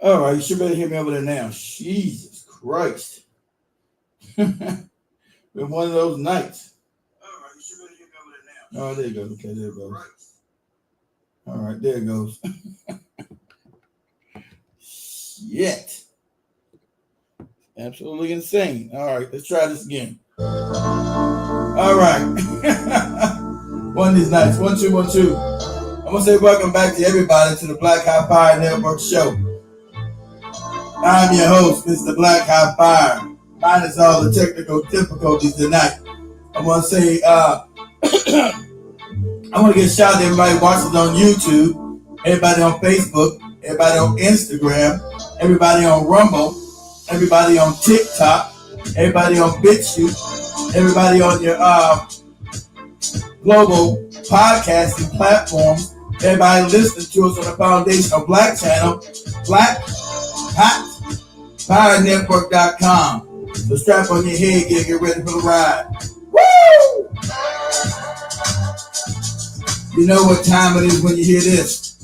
All right, you should better hear me over there now. Jesus Christ. Been one of those nights. All right, you should better hear me over there now. Oh, there you go. Okay, there it goes. All right, there it goes. Shit. Absolutely insane. All right, let's try this again. All right. One of these nights. 1, 2, 1, 2. I'm going to say welcome back to everybody to the Black Hot Fire Network Show. I'm your host, Mr. Black Hot Fire. Minus all the technical difficulties tonight. I want to say, I want to get a shout out to everybody watching on YouTube, everybody on Facebook, everybody on Instagram, everybody on Rumble, everybody on TikTok, everybody on BitChute, everybody on your global podcasting platforms, everybody listening to us on the Foundational Black channel, BlackHotFireNetwork.com. So strap on your head, get ready for the ride. Woo! You know what time it is when you hear this.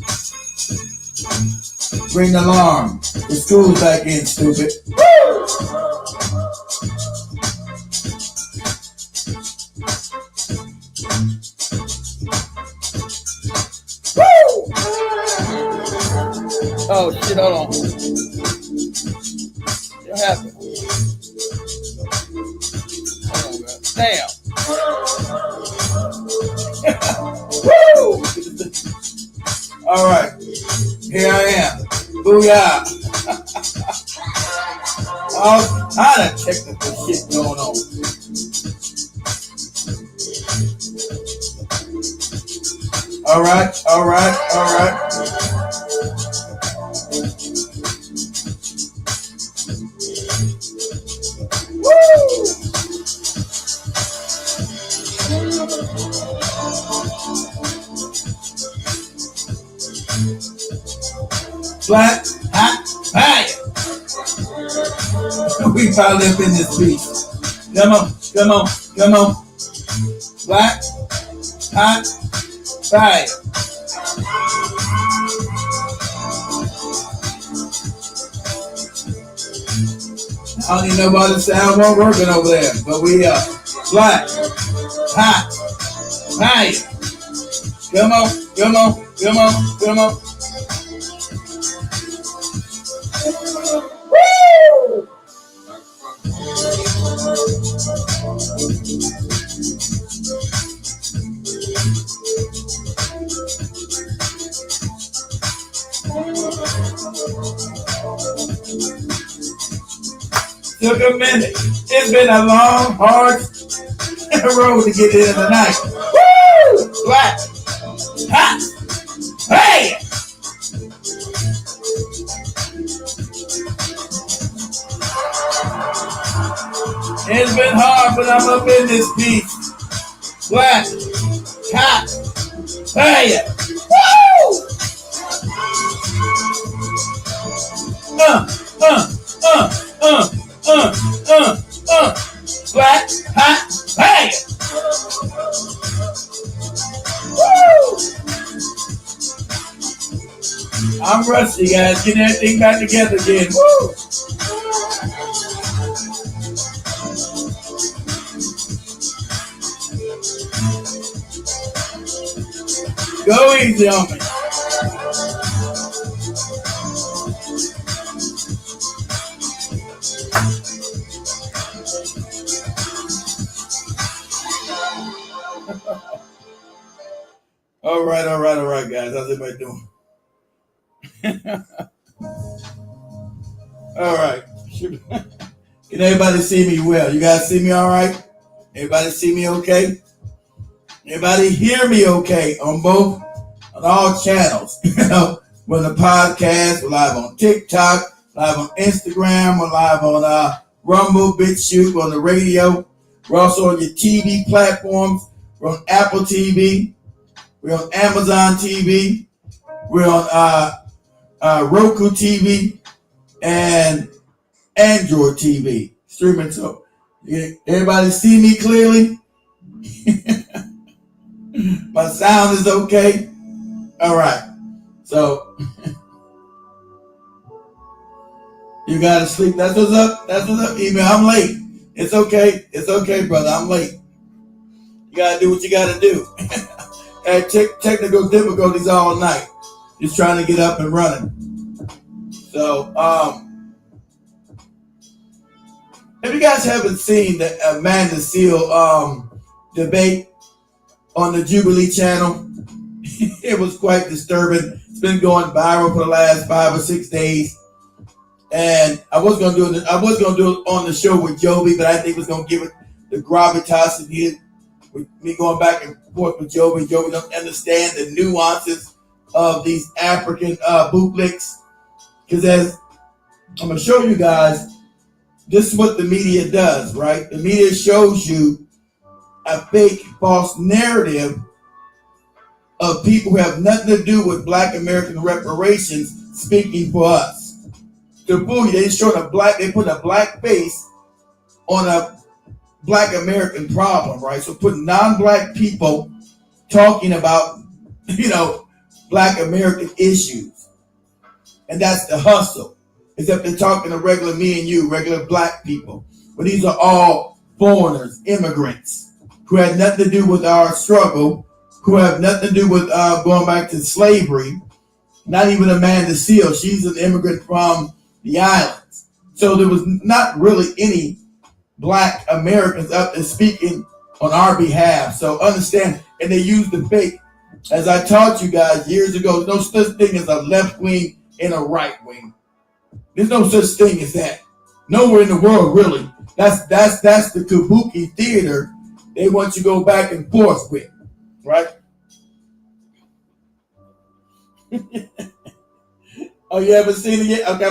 Ring the alarm. The school's back in, stupid. Woo! Woo! Oh shit, hold on. What happened? Hold on, man. Damn. Woo! All right. Here I am. Booyah. All kind of technical shit going on. All right. Woo! Black Hot Fire. We probably up in this beat. Come on. Black Hot Fire. I don't even know why the sound won't working over there, but we are Black Hot Fire. Come on. Woo! Took a minute. It's been a long, hard road to get here tonight. Woo! Black Hot Fire. It's been hard, but I'm up in this piece. Black Hot Fire. Woo! Black Hot Fire. Woo! I'm rusty, guys. Getting everything back together again. Woo! Go easy on me. All right, guys. How's everybody doing? All right. Can everybody see me well? You guys see me all right? Everybody see me okay? Everybody hear me okay on all channels? We're on the podcast, we're live on TikTok, live on Instagram, we're live on Rumble, BitChute, we're on the radio. We're also on your TV platforms. We're on Apple TV. We're on Amazon TV. We're on Roku TV and Android TV streaming. So everybody see me clearly? My sound is okay? All right. So You gotta sleep. That's what's up. That's what's up, email. I'm late. It's okay. It's okay, brother. I'm late. You gotta do what you gotta do. Had technical difficulties all night. Just trying to get up and running. So, if you guys haven't seen the Amanda Seal debate on the JUBILEE channel, it was quite disturbing. It's been going viral for the last 5 or 6 days. And I was gonna do it on the show with Joby, but I think it was gonna give it the gravitas it did with me going back and forth with Joby. Joby don't understand the nuances of these African bootlicks. Because as I'm gonna show you guys, this is what the media does, right? The media shows you a fake, false narrative of people who have nothing to do with Black American reparations speaking for us. To fool you, they put a black face on a Black American problem, right? So putting non-Black people talking about, Black American issues. And that's the hustle. Except they're talking to regular me and you, regular Black people. But these are all foreigners, immigrants, who had nothing to do with our struggle, who have nothing to do with going back to slavery. Not even Amanda Seal. She's an immigrant from the islands. So there was not really any Black Americans up there speaking on our behalf. So understand, and they use the fake. As I taught you guys years ago, there's no such thing as a left wing and a right wing. There's no such thing as that. Nowhere in the world, really. That's the kabuki theater they want you to go back and forth with, right? Oh, you haven't seen it yet? Okay,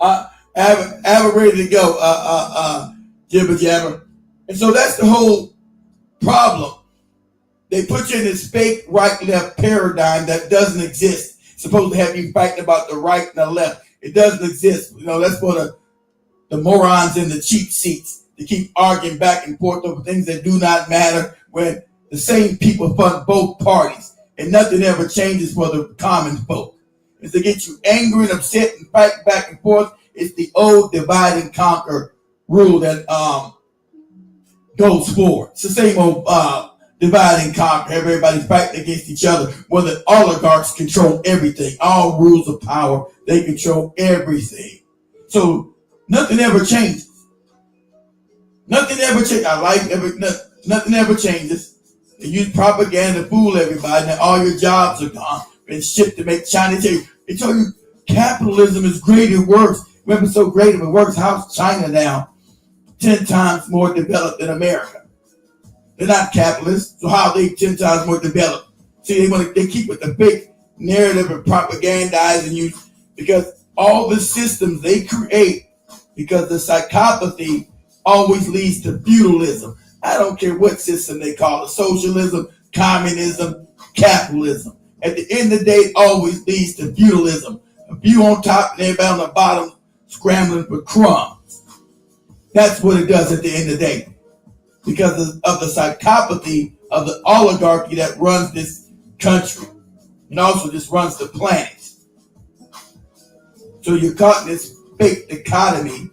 I have it ready to go, jibber jabber. And so that's the whole problem. They put you in this fake right-left paradigm that doesn't exist. It's supposed to have you fighting about the right and the left. It doesn't exist. That's for the morons in the cheap seats to keep arguing back and forth over things that do not matter when the same people fund both parties and nothing ever changes for the common folk. It's to get you angry and upset and fight back and forth. It's the old divide and conquer rule that goes forward. It's the same old divide and conquer. Everybody's fighting against each other. Well, the oligarchs control everything. All rules of power, they control everything. So nothing ever changes. Nothing ever changes. Nothing ever changes. They use propaganda to fool everybody. Now all your jobs are gone. Been shipped to make China tell you. They tell you capitalism is great. It works. Remember, so great if it works. How's China now 10 times more developed than America? They're not capitalists, so how are they 10 times more developed? See, they keep with the big narrative and propagandizing you because all the systems they create, because the psychopathy always leads to feudalism. I don't care what system they call it, socialism, communism, capitalism. At the end of the day, it always leads to feudalism. A few on top and everybody on the bottom scrambling for crumbs. That's what it does at the end of the day. Because of the psychopathy of the oligarchy that runs this country and also just runs the planet. So you're caught in this fake dichotomy,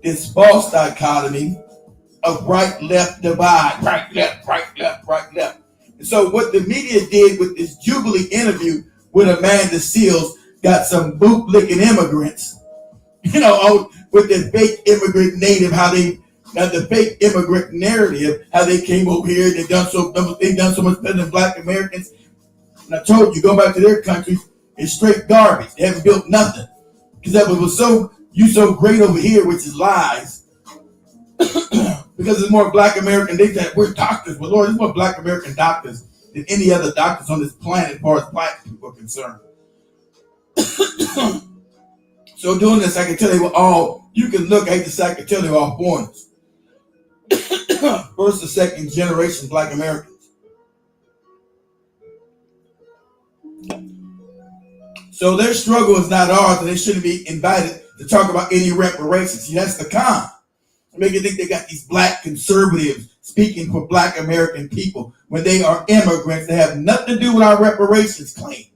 this false dichotomy of right-left divide, right-left, right-left, right-left. And so what the media did with this JUBILEE interview with Amanda Seals got some bootlicking immigrants, with the fake immigrant native, the fake immigrant narrative, how they came over here, they've done so much better than Black Americans. And I told you, go back to their countries, it's straight garbage. They haven't built nothing. Because that was so great over here, which is lies. Because there's more Black American, they said we're doctors, but Lord, there's more Black American doctors than any other doctors on this planet as far as Black people are concerned. So doing this, I can tell you you can look, I can tell you all foreigners. First or second generation Black Americans. So their struggle is not ours, and they shouldn't be invited to talk about any reparations. See, that's the con. Make you think they got these Black conservatives speaking for Black American people when they are immigrants. They have nothing to do with our reparations claim.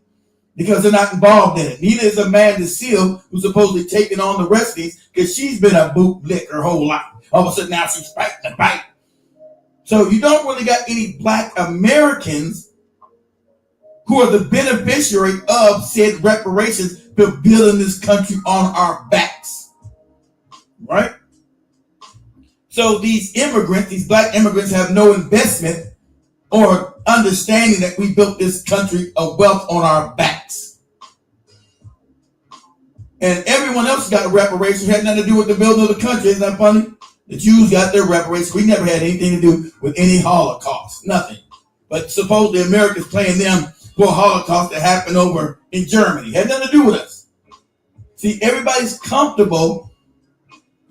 because they're not involved in it. Neither is Amanda Seal, who's supposedly taking on the rest of these, because she's been a bootlick her whole life. All of a sudden now she's fighting the fight. So you don't really got any black Americans who are the beneficiary of said reparations for building this country on our backs. Right? So these immigrants, these black immigrants, have no investment or understanding that we built this country of wealth on our backs. And everyone else got a reparation. It had nothing to do with the building of the country. Isn't that funny? The Jews got their reparations. We never had anything to do with any Holocaust. Nothing. But supposedly America's playing them for a Holocaust that happened over in Germany. It had nothing to do with us. See, everybody's comfortable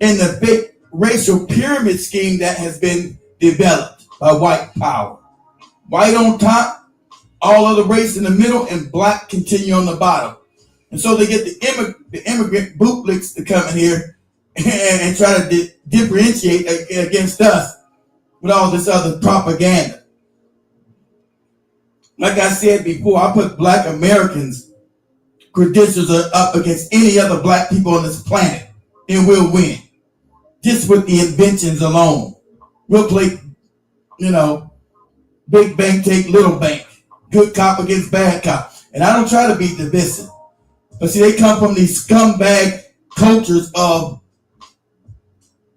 in the big racial pyramid scheme that has been developed by white power. White on top, all other race in the middle, and black continue on the bottom. And so they get the immigrant bootlicks to come in here and try to differentiate against us with all this other propaganda. Like I said before, I put black Americans' credentials are up against any other black people on this planet, and we'll win. Just with the inventions alone. We'll play, big bank take little bank. Good cop against bad cop. And I don't try to be divisive. But see, they come from these scumbag cultures of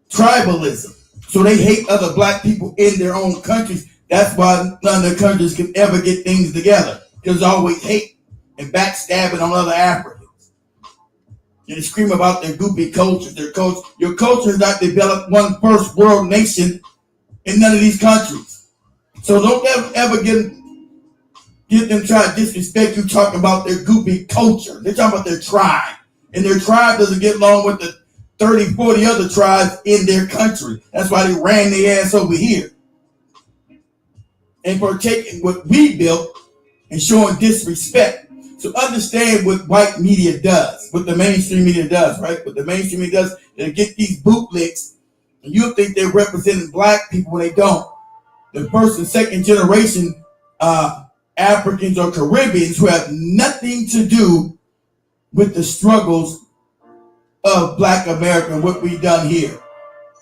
tribalism. So they hate other black people in their own countries. That's why none of their countries can ever get things together. Because there's always hate and backstabbing on other Africans. And they scream about their goopy culture. Your culture has not developed one first world nation in none of these countries. So don't ever get them try to disrespect you talking about their goopy culture. They're talking about their tribe. And their tribe doesn't get along with the 30, 40 other tribes in their country. That's why they ran their ass over here. And for taking what we built and showing disrespect. So understand what white media does, what the mainstream media does, right? What the mainstream media does, they get these bootlicks, and you think they're representing black people when they don't. The first and second generation Africans or Caribbeans who have nothing to do with the struggles of black America and what we've done here.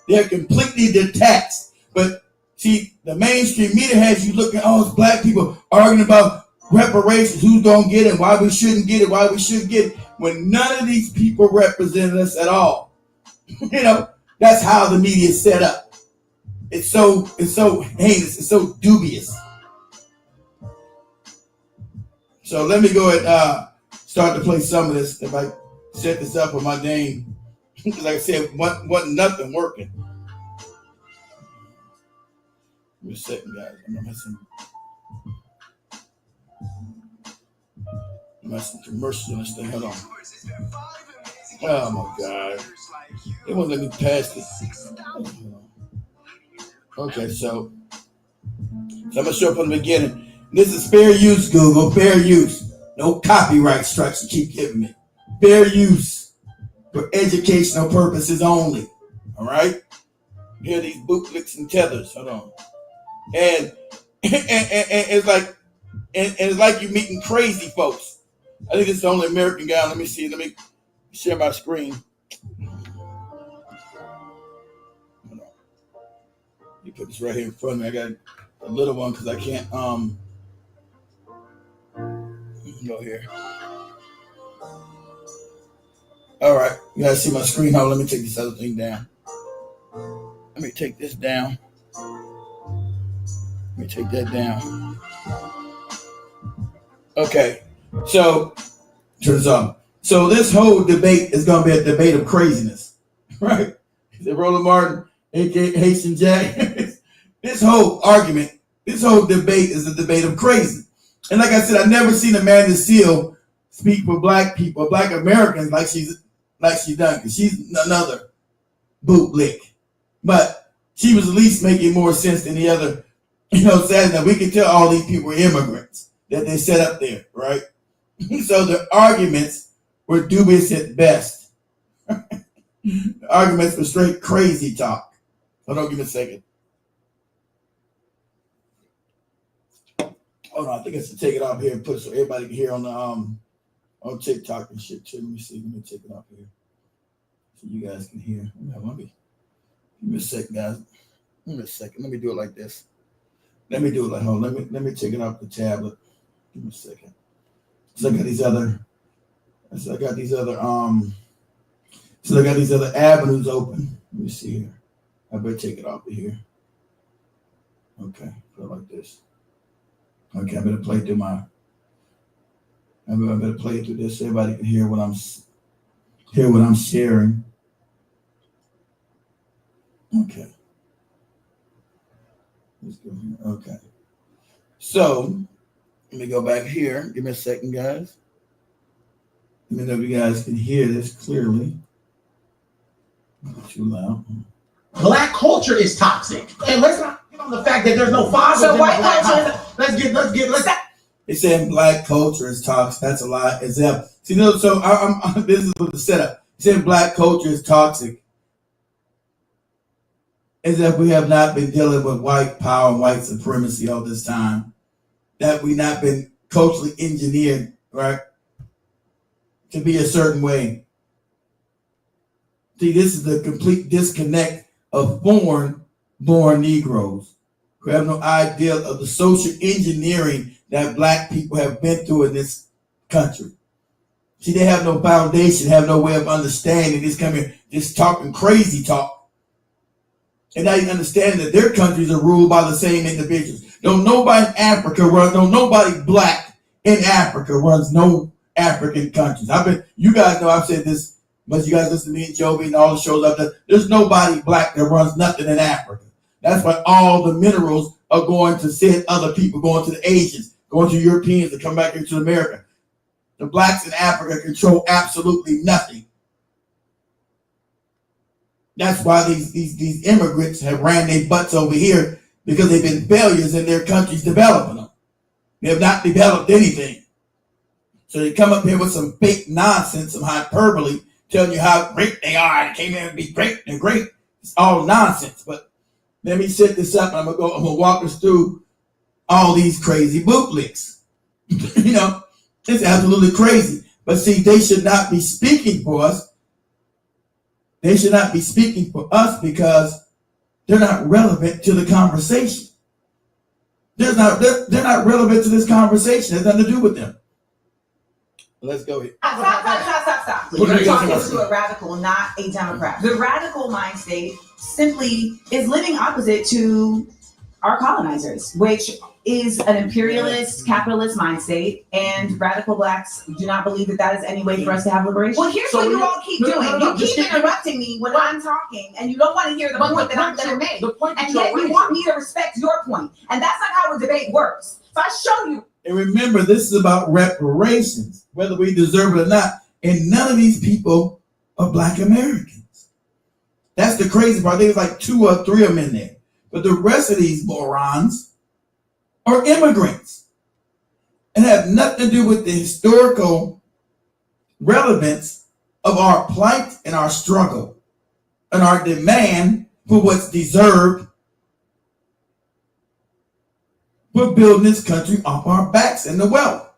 They're completely detached. But see, the mainstream media has you looking, it's black people arguing about reparations, who's gonna get it, why we shouldn't get it, why we shouldn't get it, when none of these people represent us at all. That's how the media is set up. It's so heinous, it's so dubious. So let me go ahead and start to play some of this. If I set this up with my name, because like I said, wasn't nothing working. Wait a second, guys. I'm gonna have some commercials on this thing. Hold on. Oh my God. They won't let me pass this. Okay, so I'm gonna show up from the beginning. This is fair use, Google. Fair use. No copyright strikes you keep giving me. Fair use for educational purposes only. All right? Here are these bootlicks and tethers. Hold on. And it's like it's like you're meeting crazy folks. I think it's the only American guy. Let me see. Let me share my screen. Hold on. You put this right here in front of me. I got a little one because I can't go here. All right. You guys see my screen? Hold on. Let me take this other thing down. Let me take this down. Let me take that down. Okay. So, turn this on. So this whole debate is going to be a debate of craziness, right? The Roland Martin, aka Haitian Jack. This whole argument, this whole debate is a debate of crazy. And like I said, I've never seen Amanda Seal speak for black people, black Americans, like she's done, because she's another bootlick. But she was at least making more sense than the other. Sad enough, we can tell all these people are immigrants that they set up there, right? So the arguments were dubious at best. The arguments were straight crazy talk. Hold on, give me a second. Hold on, I think I should take it off here and put it so everybody can hear on the on TikTok and shit too. Let me see. Let me take it off here so you guys can hear. Give me a second, guys. Give me a second. Let me do it like this. Let me do it like, hold on. Let me take it off the tablet. Give me a second. So I got these other avenues open. Let me see here. I better take it off of here. Okay, put it like this. Okay, I better play through this so everybody can hear what I'm sharing. Okay. Let's go here. Okay. So let me go back here. Give me a second, guys. Let me know if you guys can hear this clearly. Not too loud. Black culture is toxic. And let's not get on the fact that there's no fathers in white culture. Let's They saying black culture is toxic. That's a lie. It's see, so I'm this is what the setup. They saying black culture is toxic. As if we have not been dealing with white power and white supremacy all this time. That we not been culturally engineered, right, to be a certain way. See, this is the complete disconnect of foreign-born Negroes who have no idea of the social engineering that black people have been through in this country. See, they have no foundation, have no way of understanding. Just come here, just talking crazy talk. And now you understand that their countries are ruled by the same individuals. Don't nobody in Africa run, don't nobody black in Africa runs no African countries. You guys know I've said this, but you guys listen to me and Joby and all the shows I've done. There's nobody black that runs nothing in Africa. That's why all the minerals are going to send other people, going to the Asians, going to Europeans to come back into America. The blacks in Africa control absolutely nothing. That's why these immigrants have ran their butts over here, because they've been failures in their countries developing them. They have not developed anything. So they come up here with some fake nonsense, some hyperbole, telling you how great they are and came here to be great. They're great. It's all nonsense. But let me set this up. I'm gonna walk us through all these crazy bootlicks. You know, it's absolutely crazy. But see, they should not be speaking for us. They should not be speaking for us because they're not relevant to the conversation. They're not relevant to this conversation. It has nothing to do with them. Let's go here. Stop. You're talking to a radical, not a Democrat. The radical mind state simply is living opposite to our colonizers, which is an imperialist, capitalist mind state, and radical blacks do not believe that is any way for us to have liberation. Well, here's what you all keep doing. You keep interrupting me when I'm talking, and you don't want to hear the point that I'm going to make. And yet you want me to respect your point. And that's not how a debate works. So I show you. And remember, this is about reparations, whether we deserve it or not. And none of these people are black Americans. That's the crazy part. There's like 2 or 3 of them in there. But the rest of these morons are immigrants and have nothing to do with the historical relevance of our plight and our struggle and our demand for what's deserved. We're building this country off our backs and the wealth.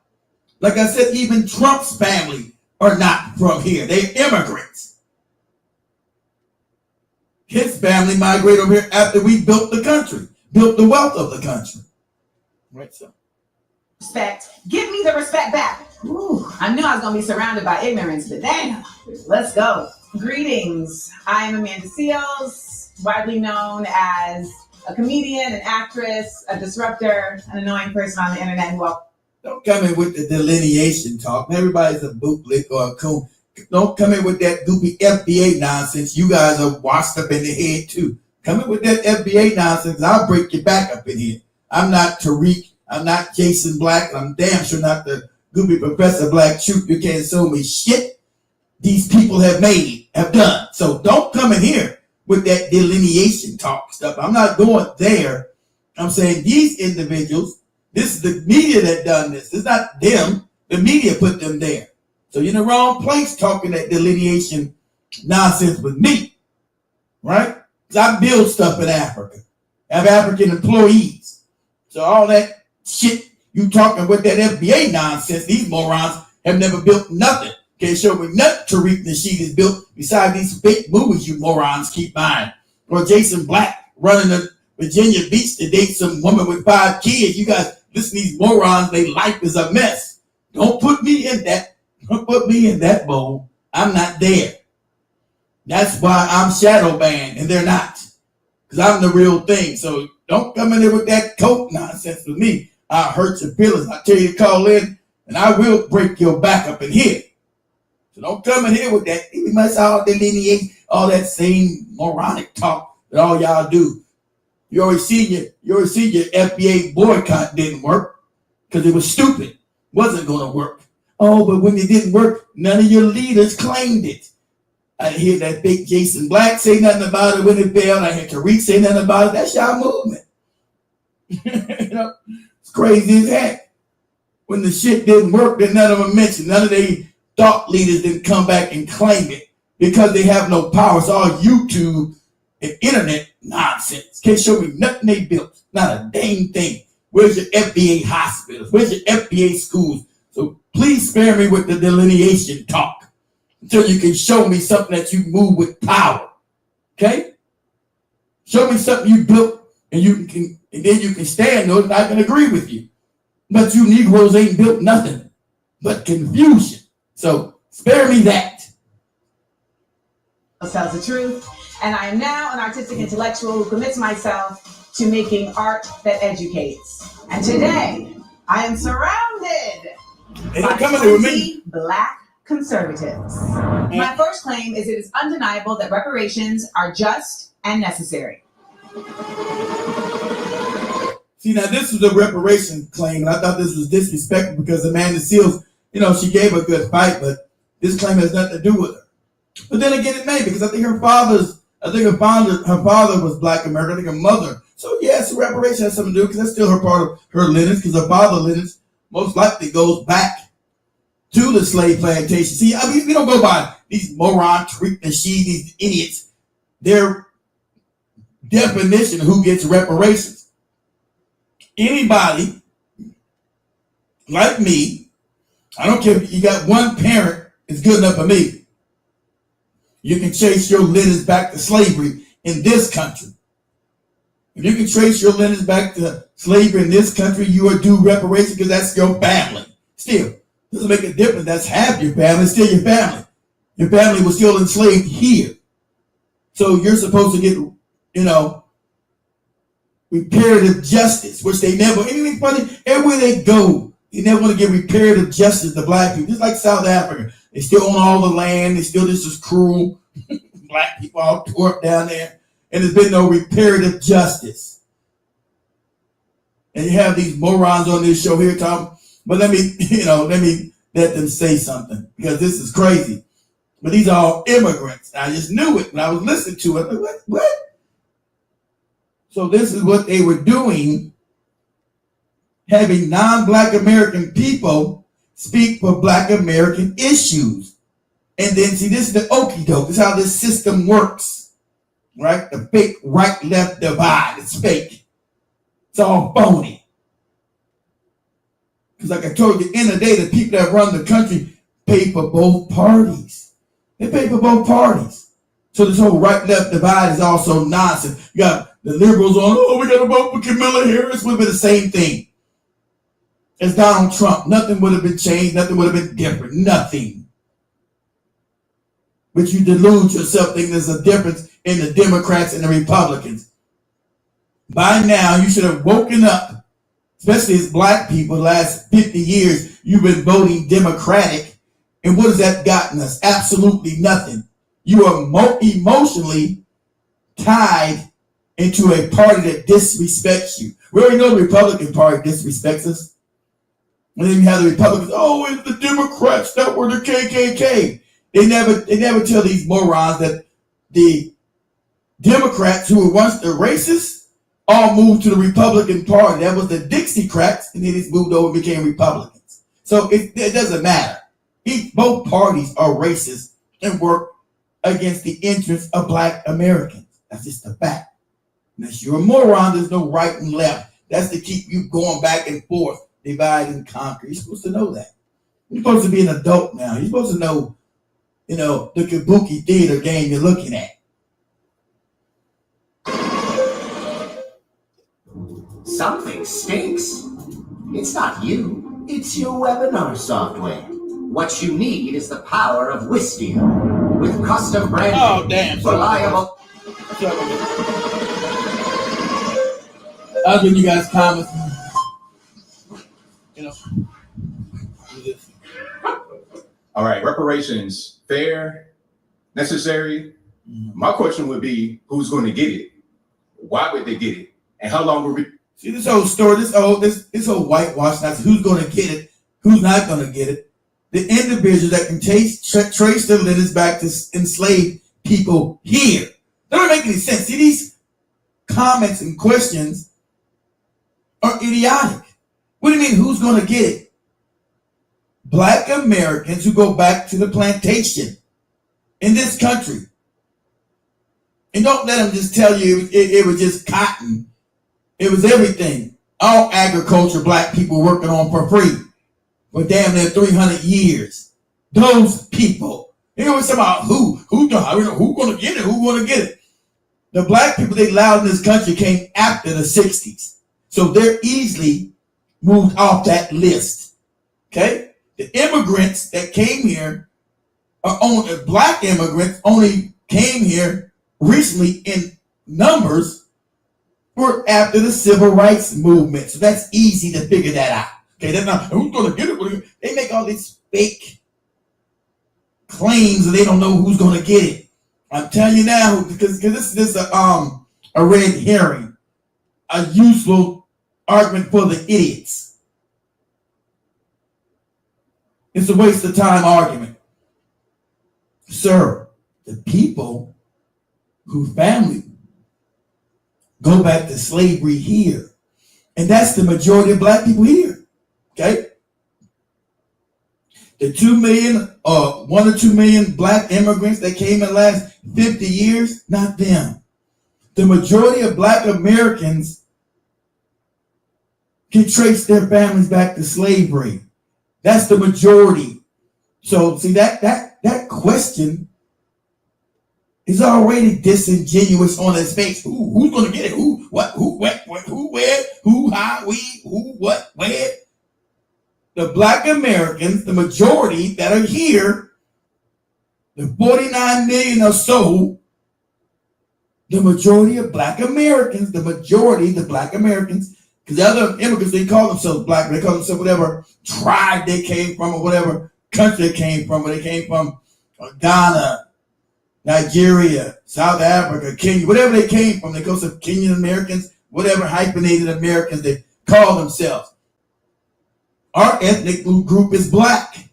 Like I said, even Trump's family are not from here. They're immigrants. His family migrated over here after we built the country, built the wealth of the country. Right, so. Respect. Give me the respect back. Ooh, I knew I was going to be surrounded by ignorance, but damn, let's go. Greetings. I am Amanda Seals, widely known as a comedian, an actress, a disruptor, an annoying person on the internet. Well, don't come in with the delineation talk. Everybody's a bootlick or a coon. Don't come in with that goopy FBA nonsense. You guys are washed up in the head too. Come in with that FBA nonsense. I'll break your back up in here. I'm not Tariq. I'm not Jason Black. I'm damn sure not the goopy Professor Black Troop. You can't sue me shit. These people have done. So don't come in here with that delineation talk stuff. I'm not going there. I'm saying these individuals, this is the media that done this. It's not them. The media put them there. So you're in the wrong place talking that delineation nonsense with me, right? Because I build stuff in Africa. I have African employees. So all that shit you talking with that FBA nonsense, these morons have never built nothing. Can't show me nothing Tariq Nasheed has built besides these fake movies you morons keep buying. Or Jason Black running to Virginia Beach to date some woman with 5 kids. You guys listen to these morons, their life is a mess. Don't put me in that. Don't put me in that bowl. I'm not there. That's why I'm shadow banned and they're not. Because I'm the real thing. So don't come in there with that coke nonsense with me. I'll hurt your feelings. I'll tell you to call in and I will break your back up in here. So don't come in here with that. We must all delineate all that same moronic talk that all y'all do. You already see your FBA boycott didn't work because it was stupid. Wasn't going to work. Oh, but when it didn't work, none of your leaders claimed it. I didn't hear that big Jason Black say nothing about it when it failed. I heard Tariq say nothing about it. That's y'all movement. You know, it's crazy as heck. When the shit didn't work, then none of them mentioned. None of they thought leaders didn't come back and claim it because they have no power. It's all YouTube and internet nonsense. Can't show me nothing they built. Not a dang thing. Where's your FBA hospitals? Where's your FBA schools? So please spare me with the delineation talk until you can show me something that you move with power. Okay? Show me something you built and then you can stand those and I can agree with you. But you Negroes ain't built nothing but confusion. So spare me that. Tells the truth. And I am now an artistic intellectual who commits myself to making art that educates. And today, I am surrounded by 20 Black conservatives. My first claim is it is undeniable that reparations are just and necessary. See, now this was a reparation claim, and I thought this was disrespectful because Amanda Seals, you know, she gave a good fight, but this claim has nothing to do with her. But then again, it may, because I think her father was Black American, I think her mother. So yes, reparation has something to do, because that's still her part of her lineage, because her father lineage most likely goes back to the slave plantation. See, I mean, we don't go by these moron, Tariq Nasheed, these idiots. Their definition of who gets reparations. Anybody like me, I don't care if you got one parent, it's good enough for me. You can trace your lineage back to slavery in this country. If you can trace your lineage back to slavery in this country, you are due reparations because that's your family. Still, doesn't make a difference. That's half your family, still your family. Your family was still enslaved here. So you're supposed to get, you know, reparative justice, which they never, anything funny, everywhere they go, they never want to give reparative justice to Black people. Just like South Africa. They still own all the land. They still just as cruel. Black people all tore up down there. And there's been no reparative justice. And you have these morons on this show here talking, but let me let them say something, because this is crazy. But these are all immigrants. I just knew it when I was listening to it. Like, what? So this is what they were doing, having non-Black American people speak for Black American issues. And then, see, this is the okie doke. This is how this system works, right? The fake right-left divide. It's fake. It's all phony. Because like I told you, at the end of the day, the people that run the country pay for both parties. They pay for both parties. So this whole right-left divide is also nonsense. You got the liberals on, oh, we got to vote for Kamala Harris. Would have been the same thing as Donald Trump. Nothing would have been changed. Nothing would have been different. Nothing. But you delude yourself thinking there's a difference in the Democrats and the Republicans. By now, you should have woken up, especially as Black people, the last 50 years, you've been voting Democratic. And what has that gotten us? Absolutely nothing. You are emotionally tied into a party that disrespects you. We already know the Republican Party disrespects us. And then you have the Republicans, oh, it's the Democrats that were the KKK. They never tell these morons that the Democrats, who were once the racists, all moved to the Republican Party. That was the Dixiecrats, and then it's moved over and became Republicans. So it doesn't matter. Both parties are racist and work against the interests of Black Americans. That's just a fact. Unless you're a moron, there's no right and left. That's to keep you going back and forth, divide and conquer. You're supposed to know that. You're supposed to be an adult now. You're supposed to know, the kabuki theater game you're looking at. Something stinks. It's not you. It's your webinar software. What you need is the power of Wistia. With custom branding, Oh, damn. reliable. I'll give you guys comments. All right, reparations, fair, necessary. My question would be, who's going to get it? Why would they get it? And how long will we? See, this whole story, this whole whitewash, that's who's going to get it, who's not going to get it. The individual that can trace their lineage back to enslaved people here. That don't make any sense. See, these comments and questions are idiotic. What do you mean, who's going to get it? Black Americans who go back to the plantation in this country. And don't let them just tell you it was just cotton. It was everything. All agriculture black people working on for free for damn near 300 years. Those people. They always talk about who's going to get it, who's going to get it. The black people they allowed in this country came after the 60s. So they're easily moved off that list. Okay? The immigrants that came here black immigrants only came here recently in numbers were after the civil rights movement. So that's easy to figure that out. Okay, that's not who's gonna get it. They make all these fake claims and they don't know who's gonna get it. I'm telling you now, because this is a red herring, a useful argument for the idiots. It's a waste of time argument. Sir, the people whose family go back to slavery here, and that's the majority of black people here. Okay? The 2 million, 1 or 2 million black immigrants that came in the last 50 years, not them. The majority of black Americans can trace their families back to slavery. That's the majority. So see that question is already disingenuous on its face. Who's gonna get it? Who, what, who, what, who, where, who, how, we, who, what, where? The black Americans, the majority that are here, the 49 million or so, the majority of black Americans, because the other immigrants, they call themselves black, they call themselves whatever tribe they came from or whatever country they came from, where they came from, Ghana, Nigeria, South Africa, Kenya, whatever they came from, they call themselves Kenyan Americans, whatever hyphenated Americans they call themselves. Our ethnic group is black.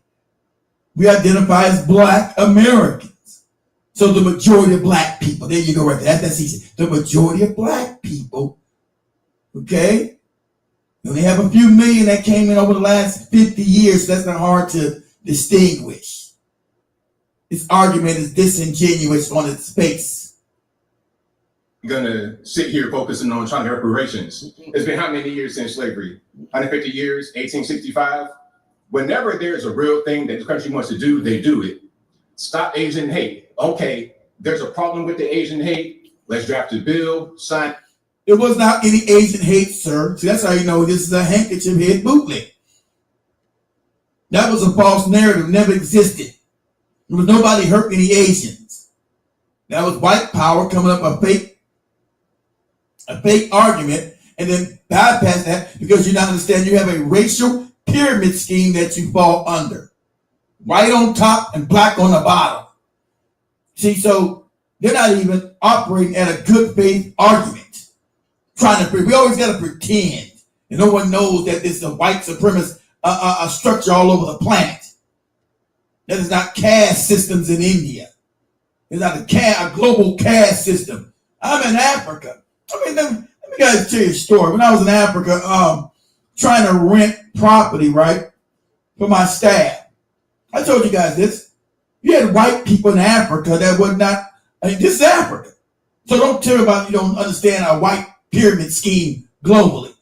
We identify as black Americans. So the majority of black people, there you go right there, that's easy. The majority of black people, okay? You only have a few million that came in over the last 50 years, so that's not hard to distinguish. This argument is disingenuous on its face. I'm gonna sit here focusing on trying to reparations. It's been how many years since slavery? 150 years, 1865. Whenever there's a real thing that the country wants to do, they do it. Stop Asian hate. Okay, there's a problem with the Asian hate. Let's draft a bill, sign. There was not any Asian hate, sir. See, that's how you know this is a handkerchief head bootleg. That was a false narrative, never existed. There was nobody hurt any Asians. That was white power coming up a fake argument and then bypass that because you not understand you have a racial pyramid scheme that you fall under. White on top and black on the bottom. See, so they're not even operating at a good faith argument. We always got to pretend. And no one knows that this is a white supremacist structure all over the planet. That is not caste systems in India. It's not a global caste system. I'm in Africa. I mean, let me guys tell you a story. When I was in Africa, trying to rent property, right, for my staff. I told you guys this. You had white people in Africa that would not, this is Africa. So don't tell me about you don't understand a white pyramid scheme globally.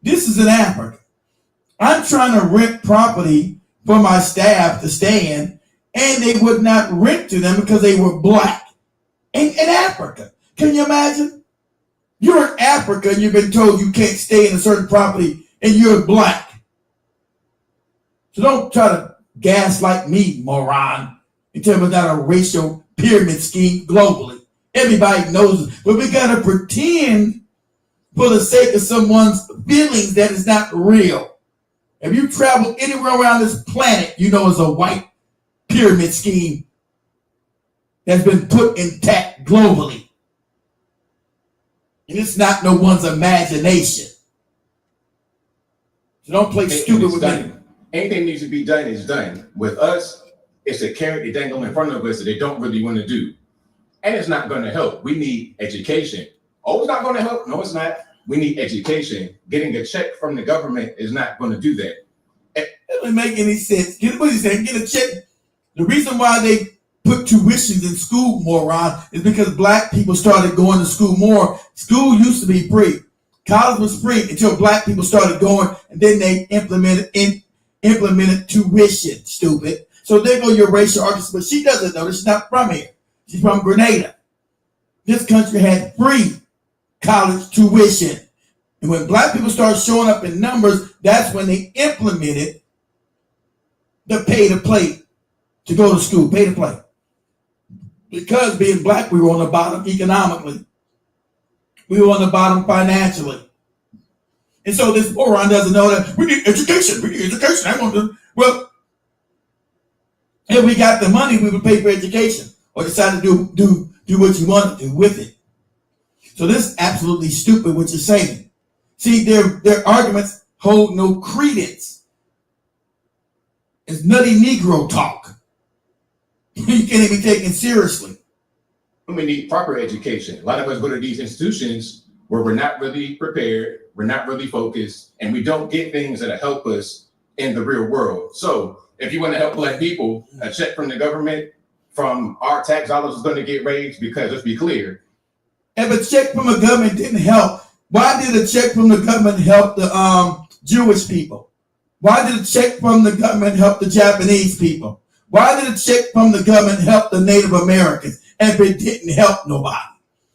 This is in Africa. I'm trying to rent property for my staff to stay in, and they would not rent to them because they were black in Africa. Can you imagine? You're in Africa and you've been told you can't stay in a certain property and you're black. So don't try to gaslight me, moron, and tell me it's not a racial pyramid scheme globally. Everybody knows it, but we gotta pretend for the sake of someone's feelings that is not real. If you travel anywhere around this planet, you know it's a white pyramid scheme that's been put intact globally. And it's not no one's imagination. So don't play stupid with me. Anything needs to be done is done. With us, it's a carrot they dangle in front of us that they don't really want to do. And it's not going to help. We need education. Oh, it's not going to help. No, it's not. We need education. Getting a check from the government is not going to do that. It doesn't make any sense. What he's saying, get a check. The reason why they put tuitions in school, moron, is because black people started going to school more. School used to be free. College was free until black people started going, and then they implemented tuition, stupid. So there go your racial argument, but she doesn't know. She's not from here. She's from Grenada. This country had free college tuition. And when black people started showing up in numbers, that's when they implemented the pay to play to go to school, pay to play. Because being black, we were on the bottom economically. We were on the bottom financially. And so this moron doesn't know that we need education. We need education. I want to, well, if we got the money, we would pay for education or decide to do what you want to do with it. So this is absolutely stupid what you're saying. See, their arguments hold no credence. It's nutty Negro talk. You can't even be taken seriously. We need proper education. A lot of us go to these institutions where we're not really prepared, we're not really focused, and we don't get things that help us in the real world. So if you want to help black people, a check from the government, from our tax dollars is going to get raised because, let's be clear. If a check from the government didn't help, why did a check from the government help the Jewish people? Why did a check from the government help the Japanese people? Why did a check from the government help the Native Americans if it didn't help nobody?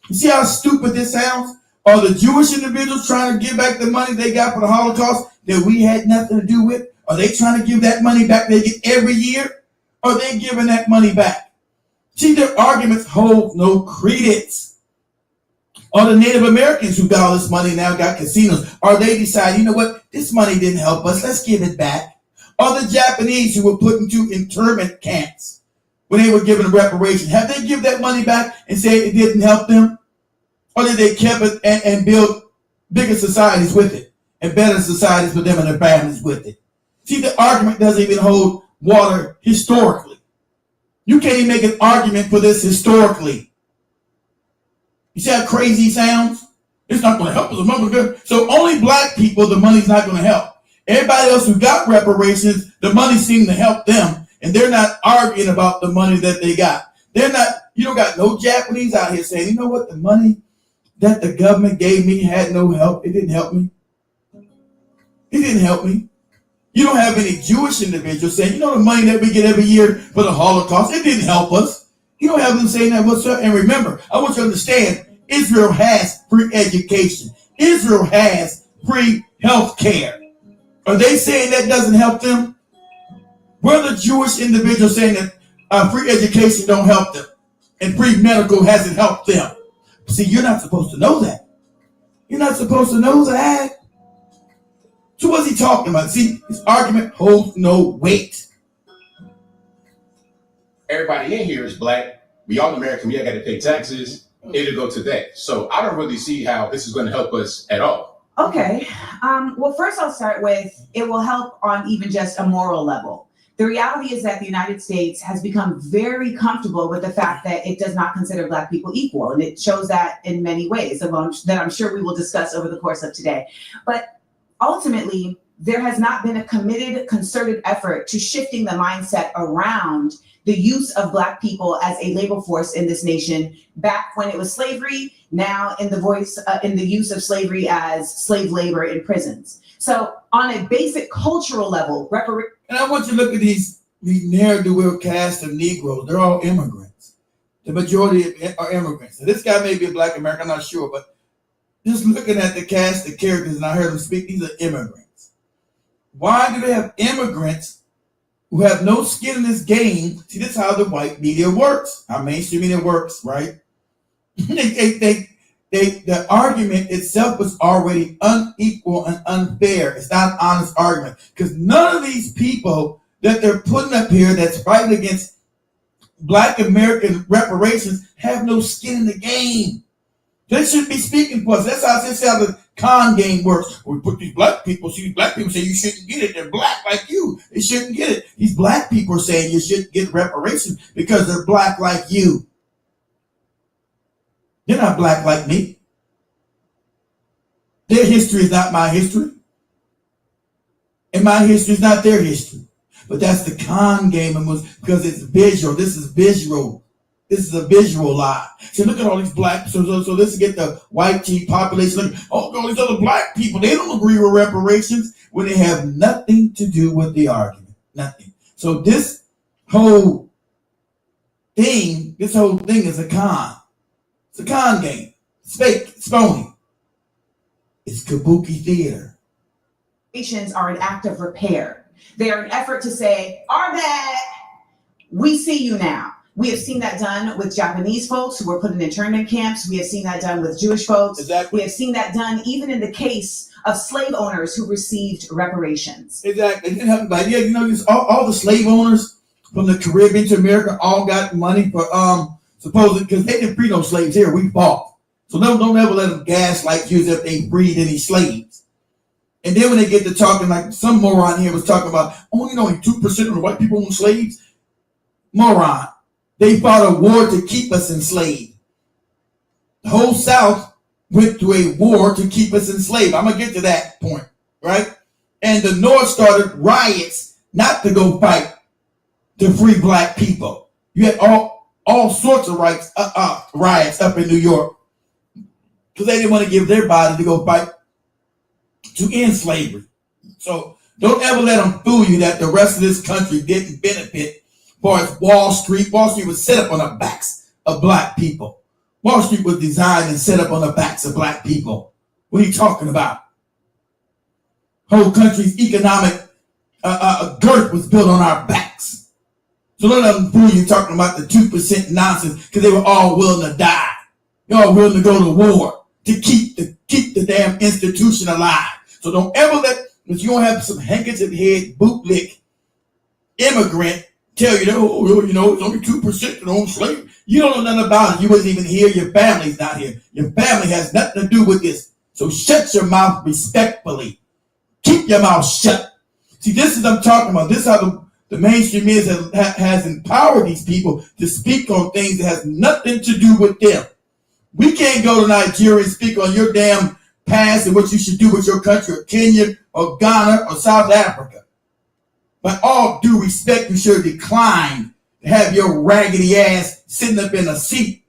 You see how stupid this sounds? Are the Jewish individuals trying to give back the money they got for the Holocaust that we had nothing to do with? Are they trying to give that money back they get every year? Or are they giving that money back? See, their arguments hold no credence. Are the Native Americans who got all this money now got casinos? Are they deciding, you know what, this money didn't help us, let's give it back? Or the Japanese who were put into internment camps when they were given reparations, have they give that money back and say it didn't help them? Or did they keep it and build bigger societies with it and better societies for them and their families with it? See, the argument doesn't even hold water historically. You can't even make an argument for this historically. You see how crazy it sounds? It's not going to help us. So only black people, the money's not going to help. Everybody else who got reparations, the money seemed to help them, and they're not arguing about the money that they got. They're not, you don't got no Japanese out here saying, you know what, the money that the government gave me had no help. It didn't help me. It didn't help me. You don't have any Jewish individuals saying, you know the money that we get every year for the Holocaust, it didn't help us. You don't have them saying that whatsoever. And remember, I want you to understand, Israel has free education. Israel has free health care. Are they saying that doesn't help them? Where are the Jewish individuals saying that free education don't help them and free medical hasn't helped them? See, you're not supposed to know that. You're not supposed to know that. So what's he talking about? See, his argument holds no weight. Everybody in here is black. We all American. We all got to pay taxes. It'll go to that. So I don't really see how this is going to help us at all. Okay. Well, first I'll start with, it will help on even just a moral level. The reality is that the United States has become very comfortable with the fact that it does not consider black people equal. And it shows that in many ways that I'm sure we will discuss over the course of today. But ultimately, there has not been a committed, concerted effort to shifting the mindset around the use of black people as a labor force in this nation back when it was slavery, now in the use of slavery as slave labor in prisons. So on a basic cultural level, and I want you to look at these ne'er-do-well cast of Negroes. They're all immigrants. The majority are immigrants. So this guy may be a black American, I'm not sure, but just looking at the cast of characters, and I heard them speak, these are immigrants. Why do they have immigrants who have no skin in this game? See, this is how the white media works, how mainstream media works, right? The argument itself was already unequal and unfair. It's not an honest argument because none of these people that they're putting up here that's fighting against Black American reparations have no skin in the game. They shouldn't be speaking for us. That's how the con game works. We put these black people, see, black people say you shouldn't get it. They're black like you. They shouldn't get it. These black people are saying you shouldn't get reparations because they're black like you. They're not black like me. Their history is not my history. And my history is not their history. But that's the con game because it's visual. This is visual. This is a visual lie. So look at all these black, so let's get the white tea population. Look, all these other black people, they don't agree with reparations when they have nothing to do with the argument. Nothing. So this whole thing is a con. It's a con game. It's fake. It's phony. It's kabuki theater. Reparations are an act of repair. They are an effort to say, our bad, we see you now. We have seen that done with Japanese folks who were put in internment camps. We have seen that done with Jewish folks. Exactly. We have seen that done even in the case of slave owners who received reparations. Exactly. It didn't happen by, yeah, you know, all the slave owners from the Caribbean to America all got money for supposedly because they didn't free no slaves here. We fought. So don't ever let them gaslight you as if they freed any slaves. And then when they get to talking, like some moron here was talking about, only 2% of the white people own slaves. Moron. They fought a war to keep us enslaved. The whole South went to a war to keep us enslaved. I'm going to get to that point, right? And the North started riots not to go fight to free black people. You had all sorts of riots up in New York because they didn't want to give their body to go fight to end slavery. So don't ever let them fool you that the rest of this country didn't benefit. As far as Wall Street was set up on the backs of black people. Wall Street was designed and set up on the backs of black people. What are you talking about? Whole country's economic girth was built on our backs. So don't let them fool you talking about the 2% nonsense because they were all willing to die. They're all willing to go to war to keep the damn institution alive. So don't ever if you don't have some handkerchief head bootlick immigrant tell you that, it's only 2% that own slavery. You don't know nothing about it. You wasn't even here. Your family's not here. Your family has nothing to do with this. So shut your mouth respectfully. Keep your mouth shut. See, this is what I'm talking about. This is how the mainstream has empowered these people to speak on things that has nothing to do with them. We can't go to Nigeria and speak on your damn past and what you should do with your country, or Kenya, or Ghana, or South Africa. But all due respect, you should decline to have your raggedy ass sitting up in a seat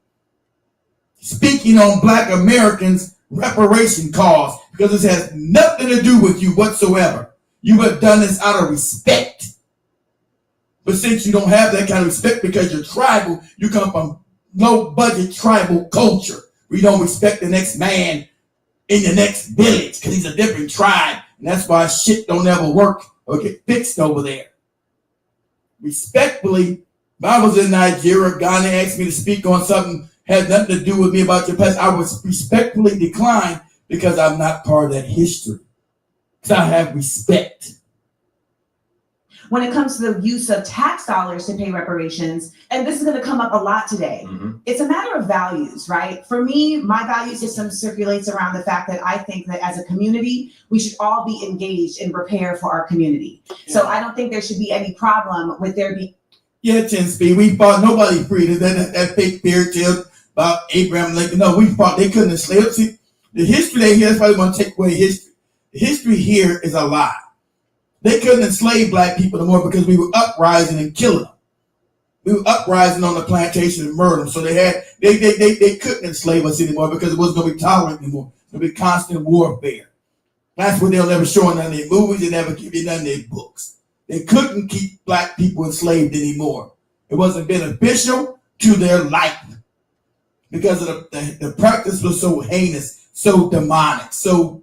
speaking on black Americans' reparation cause because this has nothing to do with you whatsoever. You have done this out of respect. But since you don't have that kind of respect because you're tribal, you come from low budget tribal culture. We don't respect the next man in the next village because he's a different tribe. And that's why shit don't ever work or get fixed over there. Respectfully, if I was in Nigeria, Ghana asked me to speak on something had nothing to do with me about your past, I would respectfully decline because I'm not part of that history. Because I have respect. When it comes to the use of tax dollars to pay reparations, and this is going to come up a lot today, it's a matter of values, right? For me, my value system circulates around the fact that I think that as a community, we should all be engaged in repair for our community. Yeah. So I don't think there should be any problem with there being. Yeah, Tinsby, we fought, nobody freed it. That fake fairy tale about Abraham Lincoln. No, we fought, they couldn't enslave us. See, the history they hear, that's why they want to take away history. The history here is a lie. They couldn't enslave black people no more because we were uprising and killing them. We were uprising on the plantation and murdering them. So they couldn't enslave us anymore because it wasn't going to be tolerant anymore. It was going to be constant warfare. That's what they'll never show in none of their movies. They never give you none of their books. They couldn't keep black people enslaved anymore. It wasn't beneficial to their life because of the practice was so heinous, so demonic, so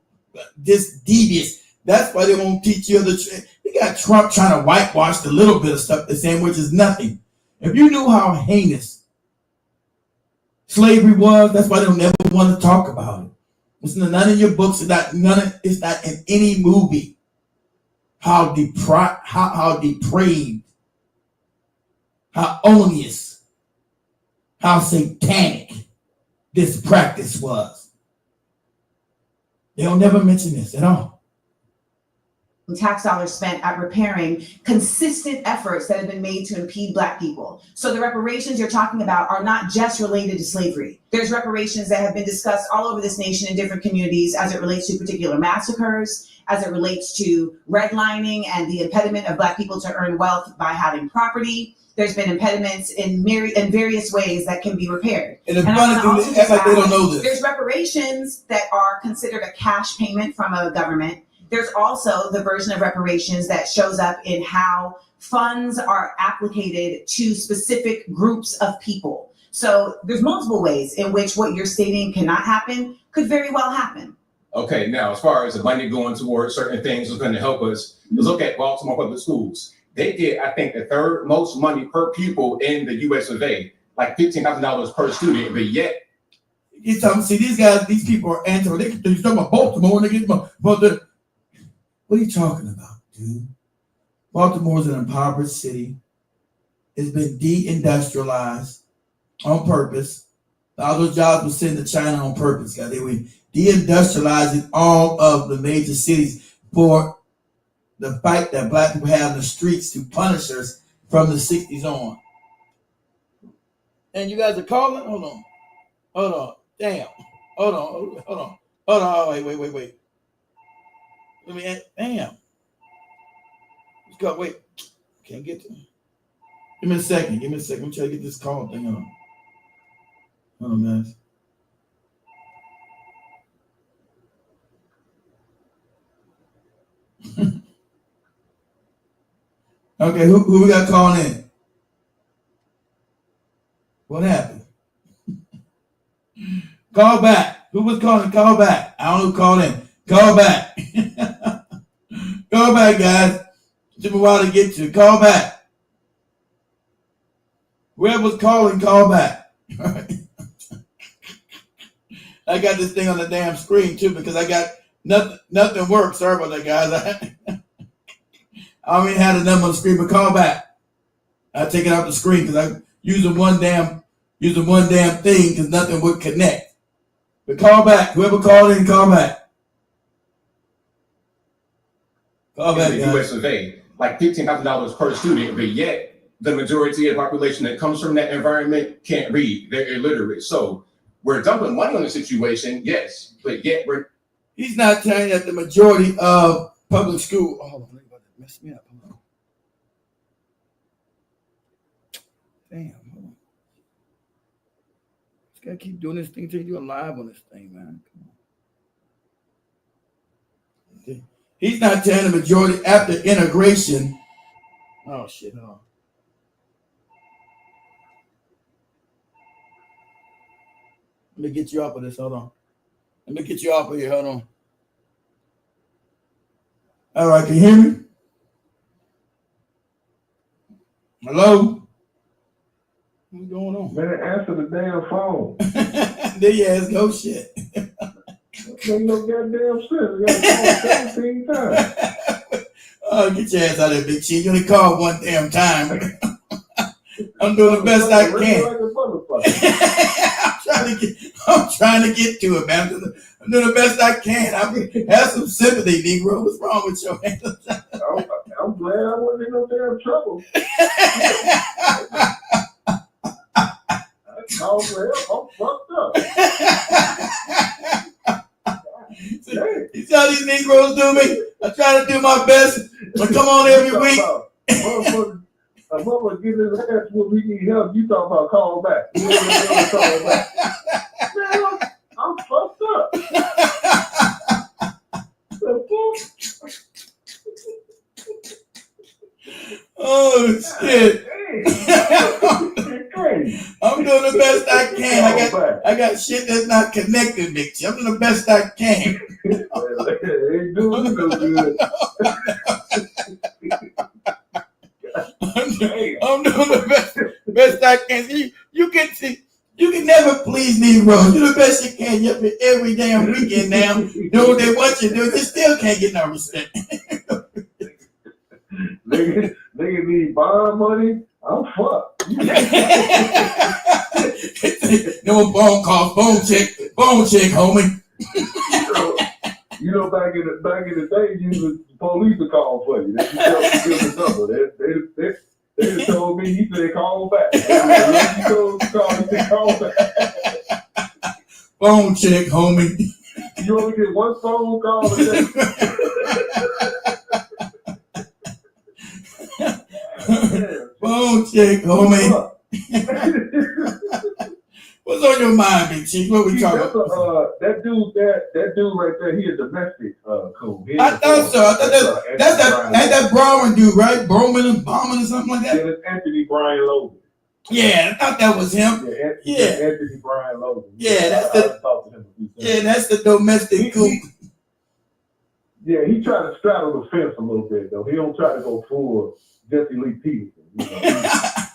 just devious. That's why they won't teach you you got Trump trying to whitewash the little bit of stuff they're saying, which is nothing. If you knew how heinous slavery was, that's why they don't never want to talk about it. It's none of your books. It's not in any movie. How depraved, how odious, how satanic this practice was. They'll never mention this at all. Tax dollars spent at repairing consistent efforts that have been made to impede black people. So the reparations you're talking about are not just related to slavery. There's reparations that have been discussed all over this nation in different communities as it relates to particular massacres, as it relates to redlining and the impediment of black people to earn wealth by having property. There's been impediments in various ways that can be repaired. And the funny thing is, like they don't know this. There's reparations that are considered a cash payment from a government. There's also the version of reparations that shows up in how funds are applicated to specific groups of people. So there's multiple ways in which what you're stating cannot happen could very well happen. Okay, now as far as the money going towards certain things is going to help us, let's look at Baltimore Public Schools. They get, I think, the third most money per pupil in the US of A, like $15,000 per student, but yet. See, these people are anti. They're talking about Baltimore and they get about the. What are you talking about, dude? Baltimore is an impoverished city. It's been de-industrialized on purpose. All those jobs were sent to China on purpose, guys. They were de-industrializing all of the major cities for the fight that black people have in the streets to punish us from the 60s on. And you guys are calling? Hold on. Damn. Hold on. Wait. Let me add, damn. Let's go. Wait. Can't get to it. Give me a second. I'm trying to get this call thing on. Hold on, guys. Okay, who we got calling in? What happened? Call back. Who was calling? Call back. I don't know who called in. Call back. Call back, guys. It took me a while to get to. Call back. Whoever's calling, call back. I got this thing on the damn screen too because I got nothing works. Sorry about that, guys. I don't even have the number on the screen, but call back. I take it off the screen because I'm using one damn thing because nothing would connect. But call back. Whoever called in, call back. In the US of A, like $15,000 per student, but yet the majority of the population that comes from that environment can't read. They're illiterate. So we're dumping money on the situation, yes, but yet He's not telling that the majority of public school. Oh, hold on, mess me up. Hold on. Damn, hold on. Just gotta keep doing this thing till you're alive on this thing, man. Come on. Okay. He's not telling the majority after integration. Oh shit, hold on. Let me get you off of this. Hold on. Let me get you off of here. Hold on. All right, can you hear me? Hello? What's going on? Better answer the damn phone. There you ass go shit. Make no goddamn sense. You got to call 17 times. Oh, get your ass out of there, big shit. You only called one damn time. I'm doing the best I can. I'm trying to get to it, man. I'm doing the best I can. Have some sympathy, Negro. What's wrong with your ass? I'm glad I wasn't in no damn trouble. I called for help. I'm fucked up. You see how these Negroes do me? I try to do my best, but come on every week. A mother get his ass when we need help. You talk about call back. You call back. Man, I'm fucked up. The Oh shit! Crazy. I'm doing the best I can. I got shit that's not connected, Mitch. I'm doing the best I can. Ain't doing no good. I'm doing the best I can. You can see. You can never please Negroes. Do the best you can. Every damn weekend now. Do what they want you to do. They still can't get no respect. Nigga need bond money. I'm fucked. No bone call, bone check, homie. You know, back in the day, the police would call for you. They give the number. They just told me. He said call back. He told me call. He said call back. Phone check, homie. You only get one phone call a day. Phone check, homie. What's on your mind, Big Chief? What we talking about? That dude right there, he a domestic coon. I thought so. I thought that Brown dude, right? Bowman or something like that? Yeah, it's Anthony Brian Logan. Yeah, I thought that was him. Yeah, Anthony Brian Logan. Yeah, that's the domestic coon. Yeah, he tried to straddle the fence a little bit, though. He don't try to go full Jesse Lee Peterson.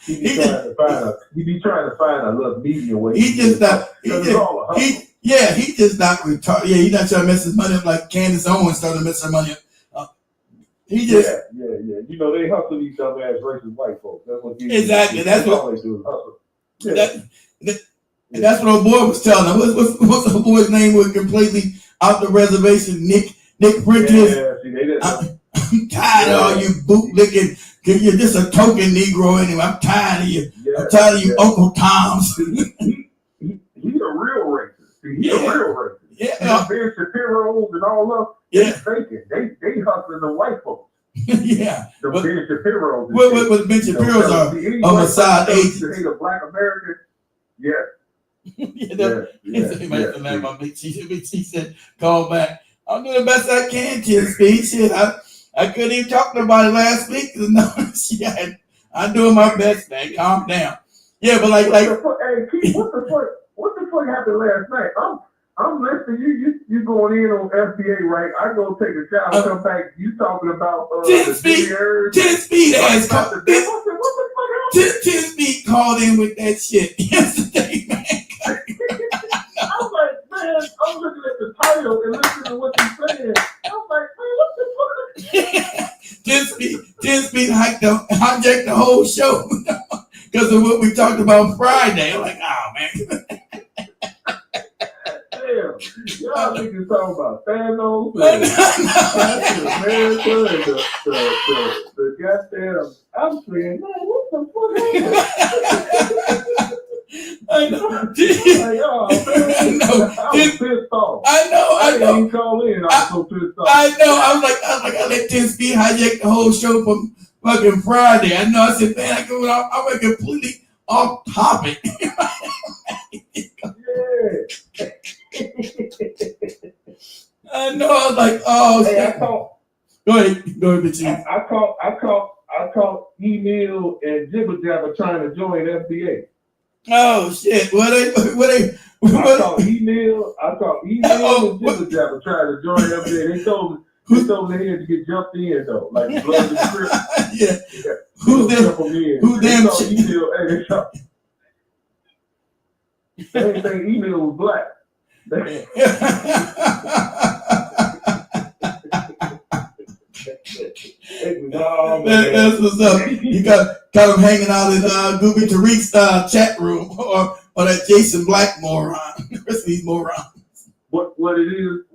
You know? He be trying to find a little medium way. He just not retarded. Yeah, he's not trying to mess his money up like Candace Owens started to mess her money up. Yeah. You know, they hustle these dumbass racist white folks. That's what exactly. That's what they do. Hustle. That's what old boy was telling him. What's the boy's name? Was completely out the reservation. Nick Prentice. Yeah, see, they didn't. I'm tired of all you bootlicking. You're just a token Negro anyway. I'm tired of you. Yeah, I'm tired of you Uncle Toms. He's a real racist. He's a real racist. Yeah. Ben Shapiro's and all of they faking. They hustling the white folks. Yeah. The Ben Shapiro's. What Ben Shapiro's are Mossad agents. They hate a black American. Yeah. He said, call back. I'm doing the best I can, TSP. Shit, I couldn't even talk to nobody last week. No, shit, I'm doing my best, man. Calm down. Yeah, but like, Keith, what the fuck happened last night? I'm listening. You going in on FBA, right? I go take a shower, come back. You talking about 10 Speed ass. 10 Speed called in with that shit yesterday, man. I was like, man, I'm looking at the title and listening to what you're saying. I was like, man, what the fuck? 10 Speed hijacked the whole show because of what we talked about Friday. I'm like, oh man. Damn, y'all niggas talking about Thanos and America and the goddamn. I'm saying, man, what the fuck happened? I know. Like, oh, man. I was pissed off. I know. I didn't even call in. I was so pissed off. I know. I was like, I let 10 Speed hijack the whole show from fucking Friday. I know. I said, man, I went completely off topic. Yeah. I know. I was like, oh. Hey, go ahead, bitch. I caught email and Jibber Jabber trying to join FBA. Oh shit! What I caught email and Jibber Jabber trying to join FBA. They told me they had to get jumped in though, like blood in the crib. Yeah. Who damn email? They didn't think email was black. That's what's up. You got him hanging out in Gooby Tariq's chat room or that Jason Black moron. The rest of these morons. What it is.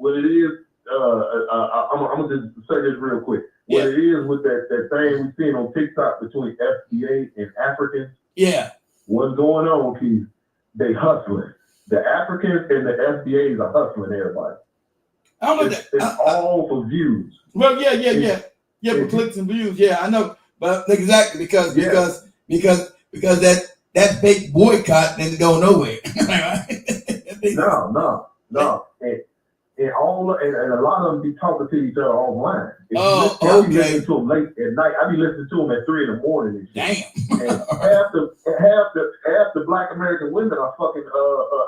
I'm gonna just say this real quick. What it is with that thing we seen on TikTok between FBA and Africans. Yeah. What's going on, Keith? They hustling. The Africans and the FBAs are hustling everybody. It's all for views. Well, yeah, for clicks and views. Yeah, I know, but exactly because that fake boycott didn't go nowhere. No. and a lot of them be talking to each other online. Oh, I be okay. listening to them late at night. I be listening to them at 3 in the morning. And shit. Damn. And half the Black American women are fucking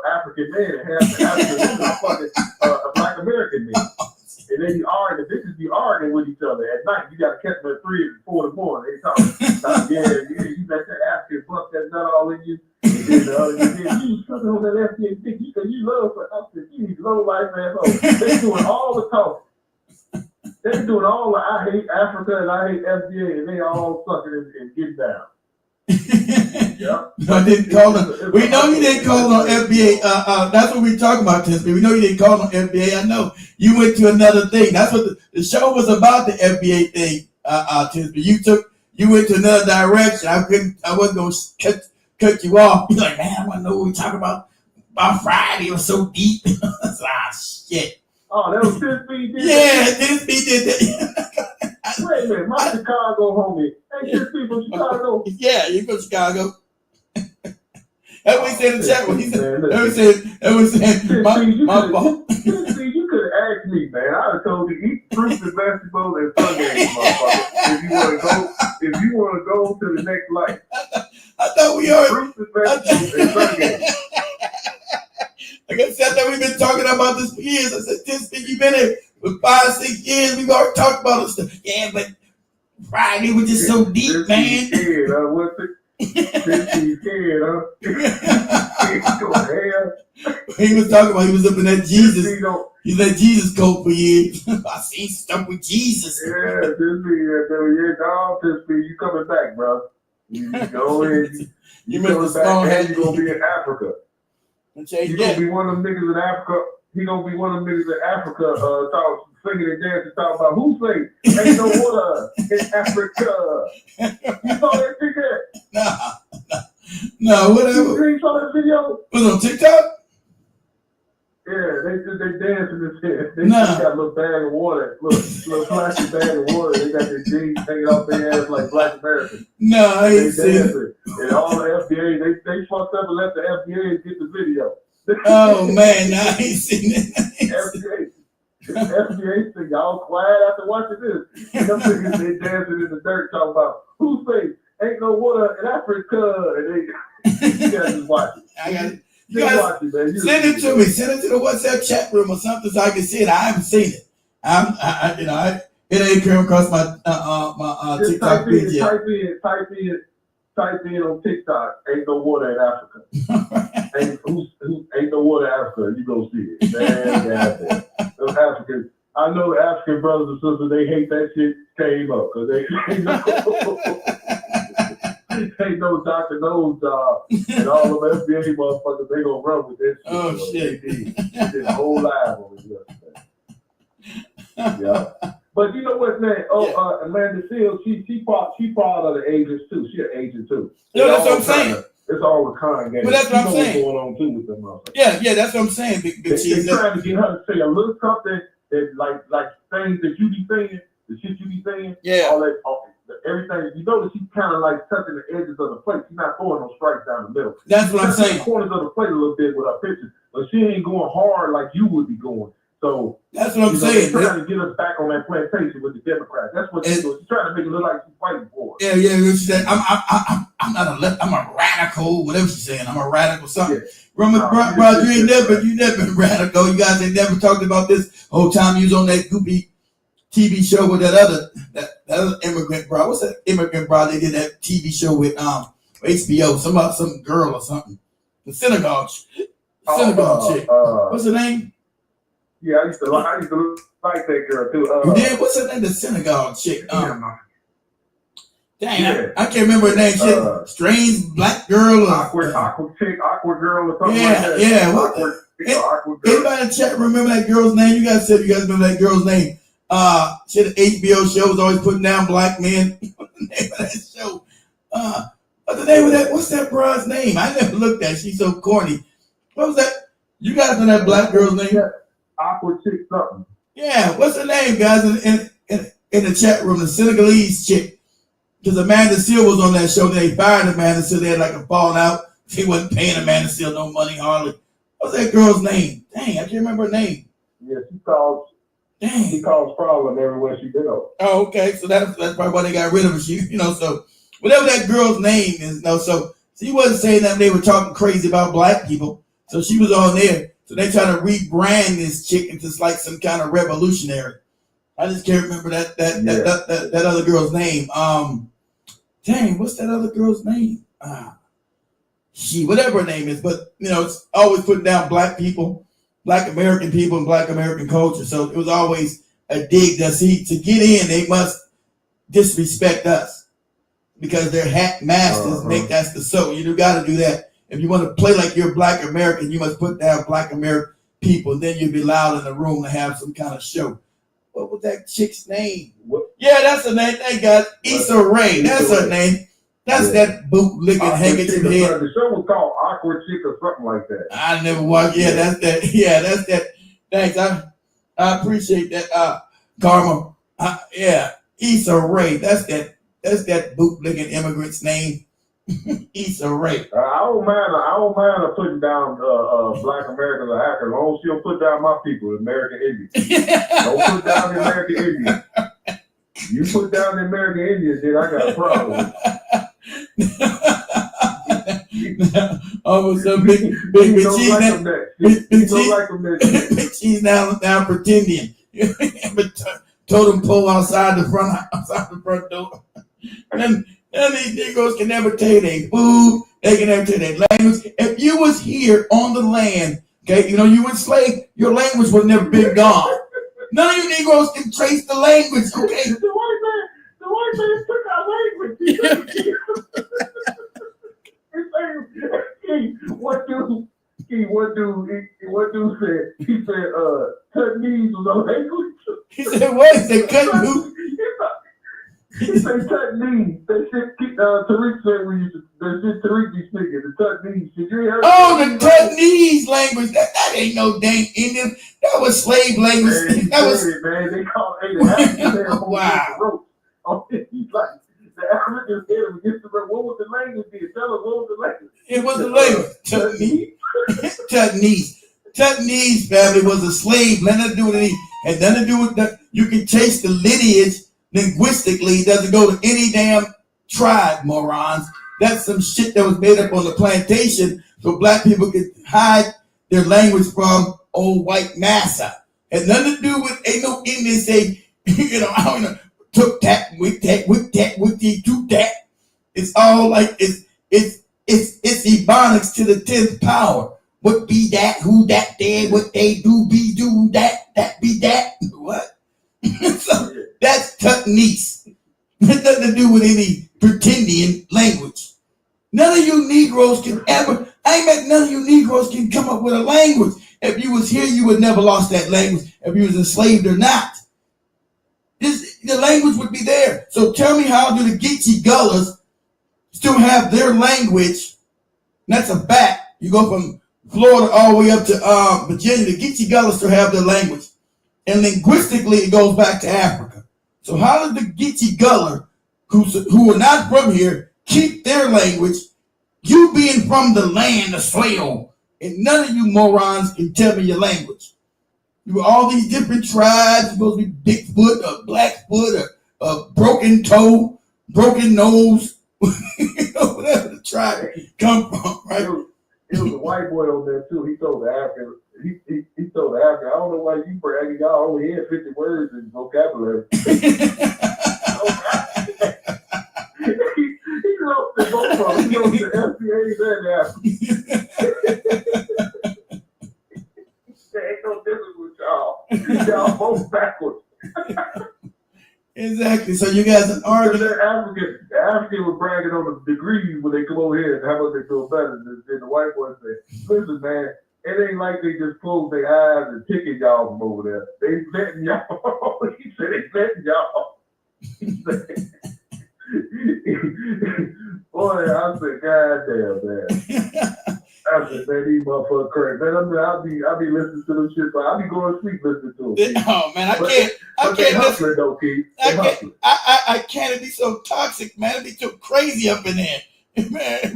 African men, and half the African women are fucking Black American men. And they be arguing, the bitches be arguing with each other at night. You gotta catch them at 3 and 4 in the morning. They talking, you got that African bust that nut all in you. And then you sucking on that FBA dick. You said you love for us. You low life asshole. They doing all the talking. They doing all the I hate Africa and I hate FBA, and they all sucking and getting down. Yeah. I didn't call them. We know you didn't call on FBA. That's what we talking about, Tinsby. We know you didn't call on FBA. I know you went to another thing. That's what the show was about. The FBA thing, Tinsby. You went to another direction. I wasn't gonna cut you off. You're like, man, I want to know what we talking about Friday. It was so deep. Shit. Oh, that was Tinsby did. Yeah, Tinsby did that. Wait a minute, my Chicago homie. Hey, Tinsby from Chicago. Yeah, you from Chicago. That's what he said in the chat. That was saying, my fault. Tinsby, you could have asked me, man. I would have told you, eat fruits and vegetables and Sundays, motherfucker. If you want to go to the next life. I thought we already. Fruits and vegetables and Sundays. Like I said, that we've been talking about this for years. I said, Tinsby, you've been here for 5-6 years. We've already talked about this stuff. Yeah, but Friday was just so deep, man. Scared, huh? What's it? Tinsby scared, huh? He was talking about he was up in that Jesus. He's that Jesus code for years. I seen stuff with Jesus. Yeah, Tinsby, dog, Tinsby, you coming back, bro. You go in. You coming back, and you gonna be in Africa. You gonna be one of them niggas in Africa. He gonna be one of them niggas in Africa, singing and dancing, talking about who say ain't no water in Africa. You saw that shit? No, whatever. You saw that video? Was it on TikTok? Yeah, they dancing this shit. They got a little bag of water, little plastic bag of water. They got their jeans hanging off their ass like Black Americans. No, I ain't seen it. And all the FBA, they fucked up and let the FBA get the video. Oh man, I ain't seen it. FBA said, y'all quiet after watching this. And them niggas, they dancing in the dirt talking about, who say ain't no water in Africa? And you gotta just watch it. I got it. You guys, watch it, man. Send it to me. Send it to the WhatsApp chat room or something so I can see it. I haven't seen it. It ain't come across my TikTok page yet. Type in on TikTok. Ain't no water in Africa. ain't no water in Africa. You go see it. Man, those Africans. I know the African brothers and sisters. They hate that shit. Came up because they know. Ain't no Dr. Nose job, and all of them FBA motherfuckers, they gonna run with this shit. Oh, shit. They did a whole live on it yesterday. Yeah. But you know what, man? Amanda Seals, she part of the agents too. She an agent too. No, that's what I'm saying. It's all a con game. But that's what I'm saying. What's going on too with them motherfuckers. Yeah, that's what I'm saying. They're trying to get her to say a little something that like things that you be saying, the shit you be saying. Yeah. All that. Everything, you notice she's kind of like touching the edges of the plate. She's not throwing no strikes down the middle. That's what I'm saying. The corners of the plate a little bit with her pitches, but she ain't going hard like you would be going. So that's what I'm saying. She's trying to get us back on that plantation with the Democrats. That's what she's doing. She's trying to make it look like she's fighting for it. Yeah. She said, I'm not I'm a radical, whatever she's saying. I'm a radical something. Yeah. Bro, you never been radical. You guys ain't never talked about this whole time you was on that goopy TV show with that other immigrant bro. What's that immigrant bro? They did that TV show with HBO. Some girl or something. The synagogue chick. What's her name? Yeah, I used to like that girl too. What's her name? The synagogue chick. Dang, I can't remember her name. Strange black girl. Awkward girl or something like that. Yeah, awkward girl. Anybody in the chat remember that girl's name? You guys said you guys remember that girl's name. She had an HBO show, was always putting down black men. What's the name of that show? What's the name of that? What's that broad's name? I never looked at it. She's so corny. What was that? You guys know that black girl's name? Awkward chick something. Yeah, what's her name, guys, in the chat room? The Senegalese chick. Because Amanda Seal was on that show. They fired Amanda Seal. They had like a falling out. He wasn't paying Amanda Seal no money hardly. What's that girl's name? Dang, I can't remember her name. Yeah, she caused problem everywhere she go. Oh, okay. So that's probably why they got rid of her. She, so whatever that girl's name is, so she wasn't saying that they were talking crazy about black people. So she was on there. So they trying to rebrand this chick into like some kind of revolutionary. I just can't remember that other girl's name. Dang, what's that other girl's name? Whatever her name is, but it's always putting down black people, black American people, and black American culture. So it was always a dig that to get in, they must disrespect us because they're hat masters. Make that's the so you got to do that. If you want to play like you're black American, you must put down black American people. And then you'll be loud in the room to have some kind of show. What was that chick's name? What? Yeah, that's her name. They got Issa Rae. That's her name. That's that bootlicking handkerchief head. The show was called Awkward Chick or something like that. I never watched. Yeah, that's that. Yeah, that's that. Thanks. I appreciate that, Karma. Yeah, Issa Rae. That's that bootlicking immigrant's name. Issa Rae. I don't mind her putting down black Americans or hackers. As long as she don't put down my people, American Indians. Don't put down the American Indians. You put down the American Indians, then I got a problem. Almost a big cheese now pretending. Totem pole outside the front door. And then these Negroes can never tell you their food. They can never tell you their language. If you was here on the land, okay, you were enslaved, your language would never been gone. None of you Negroes can trace the language, okay? The white man took our language. What dude said? He said, cut knees was a language. He said, what? He said, cut knees? He said, cut knees. They said, Tariq said, Tariq be speaking, the cut knees. Did you hear the cut knees language. That ain't no dang Indian. That was slave language. Man, that was man. They call it wow. He's like, the Africans hit him against the rope. What was the language? Tell us what was the language? It was the language. Tutnese. Tutnese family was a slave. Nothing to do with any. Had nothing to do with that. You can chase the lineage linguistically. It doesn't go to any damn tribe, morons. That's some shit that was made up on the plantation so black people could hide their language from old white massa. Had nothing to do with, ain't no Indian say, I don't know, took that, with the, took that. It's all like, it's ebonics to the 10th power. What be that, who that, there, what they do, be do, that be that, what? So that's Tutnese. It nothing to do with any pretending language. None of you Negroes can none of you Negroes can come up with a language. If you was here, you would never lost that language, if you was enslaved or not. The language would be there. So tell me, how do the Geechee Gullahs still have their language? And that's a fact. You go from Florida all the way up to Virginia, the Geechee Gullahs still have their language. And linguistically, it goes back to Africa. So how does the Geechee Gullah, who are not from here, keep their language? You being from the land of slave, and none of you morons can tell me your language. You all these different tribes, supposed to be Bigfoot or Blackfoot or broken toe, broken nose, whatever the tribe come from, right? It was a white boy on there too. He told the African, he told the African, I don't know why you bragging. Y'all only had 50 words in vocabulary. He wrote the both of them. He wrote the FBAs and the Africans. There ain't no difference with y'all. Y'all both backwards. Exactly. So you guys are arguing. The African was bragging on the degrees when they come over here and how much they feel better than the white boy said, listen, man, it ain't like they just close their eyes and picking y'all from over there. They vetting y'all. He said they vetting y'all. He said, boy, I said, God damn, man. I said, man, these motherfuckers crazy. Man, I'll be listening to them shit, but I'll be going to sleep listening to them. Oh, man, I can't hustling, though, Keith. I can't. It'd be so toxic, man. It'd be so crazy up in there. Man,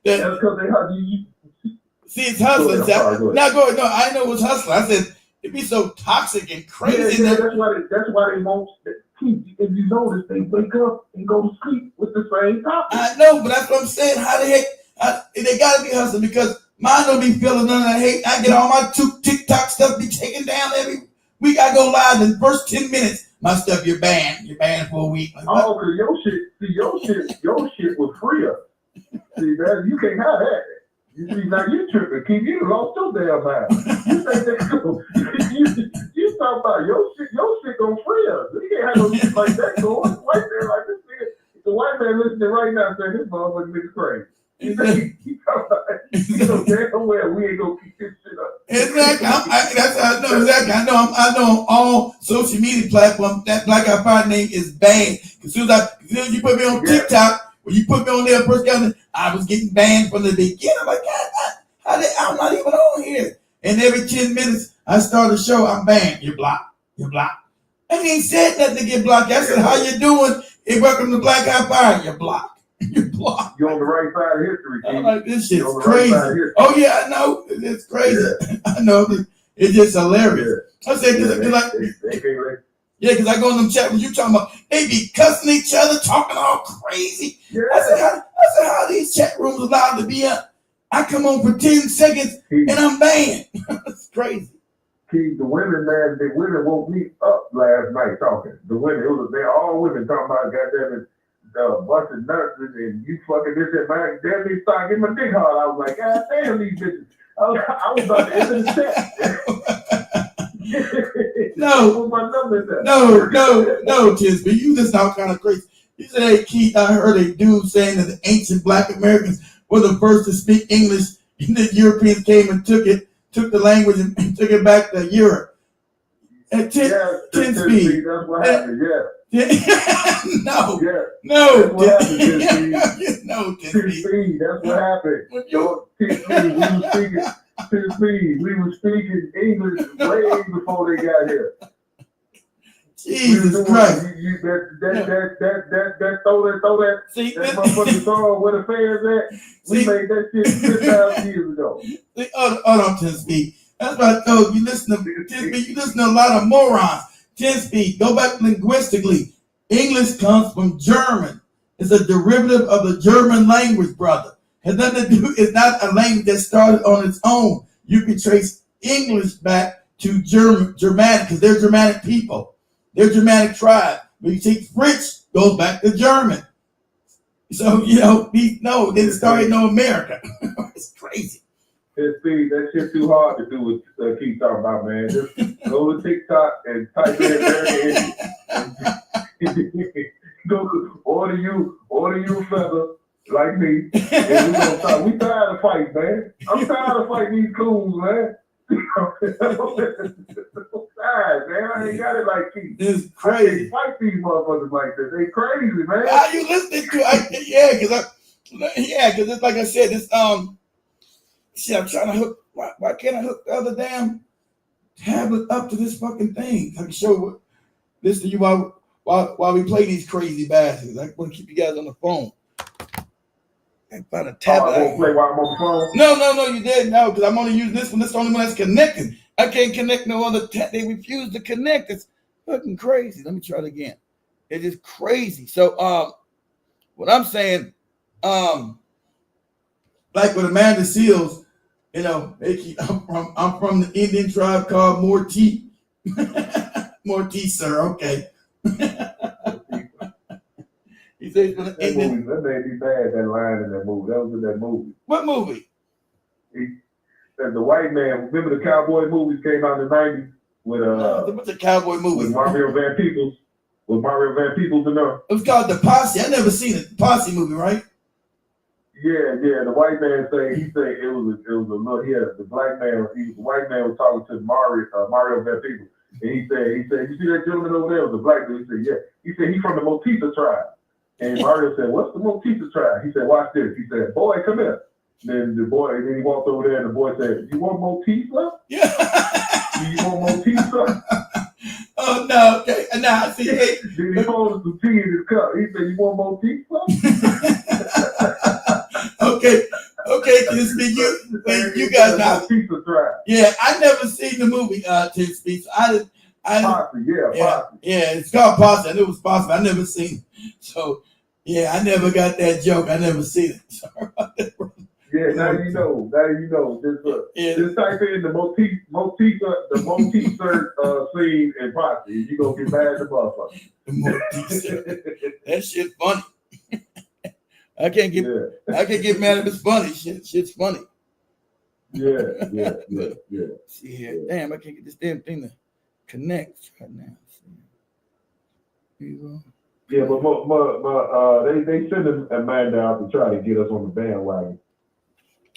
that's because they hustle. See, it's hustling. Now, go ahead. No, I know what's hustling. I said, It be so toxic and Yeah, crazy. yeah, that's why they won't keep. If you notice, they wake up and go to sleep with the same topic. I know, but that's what I'm saying. How the heck? They gotta be hustling because mine don't be feeling none of that hate. I get all my TikTok stuff be taken down every week. I go live in the first 10 minutes. My stuff, you're banned. You're banned for a week. Like, oh, cause your shit was freer. See that you can't have that. You see now you tripping. Keep you lost your damn mind. You think that you talking about your shit gonna free us. You can't have no shit like that going. White man like this nigga. The white man listening right now saying this motherfucker nigga crazy. He talking about damn well we ain't gonna keep this shit up. Exactly. That's how I know exactly. I know on all social media platforms that Black Eye Pride name is banned. As soon as you put me on TikTok, when you put me on there first, I was getting banned from the beginning. I'm like, God, I'm not even on here. And every 10 minutes I start a show, I'm banned. You're blocked. You're blocked. I ain't said nothing to get blocked. I said, how you doing? Hey, welcome to Black Eye Pride. You're blocked. You're blocked. You're on the right side of history, King. I'm like, this shit's right crazy. Oh yeah, I know. It's crazy. Yeah. I know. It's just hilarious. Yeah. I said, because I go in them chat when you talking about they be cussing each other, talking all crazy. Yeah. I said, how these chat rooms allowed to be up? I come on for 10 seconds and I'm banned. It's crazy. The women, man, the women woke me up last night talking. The women, they're all women talking about goddamn it. Busting nurses and you fucking this and man, then they start getting my dick hard. I was like, God damn these bitches. I was about to enter the chat. No, Tisby, you just sound kind of crazy. You said, hey, Keith, I heard a dude saying that the ancient Black Americans were the first to speak English, and the Europeans came and took the language and took it back to Europe. And Tisby, that's what happened, yeah. No. That's what happened, Tisby. That's what happened. We were speaking English way before they got here. Jesus Christ. That motherfucking song where the fans at. We made that shit 10,000 years ago. Hold on, Tisby. That's what I told you. You listen to a lot of morons. 10 speed, go back linguistically. English comes from German. It's a derivative of the German language, brother. Has nothing to do, it's not a language that started on its own. You can trace English back to Germanic, because they're Germanic people. They're Germanic tribe. When you take French, goes back to German. So, they didn't start in America. It's crazy. That shit too hard to do what keep talking about, man. Just go to TikTok and type in American Indian. Go order you feather like me. And we gonna talk. We tired of fighting, man. I'm tired of fighting these coons, man. I'm tired, man. I ain't got it like Keith. It's crazy. I can't fight these motherfuckers like this. They crazy, man. How you listening to? Because it's like I said, it's See, I'm trying to hook. Why can't I hook the other damn tablet up to this fucking thing? I can show this to you while we play these crazy bastards. I want to keep you guys on the phone. I find a tablet. I won't play while I'm on the phone. No, you didn't. No, because I'm only using this one. This is the only one that's connected. I can't connect no other. They refuse to connect. It's fucking crazy. Let me try it again. It is crazy. So, what I'm saying, like with Amanda Seals. I'm from the Indian tribe called Morty. Morty, sir. Okay. He says for the Indian. That made me bad. That line in that movie. That was in that movie. What movie? The white man. Remember the cowboy movies came out in the '90s with what's the cowboy movie? With Mario Van Peebles. With Mario Van Peebles in there. It was called The Posse. I never seen it. The Posse movie, right? Yeah. The white man he said it was a little. Yeah, the white man was talking to Mario Van Peebles, and he said, you see that gentleman over there? It was a black dude. He said, yeah. He said he's from the Motita tribe, and Mario said, what's the Motita tribe? He said, watch this. He said, boy, come here. Then he walked over there, and the boy said, you want Motita? Yeah. You want Motita? Oh no! Okay, now see. Hey. Then he poured some tea in his cup. He said, "You want Motita?" Okay, Tisby, you guys know. Pizza tribe. Yeah, I never seen the movie 10 Speed. So Posse, yeah, it's called Posse. I knew it was Posse, but I never seen it. So yeah, I never got that joke. I never seen it. Sorry about that, brother. Yeah, now you know. Just type in the motif scene in Posse, and you gonna get mad at the motherfucker. The motif. That shit funny. I can't get mad if it's funny. Shit's funny. Yeah. See here, damn, I can't get this damn thing to connect right now. Here you go. Yeah, but they send a man down to try to get us on the bandwagon.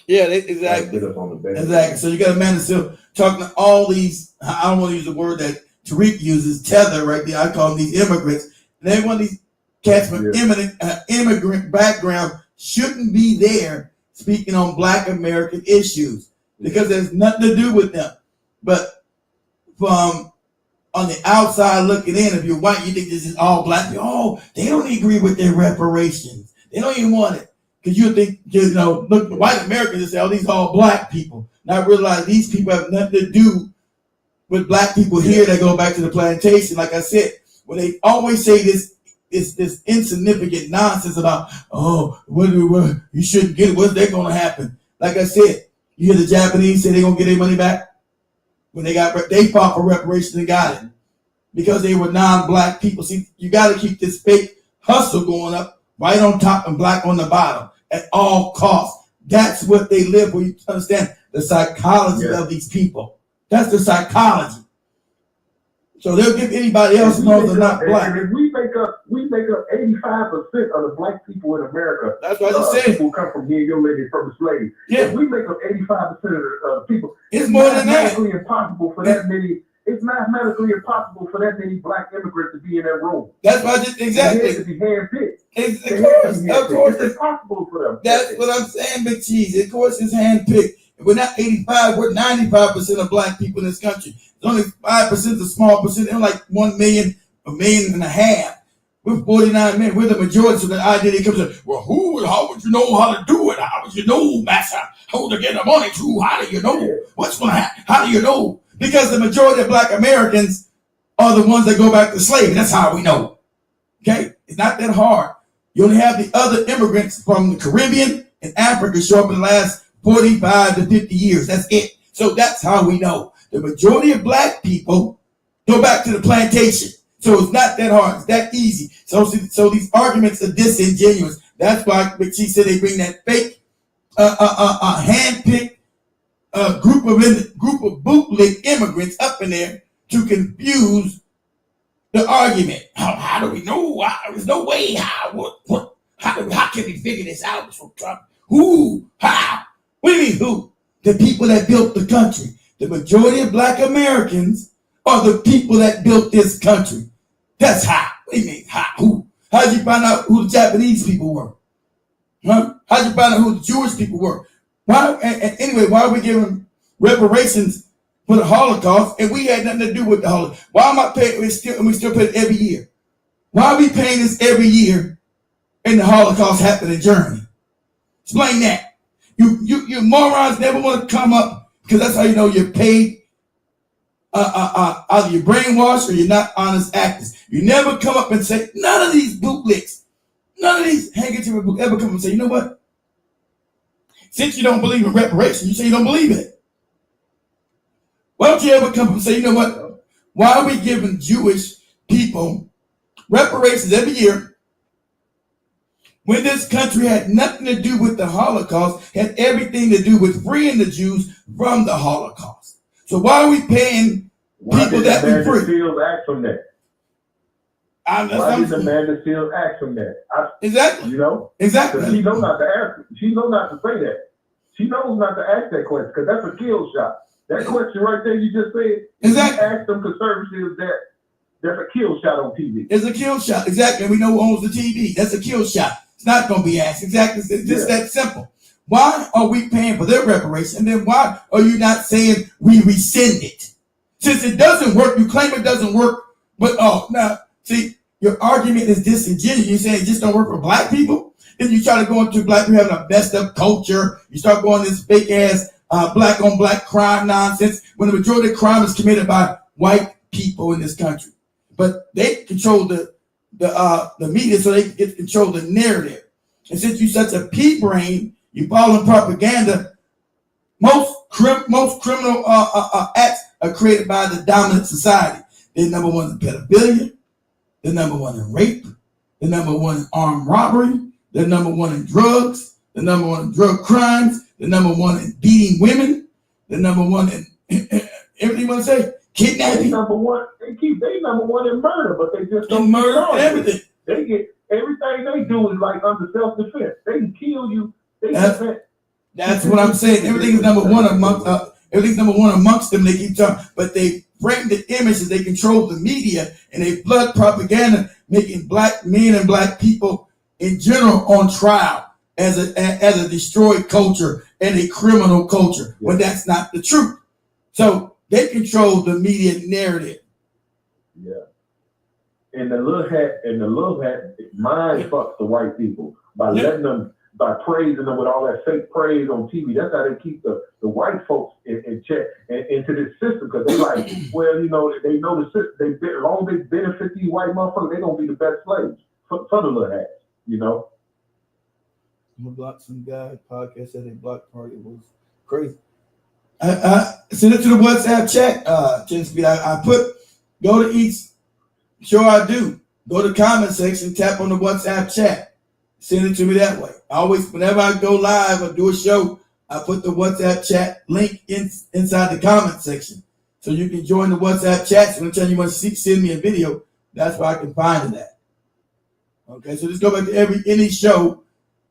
Yeah, exactly. Get us on the bandwagon. Exactly. So you got a man that's still talking to all these. I don't want to use the word that Tariq uses, tether, right there. I call them these immigrants. And every one of these cats from immigrant background shouldn't be there speaking on Black American issues because there's nothing to do with them. But from on the outside looking in, if you're white, you think this is all Black people. Oh, they don't agree with their reparations. They don't even want it. Because you think, look, white Americans and say, oh, these are all Black people. Not realize these people have nothing to do with Black people here that go back to the plantation. Like I said, when they always say this insignificant nonsense about, oh, you shouldn't get it. What's that going to happen? Like I said, you hear the Japanese say they're going to get their money back? When they fought for reparations and got it because they were non-Black people. See, you got to keep this fake hustle going up, white on top and Black on the bottom at all costs. That's what they live for. You understand the psychology of these people. That's the psychology. So they'll give anybody else who knows they're not Black. And we make up 85% of the Black people in America. That's what I just said. People come from here, your lady from the slaves. Yeah. If we make up 85% of the people. It's more than that. Impossible for that many. It's mathematically impossible for that many Black immigrants to be in that room. That's why exactly. They have to be handpicked. Of course. It's impossible for them. That's what I'm saying, Big Cheese. Of course, it's handpicked. We're not 85. We're 95% of Black people in this country. There's only 5%, a small percent. They're like 1 million, 1.5 million. We're 49 million. We're the majority. So the idea that comes in, well, how would you know how to do it? How would you know, master, how to get the money to? How do you know? What's going to happen? How do you know? Because the majority of Black Americans are the ones that go back to slavery. That's how we know. Okay? It's not that hard. You only have the other immigrants from the Caribbean and Africa show up in the last 45 to 50 years. That's it. So that's how we know. The majority of Black people go back to the plantation. So it's not that hard. It's that easy. So these arguments are disingenuous. That's why she said they bring that fake, hand-picked group of bootleg immigrants up in there to confuse the argument. How do we know? There's no way. How can we figure this out from Trump? Who? How? What do you mean who? The people that built the country. The majority of Black Americans are the people that built this country. That's how. What do you mean how? Who? How'd you find out who the Japanese people were? Huh? How'd you find out who the Jewish people were? Anyway, why are we giving reparations for the Holocaust and we had nothing to do with the Holocaust? Why am I paying? We still pay it every year. Why are we paying this every year and the Holocaust happened in Germany? Explain that. You morons never want to come up because that's how you know you're paid. Either you're brainwashed or you're not honest actors. You never come up and say, none of these bootlicks, none of these handkerchief ever come and say, you know what? Since you don't believe in reparations, you say you don't believe in it. Why don't you ever come up and say, you know what? Why are we giving Jewish people reparations every year when this country had nothing to do with the Holocaust, had everything to do with freeing the Jews from the Holocaust? So why are we paying people that we free? Why did Amanda Seals ask from that? Exactly. You know? Exactly. She knows not to ask. She knows not to say that. She knows not to ask that question because that's a kill shot. That question right there you just said. Exactly. You ask them conservatives that's a kill shot on TV. It's a kill shot. Exactly. We know who owns the TV. That's a kill shot. It's not going to be asked. Exactly. It's just that simple. Why are we paying for their reparation? And then why are you not saying we rescind it? Since it doesn't work, you claim it doesn't work, but now, see, your argument is disingenuous. You say it just don't work for Black people. Then you try to go into Black people having a messed up culture. You start going this fake ass black on black crime nonsense when the majority of crime is committed by white people in this country. But they control the media, so they can get to control the narrative. And since you're such a pea brain, you follow propaganda. Most criminal acts are created by the dominant society. They're number one in pedophilia. They're number one in rape. They're number one in armed robbery. They're number one in drugs. They're number one in drug crimes. They're number one in beating women. They're number one in everything you want to say. Kidnapping. They number one. They number one in murder, but they just don't murder everything. They get everything they do is like under self-defense. They can kill you. That's what I'm saying. Everything is number one amongst them. They keep talking, but they bring the images. They control the media and they flood propaganda, making black men and black people in general on trial as a destroyed culture and a criminal culture, when that's not the truth. So they control the media narrative. Yeah. And the little hat, mine fucks the white people by letting them, by praising them with all that fake praise on TV. That's how they keep the white folks in check and into this system, because they like, well, you know, they know the system. As long as they benefit these white motherfuckers, they're gonna be the best slaves for the little hats, you know. I'm gonna block some guy podcast at a block party. It was crazy. Send it to the WhatsApp chat. I put go to each show I do. Go to the comment section, tap on the WhatsApp chat. Send it to me that way. I always, whenever I go live or do a show, I put the WhatsApp chat link inside the comment section. So you can join the WhatsApp chat. So anytime you want to send me a video, that's where I can find it at. Okay, so just go back to any show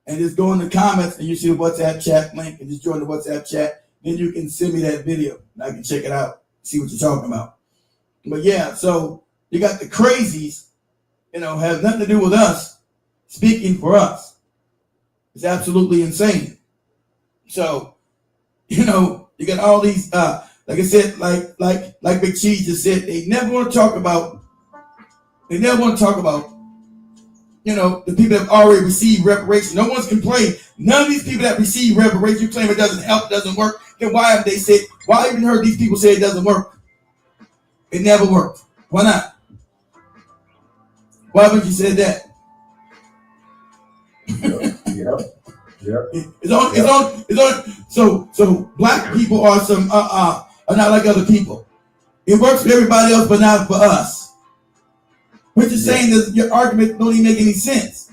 and just go in the comments and you see the WhatsApp chat link and just join the WhatsApp chat. Then you can send me that video and I can check it out, see what you're talking about. But yeah, so you got the crazies, have nothing to do with us, speaking for us. It's absolutely insane. So, you got all these, like I said, like Big Cheese just said, they never want to talk about, the people that have already received reparations. No one's complained. None of these people that receive reparations, you claim it doesn't help, doesn't work. Then why have they said, why even heard these people say it doesn't work? It never worked. Why not? Why haven't you said that? So black people are not like other people. It works for everybody else, but not for us. What you're saying is your argument don't even make any sense.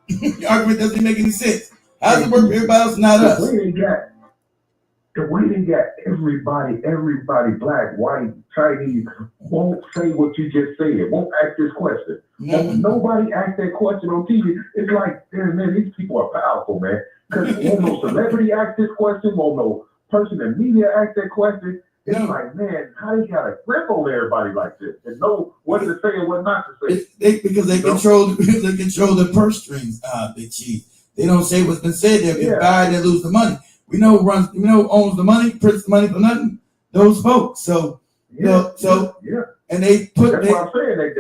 Your argument doesn't make any sense. How does it work for everybody else, not us? The way they got everybody, black, white, Chinese, won't say what you just said, won't ask this question. Won't nobody ask that question on TV. It's like, damn, man, these people are powerful, man. Because won't no celebrity ask this question, won't no person in media ask that question. It's like, man, how they got a grip on everybody like this and know what to say and what not to say. Because they control the purse strings, Big Chief. They don't say what's been said. They'll get fired and lose the money. We know who owns the money, prints the money for nothing. Those folks. So and they put. That's what I'm saying.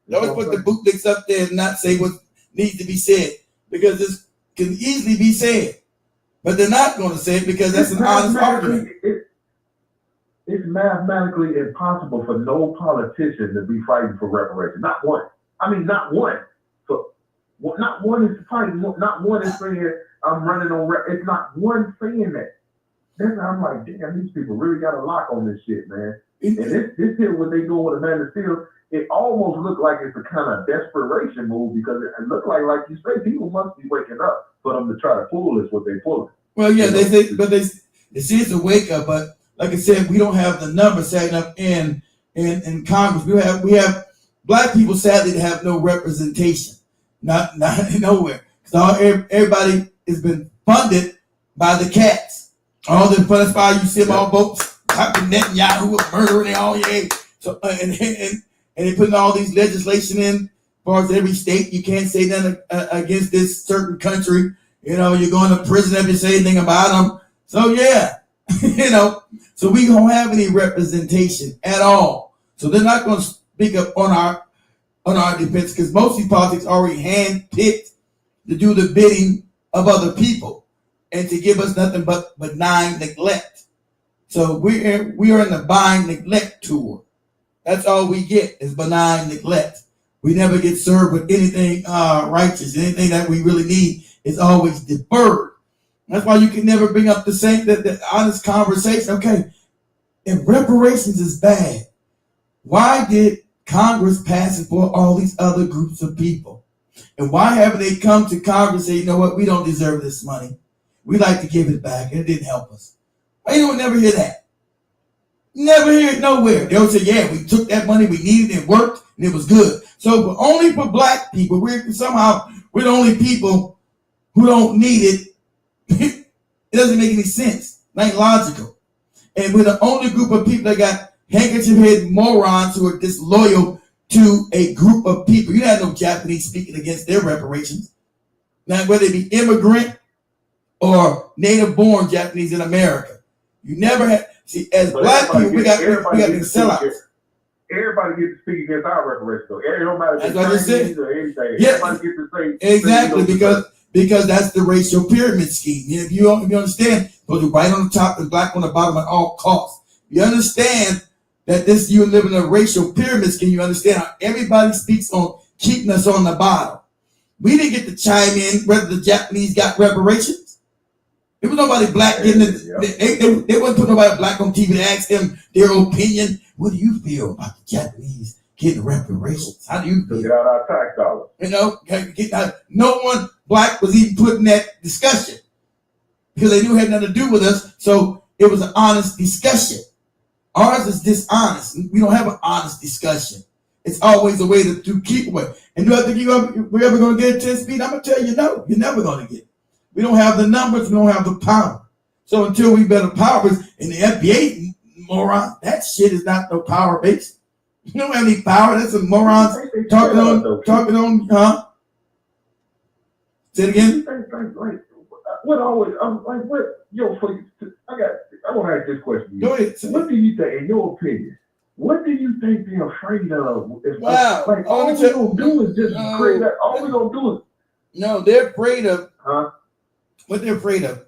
They always put the bootlicks up there and not say what needs to be said because this can easily be said, but they're not going to say it because that's an honest argument. It's mathematically impossible for no politician to be fighting for reparations. Not one. I mean, not one. So, not one is fighting. Not one is saying I'm running on. It's not one saying that. Then I'm like, damn, these people really got a lock on this shit, man. And this here, what they doing with Amanda Seals, it almost looked like it's a kind of desperation move because it looked like you say, people must be waking up for them to try to pull this what they pulling. Well, yeah, they say it's a wake up, but like I said, we don't have the numbers setting up in Congress. We have black people sadly to have no representation, not nowhere. So everybody has been funded by the cats. All the fun that's why you see them all votes. Netanyahu was murdering all so and they putting all these legislation in as far as every state. You can't say nothing against this certain country. You're going to prison if you say anything about them. So yeah, so we don't have any representation at all. So they're not going to speak up on our defense because most of these politics already handpicked to do the bidding of other people. and to give us nothing but benign neglect. So we are in the benign neglect tour. That's all we get is benign neglect. We never get served with anything righteous. Anything that we really need is always deferred. That's why you can never bring up the honest conversation. Okay, if reparations is bad, why did Congress pass it for all these other groups of people? And why haven't they come to Congress and say, you know what, we don't deserve this money. We like to give it back, and it didn't help us. Why you don't never hear that? Never hear it nowhere. They'll say, yeah, we took that money, we needed it, worked, and it was good. So only for black people, we're the only people who don't need it. It doesn't make any sense. It ain't logical. And we're the only group of people that got handkerchief head morons who are disloyal to a group of people. You had no Japanese speaking against their reparations. Now, whether it be immigrant or native born Japanese in America, you never had. See, as black people, we got to sell out. Everybody gets to speak against our reparations. It don't matter if that's what I said. or anything. Yeah. Everybody gets to say exactly because that's the racial pyramid scheme. If you understand, put it right on the top and black on the bottom at all costs. You understand that you live in a racial pyramid scheme. You understand how everybody speaks on keeping us on the bottom. We didn't get to chime in whether the Japanese got reparations. There was nobody black getting it. They wasn't putting nobody black on TV to ask them their opinion. What do you feel about the Japanese getting reparations? How do you feel? Get out our tax dollars. You know, no one black was even put in that discussion because they knew it had nothing to do with us. So it was an honest discussion. Ours is dishonest. We don't have an honest discussion. It's always a way to keep away. And do I think we're ever going to get 10 speed? I'm going to tell you, no, you're never going to get it. We don't have the numbers. We don't have the power. So until we better powers in the FBA, moron, that shit is not no power base. You don't have any power. That's a morons talking on, huh? Say it again. What always? I'm like, what? Yo, I want to ask this question. Go ahead. What do you think, in your opinion? What do you think they're afraid of? Wow. Like all we're gonna do is just create that. All we're gonna do is. No, they're afraid of. Huh? What they're afraid of,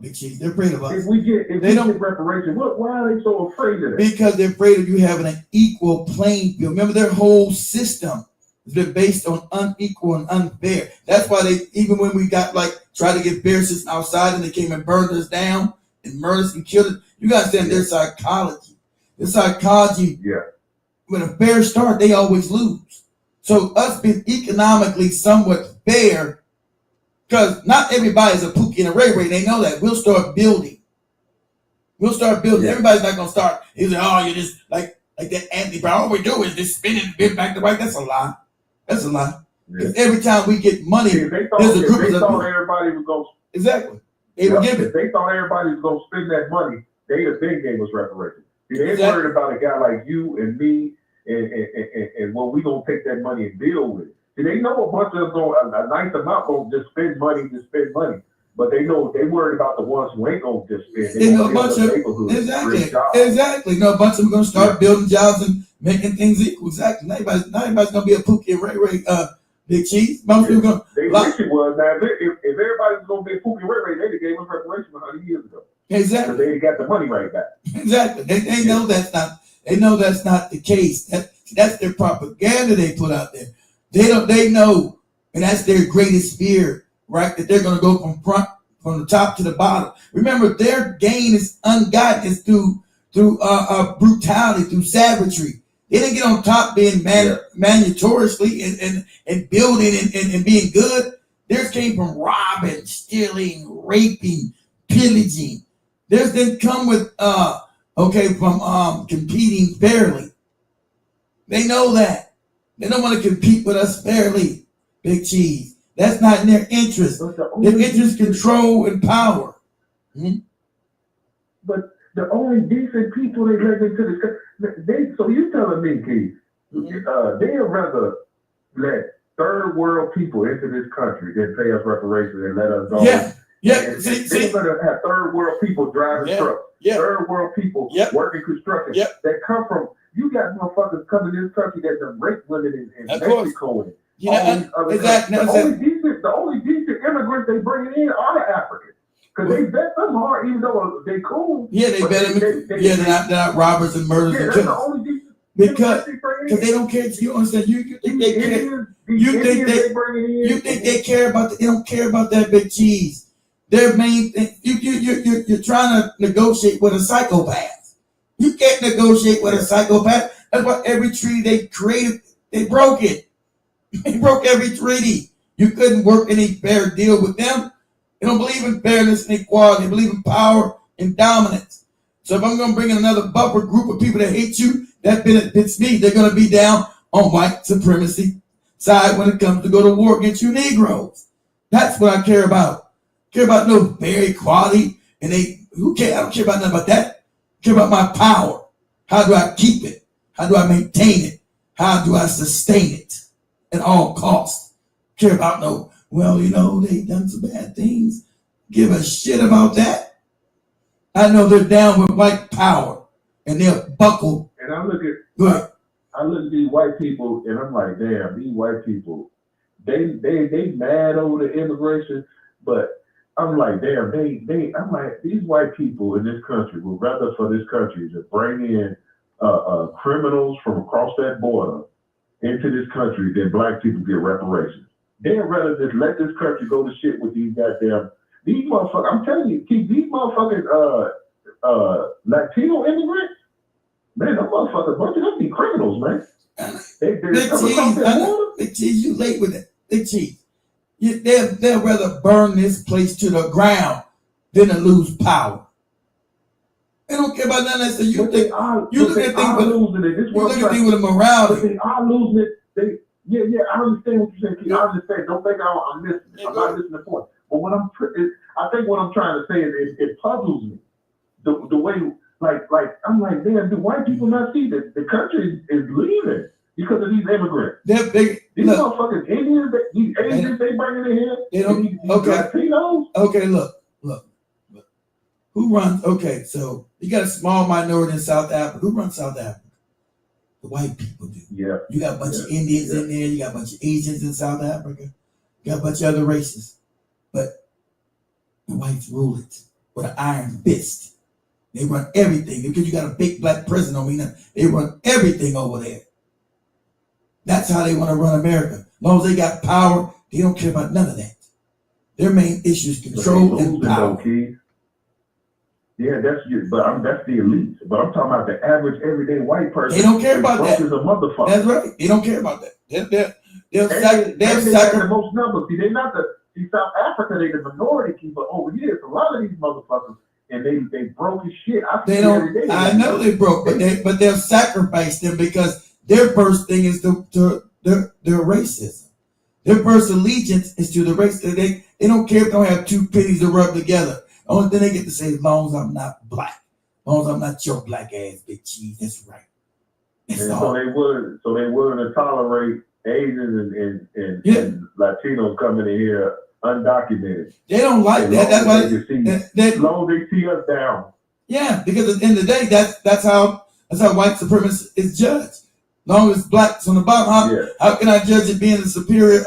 Big Chief. They're afraid of us. If we get reparations, why are they so afraid of that? Because they're afraid of you having an equal playing field. Remember, their whole system has been based on unequal and unfair. That's why they, even when we got try to get fair system outside and they came and burned us down and murdered us and killed us, you gotta understand their psychology. Their psychology, with a fair start, they always lose. So us being economically somewhat fair, because not everybody's a Pookie and a Ray Ray. They know that. We'll start building. Everybody's not going to start. He's like, oh, you're just like that Anthony Brown. All we do is just spin it and bend back to right. That's a lie. Yeah. Every time we get money, there's a group of people. Everybody was going to. Exactly. They would give it. If they thought everybody was going to spend that money, they'd have been gave us reparations. They ain't worried about a guy like you and me and what we going to take that money and deal with it. See, they know a bunch of us a nice amount going to just spend money. But they know they worried about the ones who ain't going to just spend. They know a bunch of exactly. No, a bunch of them going to start building jobs and making things equal. Exactly. Not everybody's going to be a Pookie and Ray Ray, Big Cheese. Most people going. They wish it was. Now, if everybody's going to be a Pookie and Ray Ray, they gave us reparations 100 years ago. Exactly. So they got the money right back. Exactly. They know that's not. They know that's not the case. That's their propaganda they put out there. They know, and that's their greatest fear, right? That they're going to go from the top to the bottom. Remember, their gain is ungotten. It's through brutality, through savagery. They didn't get on top being mandatoriously and building and being good. Theirs came from robbing, stealing, raping, pillaging. Theirs didn't come with from competing fairly. They know that. They don't want to compete with us fairly, Big Cheese. That's not in their interest. Their interest, control, and power. But the only decent people they let into the so you telling me, Keith, they'd rather let third world people into this country than pay us reparations and let us go. They'd rather have third world people driving trucks. Third world people working construction that come from. You got motherfuckers coming in this country that have raped women in Mexico and all these other countries. The only decent immigrants they bringing in are the Africans. Because they bet them hard, even though they cool. Yeah, they bet them. They're not robbers and murderers and that's the killers. only difference. Because they don't care. You understand? You think they care? You think they care about? They don't care about that big cheese. Their main thing. You're trying to negotiate with a psychopath. You can't negotiate with a psychopath. That's why every treaty they created, they broke it. They broke every treaty. You couldn't work any fair deal with them. They don't believe in fairness and equality. They believe in power and dominance. So if I'm going to bring in another buffer group of people that hate you, that benefits me. They're going to be down on white supremacy side when it comes to go to war against you Negroes. That's what I care about. I care about no fair equality. And who cares? I don't care about nothing about that. I care about my power. How do I keep it? How do I maintain it? How do I sustain it at all costs? I care about they've done some bad things. Give a shit about that. I know they're down with white power and they'll buckle. And I look at these white people and I'm like, damn, these white people, they mad over the immigration, but I'm like, damn, I'm like, these white people in this country would rather for this country to bring in criminals from across that border into this country than black people get reparations. They'd rather just let this country go to shit with these motherfuckers. I'm telling you, keep these motherfuckers Latino immigrants. Man, them motherfuckers, bunch of them be criminals, man. Big cheese, you late with it. Big cheese. They'll rather burn this place to the ground than to lose power. They don't care about none of that. So you look at things with a morality. They are losing it. Yeah, I understand what you're saying. I understand. Don't think I'm listening. I'm not listening to the point. But I think what I'm trying to say is it puzzles me. The way, like I'm like, damn, do white people not see that the country is leaving because of these immigrants? These motherfucking Indians, these Asians they bringing in here. They don't. These Latinos. Okay, look. Who runs? Okay, so you got a small minority in South Africa. Who runs South Africa? The white people do. Yeah. You got a bunch of Indians in there. You got a bunch of Asians in South Africa. You got a bunch of other races. But the whites rule it with an iron fist. They run everything. Because you got a big black president, they run everything over there. That's how they want to run America. As long as they got power, they don't care about none of that. Their main issue is control and power. Yeah, that's the elite. But I'm talking about the average, everyday white person. They don't care about that. Is a motherfucker. That's right. They don't care about that. They'll sacrifice. The most numbers. See, they're not South Africa. They the minority keeper over here. It's a lot of these motherfuckers, and they broke as shit. I know they broke, but they'll sacrifice them because their first thing is their racism. Their first allegiance is to the race. They don't care if they don't have two pennies to rub together. The only thing they get to say, as long as I'm not black, as long as I'm not your black ass big cheese, that's right. So they willing to tolerate Asians and Latinos coming in here undocumented. They don't like that. That's why as long as they see us down. Yeah, because at the end of the day, that's how white supremacy is judged. As long as blacks on the bottom, how can I judge it being a superior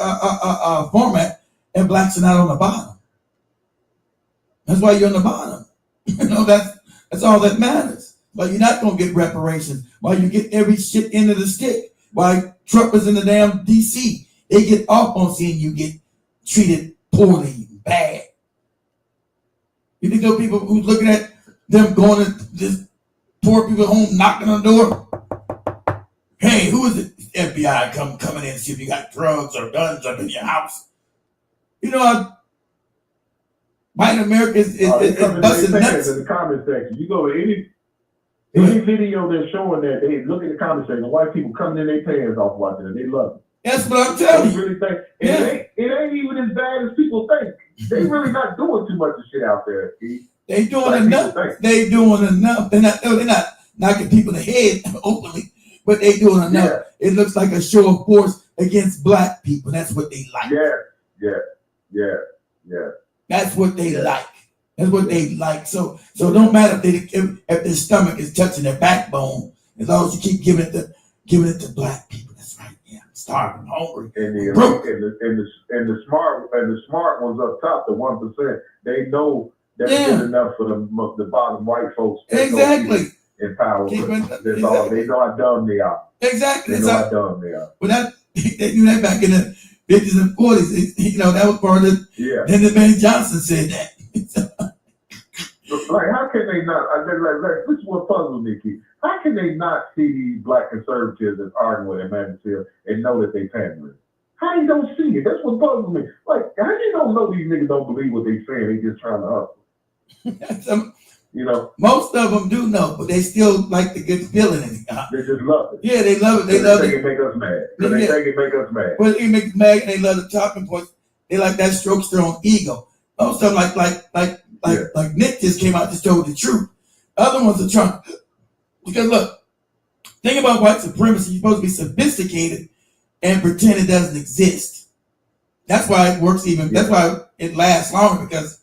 format and blacks are not on the bottom? That's why you're on the bottom. That's all that matters. Why you're not gonna get reparations. Why you get every shit end of the stick. Why Trump is in the damn DC. They get off on seeing you get treated poorly, bad. You think those people who's looking at them going to this poor people home knocking on the door? Hey, who is it? FBI coming in and see if you got drugs or guns up in your house. White America is busting nuts. In the comment section, you go to any video that's showing that, they look at the comment section. White people coming in their pants off watching it. They love it. That's what I'm telling you. Really think it ain't even as bad as people think. They really not doing too much of shit out there, Steve. They doing enough. They doing enough. They're not knocking people in the head openly, but they doing enough. Yeah. It looks like a show of force against black people. That's what they like. Yeah. That's what they like. That's what they like. So it don't matter if their stomach is touching their backbone, as long as you keep giving it to black people. That's right. Yeah, I'm starving, hungry, and the smart ones up top, the 1%, they know That's good enough for the bottom white folks. Exactly. In power. That's all. They know how dumb they are. Exactly. They know how dumb they are. But they knew that back in the 50s and 40s. You know, that was part of it. Yeah. Then the man Johnson said that. Like, how can they not? This is what puzzles me, Keith. How can they not see these black conservatives that's arguing with Emancipation and know that they pandering? How you don't see it? That's what puzzles me. Like, how you don't know these niggas don't believe what they saying? They just trying to hustle. You know, most of them do know, but they still like the good feeling in it. They just love it. Yeah, they love it. They love it. They make us mad. They think it make us mad. Well, it makes mad, and they love the talking points. They like that strokes their own ego. Most of them like Nick just came out, just told the truth. Other ones are trying. Because look, think about white supremacy. You're supposed to be sophisticated and pretend it doesn't exist. That's why it works even. That's why it lasts longer, because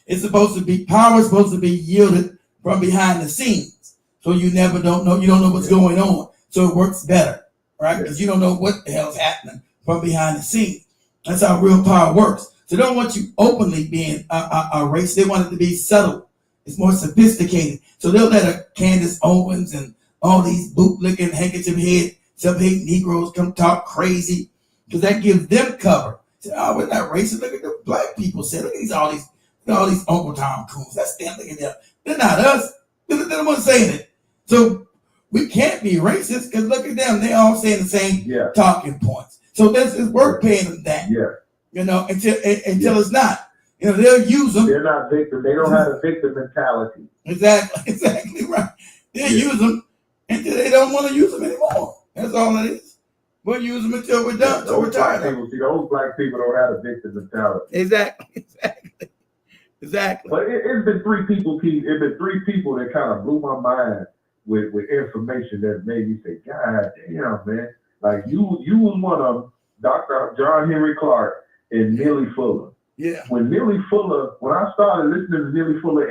it's supposed to be, power is supposed to be yielded from behind the scenes. So you you don't know what's going on. So it works better, right? Because you don't know what the hell's happening from behind the scenes. That's how real power works. So they don't want you openly being a race. They want it to be subtle. It's more sophisticated. So they'll let a Candace Owens and all these bootlicking, handkerchief head, self-hate Negroes come talk crazy, because that gives them cover. Say, oh, we're not racist. Look at the black people say. Look at all these Uncle Tom coons. That's them. Look at them. They're not us. They're the ones saying it. So we can't be racist, because look at them. They all saying the same talking points. So it's worth paying them that. Yeah. You know, until it's not. You know, they'll use them. They're not victim. They don't have a victim mentality. Exactly right. They'll use them until they don't want to use them anymore. That's all it is. We'll use them until we're done. So we're tired. Those black people don't have a victim mentality. Exactly. But it's been three people, Keith. It's been three people that kind of blew my mind with information that made me say, God damn, man. Like you was one of them, Dr. John Henry Clark and Millie Fuller. Yeah. When I started listening to Millie Fuller,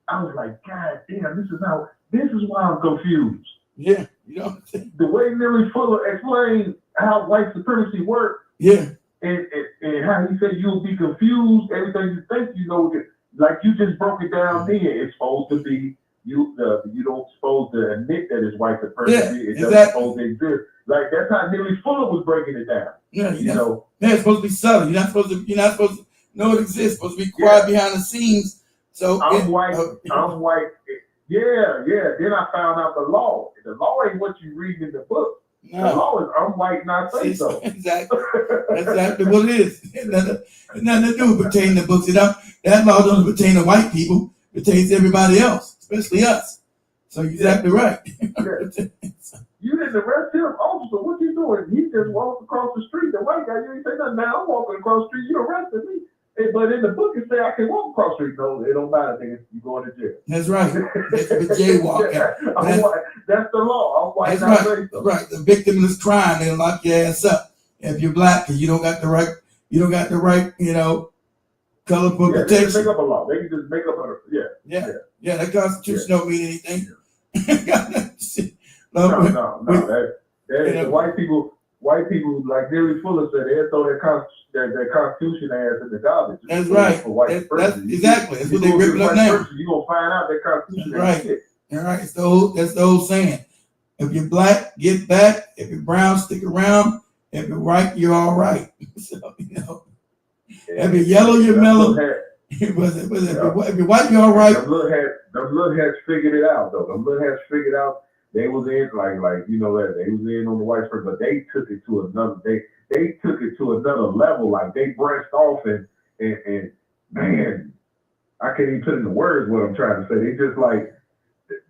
I was like, God damn, this is why I'm confused. Yeah. You know what I'm saying? The way Millie Fuller explained how white supremacy works. Yeah. And how he said you'll be confused, everything you think you know, like you just broke it down then. It's supposed to be you don't supposed to admit that it's white supremacy. It doesn't supposed to exist. Like that's how Millie Fuller was breaking it down. Yeah, you know. Yeah, it's supposed to be subtle. You're not supposed to know it exists. It's supposed to be quiet behind the scenes. So I'm white. Yeah. Then I found out the law. The law ain't what you read in the book. No. The law is I'm white, not say so. Exactly. That's exactly what it is. It's nothing to do with pertaining to books. That law doesn't pertain to white people. It pertains to everybody else, especially us. So you're exactly right. You didn't arrest him, officer. What you doing? He just walked across the street. The white guy, you ain't say nothing. Now I'm walking across the street. You arrested me. But in the book, it say I can walk across the street. No, it don't matter, nigga. You going to jail. That's right. That's the jaywalk. That's the law. I'm white. That's right. Right. The victim of this crime, they'll lock your ass up. If you're black, because you don't got the right, color for protection. They can make up a law. They can just make up a Yeah. That Constitution don't mean anything. No. The white people, like Millie Fuller said, they throw their Constitution ass in the garbage. That's right. That's exactly. That's what they ripping up now. You're going to find out that Constitution right. Shit. All right. That's the old saying. If you're black, get back. If you're brown, stick around. If you're white, you're all right. So, if you're yellow, you're mellow. If you're white, you're all right. Them little hats figured it out, though. Them little hats figured out. They was in like they was in on the white person, but they took it to another level. Like they branched off and man, I can't even put into words what I'm trying to say. They just like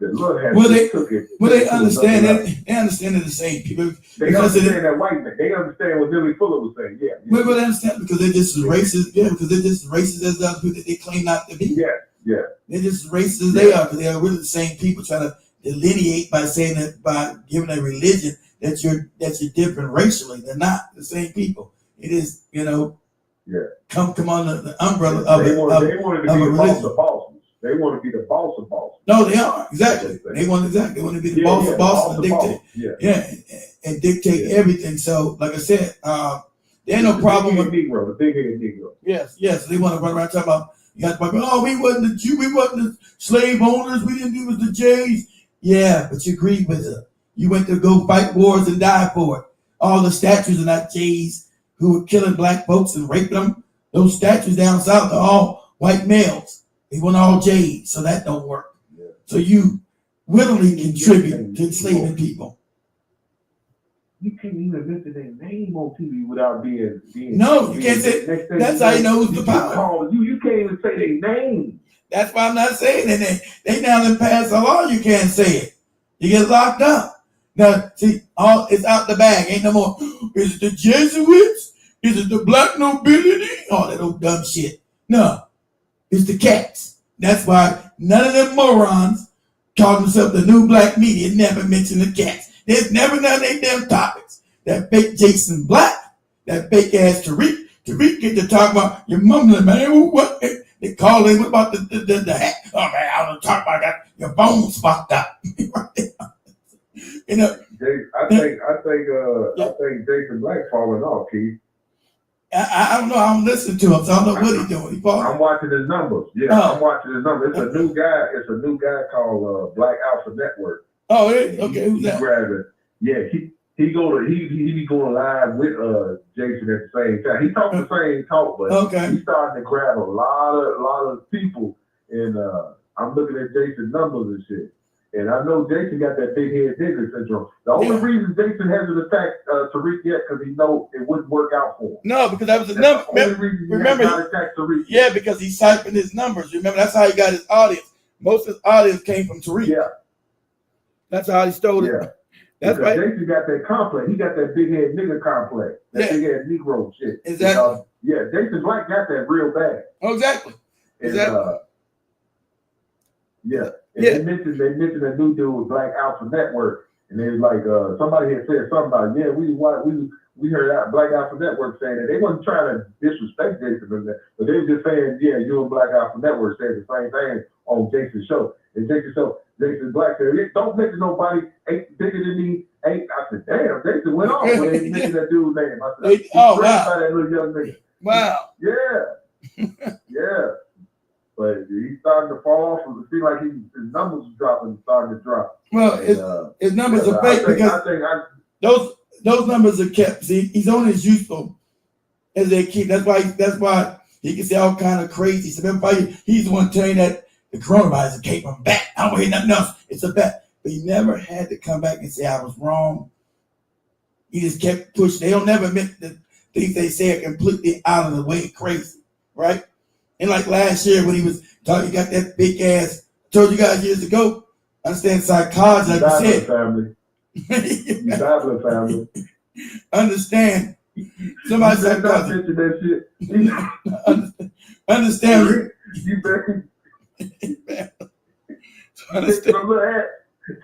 the little hats took it. Well, they understand it. They understand it the same people. They understand that white man. They understand what Millie Fuller was saying. Yeah. Well, they understand because they're just as racist. Yeah, because they're just as racist as the other people that they claim not to be. Yeah. They're just as racist as they are because they are really the same people trying to delineate by saying that by giving a religion that you're different racially. They're not the same people. It is, come under the umbrella of they wanted to be the boss of bosses. They want to be the boss of bosses. No, they are exactly. They want to be the boss of bosses and dictate. And dictate everything. So, like I said, there ain't no problem with the big-headed Negro. Yes. They want to run around talking about You got to oh, we wasn't the Jew, we wasn't the slave owners, we didn't do it with the Jays. Yeah, but you agreed with her. You went to go fight wars and die for it. All the statues are not Jays who were killing black folks and raping them. Those statues down south are all white males. They weren't all Jays, so that don't work. Yeah. So you willingly contribute to enslaving people. You can't even mention their name on TV without being no, you can't say. That's how you know who's the power. You can't even say their name. That's why I'm not saying it. They now done passed a law. You can't say it. You get locked up. Now, see, it's out the bag. Ain't no more. Is it the Jesuits? Is it the black nobility? All that old dumb shit. No, it's the cats. That's why none of them morons call themselves the new black media never mention the cats. There's never none of they damn topics. That fake Jason Black, that fake ass Tariq. Tariq get to talk about your mumbling, man. What? They call him about the hat. Oh man, I don't talk about that. Your bones fucked up. You know. I think Jason Black falling off, Keith. I don't know. I'm listening to him, so I don't know what he's doing. I'm watching his numbers. Yeah, I'm watching his numbers. It's a new guy. It's a new guy called Black Alpha Network. Oh, okay. Who's that? Grabbing. Yeah, he be going live with Jason at the same time. He talks the same talk, but he's starting to grab a lot of people. And I'm looking at Jason's numbers and shit. And I know Jason got that big head nigga syndrome. The only reason Jason hasn't attacked Tariq yet because he know it wouldn't work out for him. No, because that was the number. Remember, yeah, because he siphoned his numbers. Remember, that's how he got his audience. Most of his audience came from Tariq. Yeah. That's how he stole it. Yeah. That's right. Jason got that complex. He got that big head nigga complex. That big head Negro shit. Exactly. Jason Black got that real bad. Oh, exactly. And, they mentioned a new dude with Black Alpha Network, and they was like, somebody had said something about, we heard that Black Alpha Network saying that they wasn't trying to disrespect Jason, but they were just saying, you and Black Alpha Network said the same thing on Jason's show. And Jason Black said, don't mention nobody ain't bigger than me. I said, damn, Jason went off when they mentioned that dude's name. I said, wow. By that little young nigga. Wow. Yeah. Yeah. But he's starting to fall off. It seems like his numbers are dropping, starting to drop. Well, his numbers are fake because those numbers are kept. See, he's only as useful as they keep. That's why he can say all kind of crazy stuff. He's the one telling that the coronavirus came from back. I don't hear nothing else. It's a bet. But he never had to come back and say I was wrong. He just kept pushing. They don't never admit the things they say are completely out of the way crazy, right? And like last year when he was talking, he got that big ass. I told you guys years ago, understand psychology, like you said. Family. Babylon family. Understand. Somebody said that shit. Understand. You better.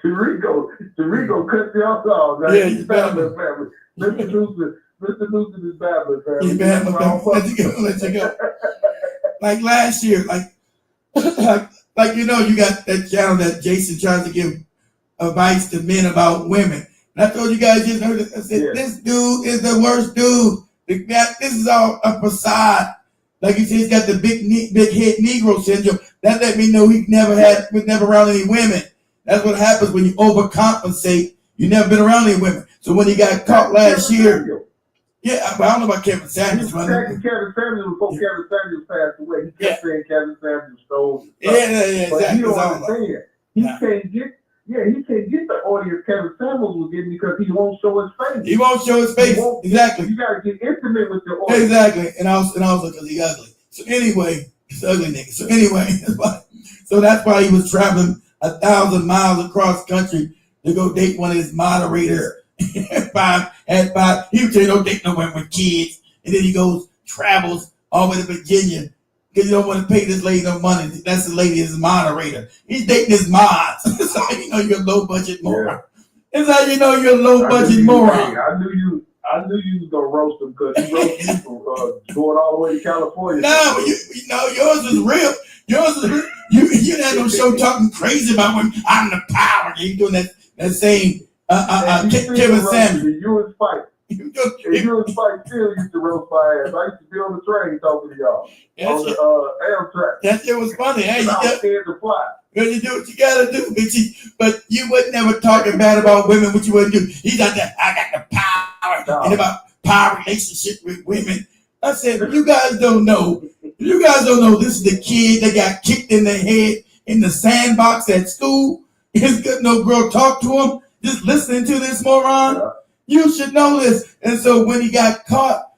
Tariq cut you off. Right? Yeah, he's Babylon family. Mr. Newsom is Babylon family. He's Babylon family. Let you go. Like last year, like you got that channel that Jason tries to give advice to men about women. And I told you guys just heard it. I said, This dude is the worst dude. This is all a facade. Like you said, he's got the big head Negro syndrome. That let me know he was never around any women. That's what happens when you overcompensate. You never been around any women. So when he got caught last year. Yeah, but I don't know about Kevin Samuels. Kevin Samuels before Kevin Samuels passed away. He kept saying Kevin Samuels stole. Yeah, exactly. But you don't understand. He can't get the audience Kevin Samuels was getting because he won't show his face. He won't show his face. Exactly. You gotta get intimate with your audience. Exactly. And also because he's ugly. So anyway, he's ugly nigga. So anyway, that's why he was traveling 1,000 miles across country to go date one of his moderators. Had five. He would say don't date no women with kids, and then he travels all the way to Virginia because you don't want to pay this lady no money. That's the lady, his moderator. He's dating his mods. That's how you know you're a low budget moron. That's how you know you're a low budget moron. I knew you was gonna roast him because you roasted me for going all the way to California. No, yours is real. Yours is real. You had no show talking crazy about when I'm the power. You doing that same. Kevin Samuels. You and Spike. And you and Spike still used to roast my ass. I used to be on the train talking to y'all on the Amtrak. That shit was funny. Hey, I was scared to fly. you do what you gotta do, but you would never talking bad about women. What you wouldn't do? He's got that. I got the power and about power relationship with women. I said, you guys don't know. You guys don't know. This is the kid that got kicked in the head in the sandbox at school. His good no girl talk to him. Just listening to this moron. Yeah. You should know this. And so when he got caught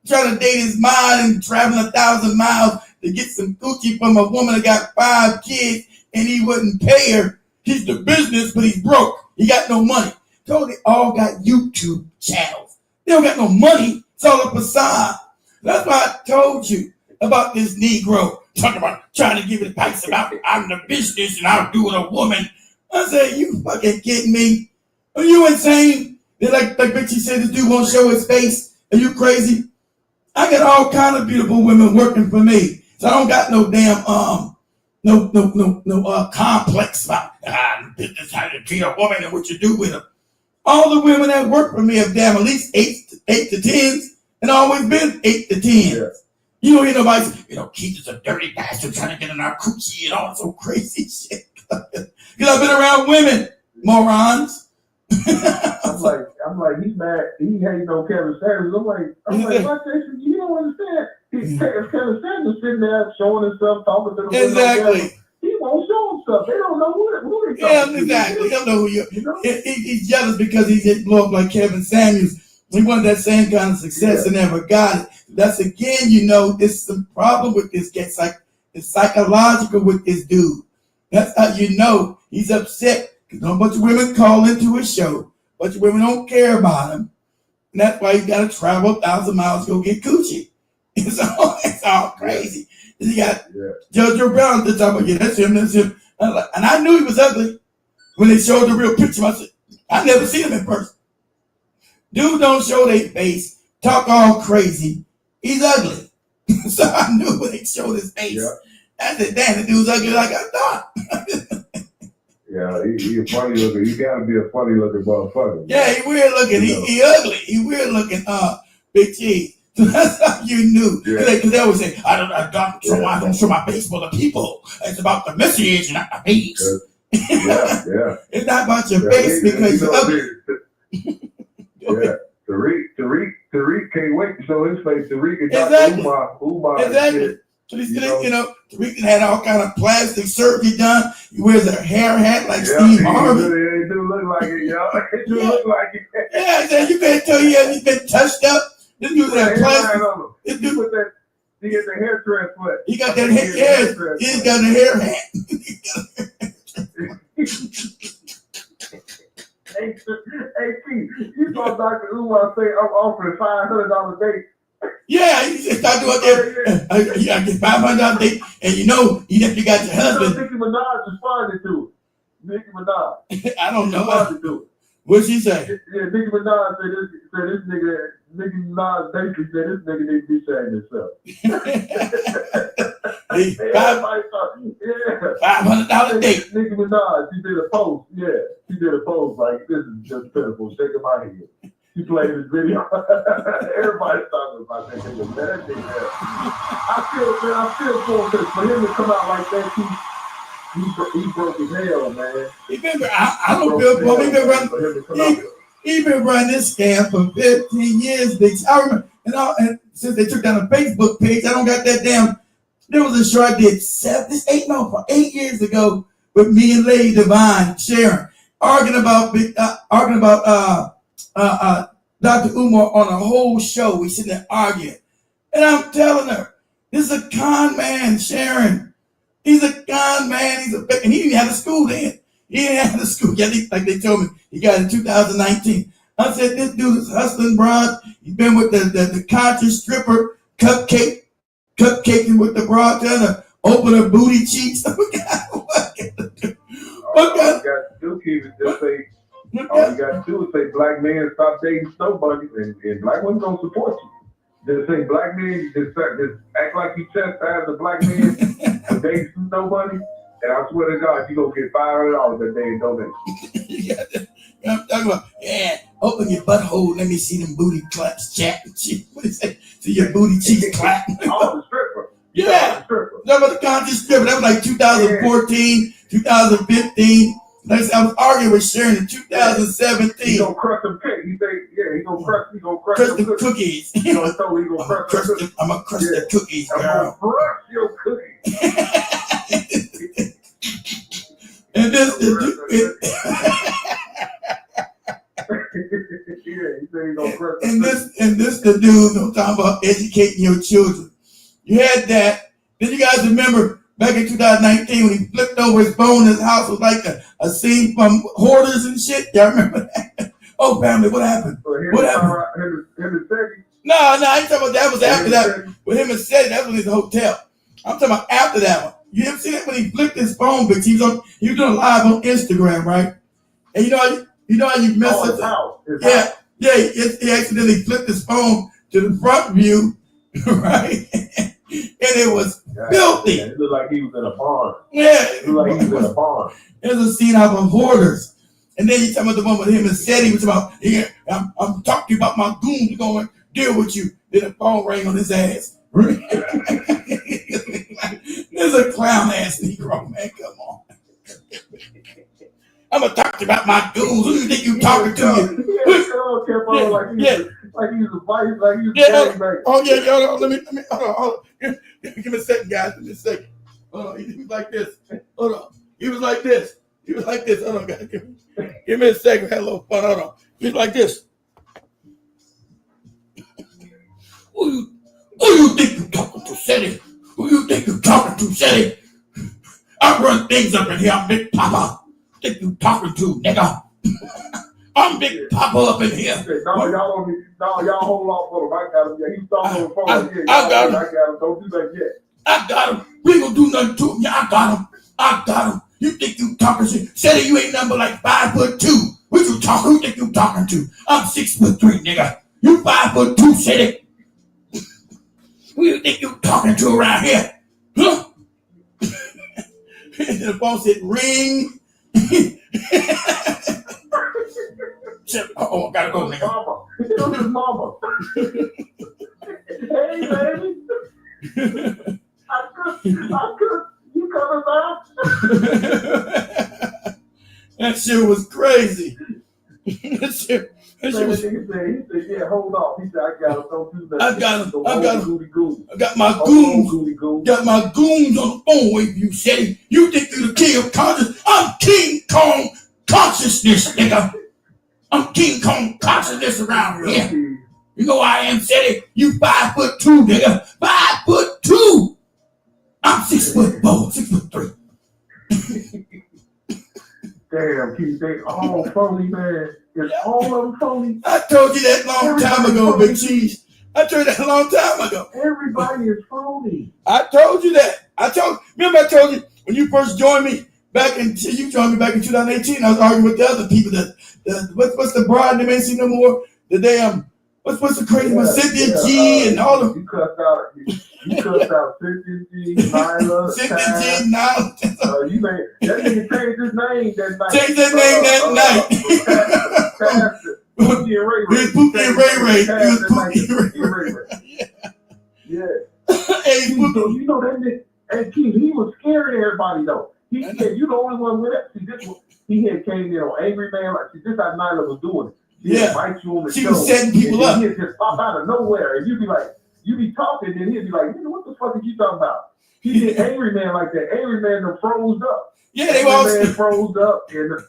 trying to date his mind and traveling 1,000 miles to get some coochie from a woman that got 5 kids and he wouldn't pay her, he's the business, but he's broke. He got no money. So they all got YouTube channels. They don't got no money. It's all a facade. That's why I told you about this Negro talking about trying to give advice about I'm the business and I'll do it a woman. I said, you fucking kidding me? Are you insane? They're like Bitchy said, this dude won't show his face. Are you crazy? I got all kind of beautiful women working for me. So I don't got no damn complex about business, how to treat a woman and what you do with them. All the women that work for me have damn at least 8 to 10s and always been 8 to 10. Yeah. You don't hear nobody say, Keith is a dirty bastard trying to get in our coochie and all that so crazy shit. Because I've been around women, morons. I'm like, he's mad. He hating on Kevin Sanders. I'm like, what, Jason? You don't understand. Kevin Sanders sitting there showing himself, talking to the Exactly. He won't show himself. They don't know who they Yeah, talking to. exactly. They don't know who you know? He's jealous because he didn't blow up like Kevin Samuels. He wanted that same kind of success and never got it. That's again, this is the problem with this guy. It's psychological with this dude. That's how you know he's upset. Because a bunch of women call into his show. A bunch of women don't care about him. And that's why he's got to travel 1,000 miles to go get coochie. It's all crazy. And you got JoJo Brown to talk about, that's him. And I knew he was ugly. When they showed the real picture, I said, I never seen him in person. Dude don't show their face, talk all crazy. He's ugly. So I knew when they showed his face. Yeah. I said, damn, the dude's ugly like I thought. Yeah, he a funny looking. He gotta be a funny looking motherfucker. Yeah, he weird looking. He ugly. He weird looking. Big Cheese. So that's how you knew. Because they always say, I don't show my face for the people. It's about the message, not the face. Yeah. It's not about your face because you're ugly. Yeah. Tariq can't wait to show his face. Tariq and exactly. Umar exactly. So these Tariq had all kind of plastic surgery done. He wears a hair hat like Steve Harvey. It do look like it, y'all. It do look like it. Yeah, you better tell he's been touched up. This dude had plastic. This dude he got the hair transplant. He got that hair. He's got the hair hat. Hey, Keith, you saw Dr. Umar say I'm offering $500 a day. Yeah, he said, start doing that. I get $500 a day, and you definitely got your husband. Nicki Minaj responded to it. Nicki Minaj. I don't know. Responded to it. What'd she say? Yeah, Nicki Minaj said this nigga, Nicki Minaj basically said this nigga need to be saying himself. $500 a day. Nicki Minaj, she did a post. Yeah, she did a post like, this is just pitiful, shaking my head. She played this video. Everybody's talking about that nigga. I feel for him to come out like that. He broke his hell, man. I don't feel for him. He been running this scam for 15 years, bitch. I remember, and since they took down the Facebook page, I don't got that damn. There was a show I did 8 years ago with me and Lady Divine Sharon arguing about Dr. Umar on a whole show. We sitting there arguing. And I'm telling her, this is a con man, Sharon. He's a con man. And he didn't have a school then. He didn't have a school. Yeah, like they told me, he got it in 2019. I said, this dude is hustling broad. He's been with the conscious stripper, cupcaking with the broad, trying to open her booty cheeks. All you got to do, Keith, is just say, all you got to do is say, black men stop dating snow bunnies, and black women don't support you. Just say, black men, just act like you chastise a black man for dating snow bunnies, and I swear to God, you're going to get $500 a day in donation. You I'm talking about, yeah, open your butthole, let me see them booty claps, chat and shit. What is that? See your booty cheeks clap. Oh, the stripper. Yeah. The stripper. That was the conscious stripper. That was like 2014, 2015. Like I said, I was arguing with Sharon in 2017. He gonna crush them cake. He gonna crush Crush the cookies. He gonna crush them. I'm gonna crush the cookies, I'm girl. gonna crush your cookies. And this he said he gonna crush and this the dude I'm talking about educating your children. You had that. Then you guys remember back in 2019 when he flipped over his phone, his house was like a scene from Hoarders and shit. Y'all remember that? Oh, family, what happened? What happened? No, I ain't talking about that. Was after that. With him and Seti, that was his hotel. I'm talking about after that one. You ever see that when he flipped his phone? But he was doing live on Instagram, right? And you know how you mess up. He accidentally flipped his phone to the front view, right? And it was filthy. It looked like he was in a barn. Yeah. It looked like he was in a barn. It was a scene out of Hoarders. And then you talking about the one with him and Seti, was about, I'm talking to you about my goons, you're going to deal with you. Then the phone rang on his ass. There's a clown ass Negro, man. Come on. I'm going to talk to you about my goons. Who do you think you talking to? Like he was a vice, like he was a gangbang. Oh, yeah, let me, hold on. Give me a second, guys. Give me a second. Hold on. He was like this. Hold on. He was like this. Hold on, guys. Give me a second. Had a little fun. Hold on. He was like this. Who you think you talking to, Seti? Who you think you talking to, Seti? I run things up in here. I'm Big Papa. Think you talking to, nigga? I'm Big Papa up in here. No, y'all hold on for him. I got him. Yeah, he's talking on the phone. I got him. Don't do that yet. I got him. We ain't gonna do nothing to him. Yeah, I got him. You think you talking shit? Seti, you ain't nothing but like 5'2". What you talking? Who think you talking to? I'm 6'3", nigga. You 5'2", Seti. Who you think you talking to around here? Huh? And the phone said, ring. I gotta go, nigga. Mama. It was his mama. Hey, baby. I could. You coming back? That shit was crazy. That shit He said, yeah, hold on. He said, I got him. Don't do that. I got him. I got my goons. Got my goons on the phone with you, Seti. You think you're the king of consciousness? I'm King Kong consciousness, nigga. I'm King Kong consciousness around here. You know I am, Seti. You 5'2", nigga. 5'2". I'm 6'4", 6'3". Damn, Keith, they all phony, man. It's all of them phony. I told you that long time ago, Big Cheese. I told you that a long time ago. Everybody is phony. I told you that. Remember I told you when you first joined me you joined me back in 2018. I was arguing with the other people what's the broad name ain't seen no more? The damn what's the crazy one? Cynthia G and all of you cussed out Cynthia G, Nyla, Cynthia G, Nyla. You made that nigga changed his name that night. Changed that name that night. Pookie and Ray Ray. He was Pookie and Ray Ray. Yeah. Hey, you know that nigga. Hey, Keith, he was scaring everybody though. He said, "You the only one with it." See, this one, he had came in on Angry Man. Like, see, this how Nyla was doing it. She'd invite you on the show. She was setting people up. He'd just pop out of nowhere, and you'd be like, you be talking, and he'd be like, "What the fuck are you talking about?" He did Angry Man like that. Angry Man done froze up. Yeah, they all froze up, and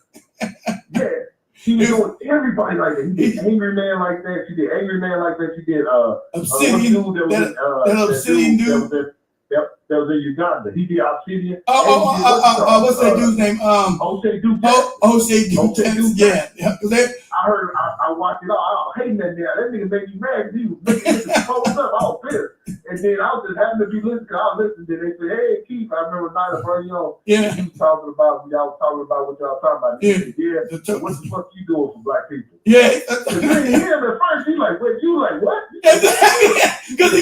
he was doing everybody like that. He did Angry Man like that. She did Angry Man like that. She did Obsidian. That Obsidian dude. That was in Uganda. He did Obsidian. What's that dude's name? O'Shea Duke. O'Shea Duke. Yeah. I watched it all. I was hating that nigga. That nigga made me mad. He was making it close up. I was pissed. And then I was just having to be listening. Cause I was listening. They said, "Hey, Keith, I remember Nyla brought you on." Yeah. Y'all was talking about what y'all talking about. Yeah. What the fuck you doing for black people? Yeah. Cause you didn't hear him at first. He like, "Wait, you like what?" Because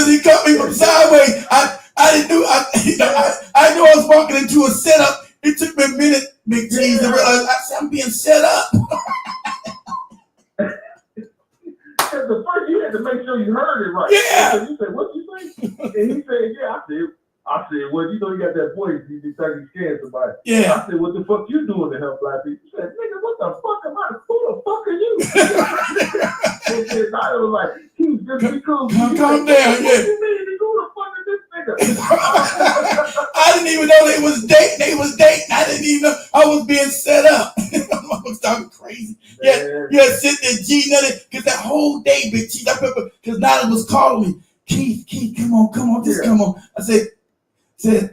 he caught me from sideways. I knew I was walking into a setup. It took me a minute, Big Cheese, to realize. I said, I'm being set up. Because the first you had to make sure you heard it right. Yeah. So you said, what you say? And he said, yeah. I said, well, you know, you got that voice. You think you scared somebody. Yeah. I said, what the fuck you doing to help black people? He said, nigga, what the fuck am I? Who the fuck are you? And then I was like, he's just because. Calm down, yeah. What you mean? Who the fuck is this nigga? I didn't even know they was dating. They was dating. I didn't even know I was being set up. I was talking crazy. Yeah, sitting there G nothing because that whole day, Big Chief. I remember because Nada was calling me. Keith, come on, just come on. I said,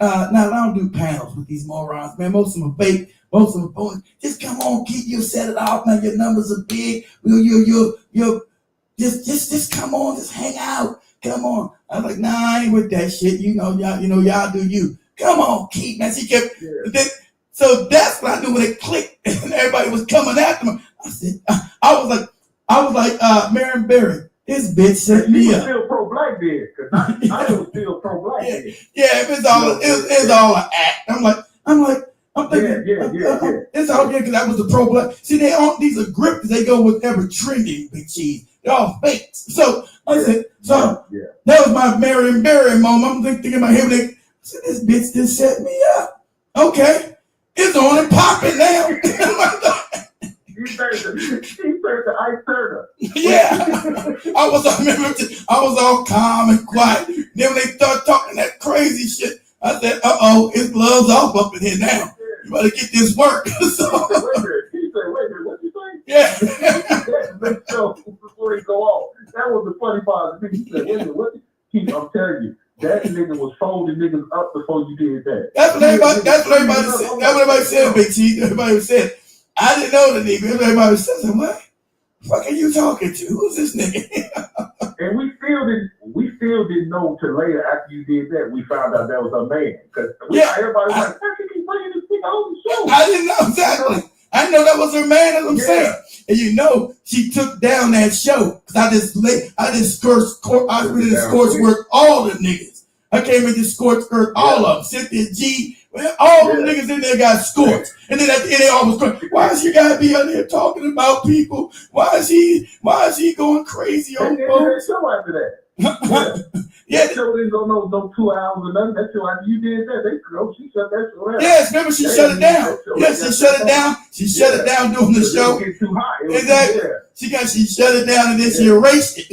now I don't do panels with these morons, man. Most of them are fake. Most of them are phony. Just come on, Keith. You'll set it off, man. Your numbers are big. You just come on, just hang out. Come on. I was like, nah, I ain't with that shit. Y'all do you. Come on, Keith, man. She kept. So that's when I knew when it clicked and everybody was coming after me. I said, I was like, Marion Barry. This bitch set me up. Still pro-black then, because I was still pro-black then. Yeah, it's all an act. I'm thinking, it's all good because that was the pro-black. See, these are grippers. They go with every trending, Big Cheese. They're all fake. So I said, that was my Marion Barry moment. I'm thinking in my head, I said, this bitch just set me up. Okay, it's on and popping now. You turned to Ike Turner. Yeah. I was all calm and quiet. Then when they start talking that crazy shit, I said, it's gloves off up in here now. You better get this work. He said, wait a minute, what you think? Yeah. Before he go off. That was the funny part. He said, wait a minute, what? I'm telling you, that nigga was folding niggas up before you did that. That's what everybody said. That's what everybody said, Big T. Everybody said. I didn't know the nigga. Everybody said, what the fuck are you talking to? Who's this nigga? And we still didn't know till later after you did that, we found out that was a man. Because everybody was like, how can you bring this nigga on the show? I didn't know exactly. I didn't know that was her man, as I'm saying. And she took down that show. Because I just scorched work all the niggas. I came and just scorched all of them. Cynthia G, all them niggas in there got scorched. And then at the end they always crying, why is you gotta be out there talking about people? Why is he going crazy on folks? Show after that. That show didn't go no 2 hours or nothing. That show after you did that, she shut that show down. Yes, remember she shut it down. Yes, she shut it down. She shut it down doing the show. Too hot. Exactly. She shut it down and then she erased it.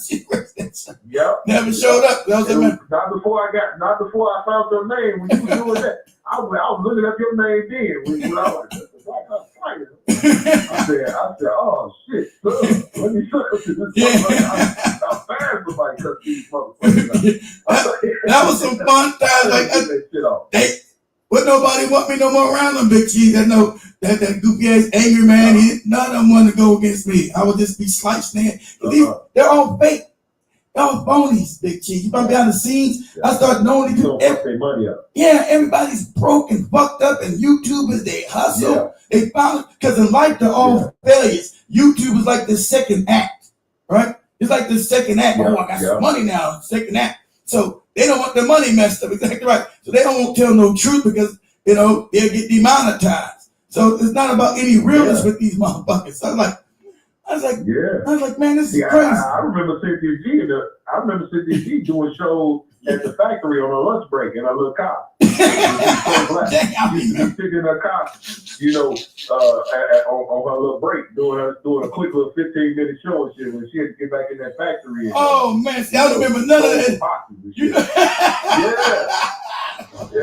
She erased that show. Yep. Never showed up. That was not before I found your name when you were doing that. I was looking up your name then when I was like, I said, oh shit, let me shut up to this motherfucker. I'm fast for my cut these motherfuckers. That was some fun times. Would nobody want me no more around them, Big Cheese. That goofy ass angry man. None of them want to go against me. I would just be sliced there. They're all fake. They're all phonies, Big Cheese. You probably behind the scenes. I started knowing these people. Their money up. Yeah, everybody's broke and fucked up, and YouTubers, they hustle. Yeah. They found it because in life they're all failures. YouTube is like the second act, right? It's like the second act. I got some money now. Second act. So they don't want their money messed up. Exactly right. So they don't want to tell no truth because they'll get demonetized. So it's not about any realness with these motherfuckers. So I was like, man, this is crazy. I remember Cynthia G doing shows at the factory on her lunch break in her little car. She'd be sitting in her car, on her little break, doing a quick little 15-minute show and shit when she had to get back in that factory. Man, see, I don't remember none of that.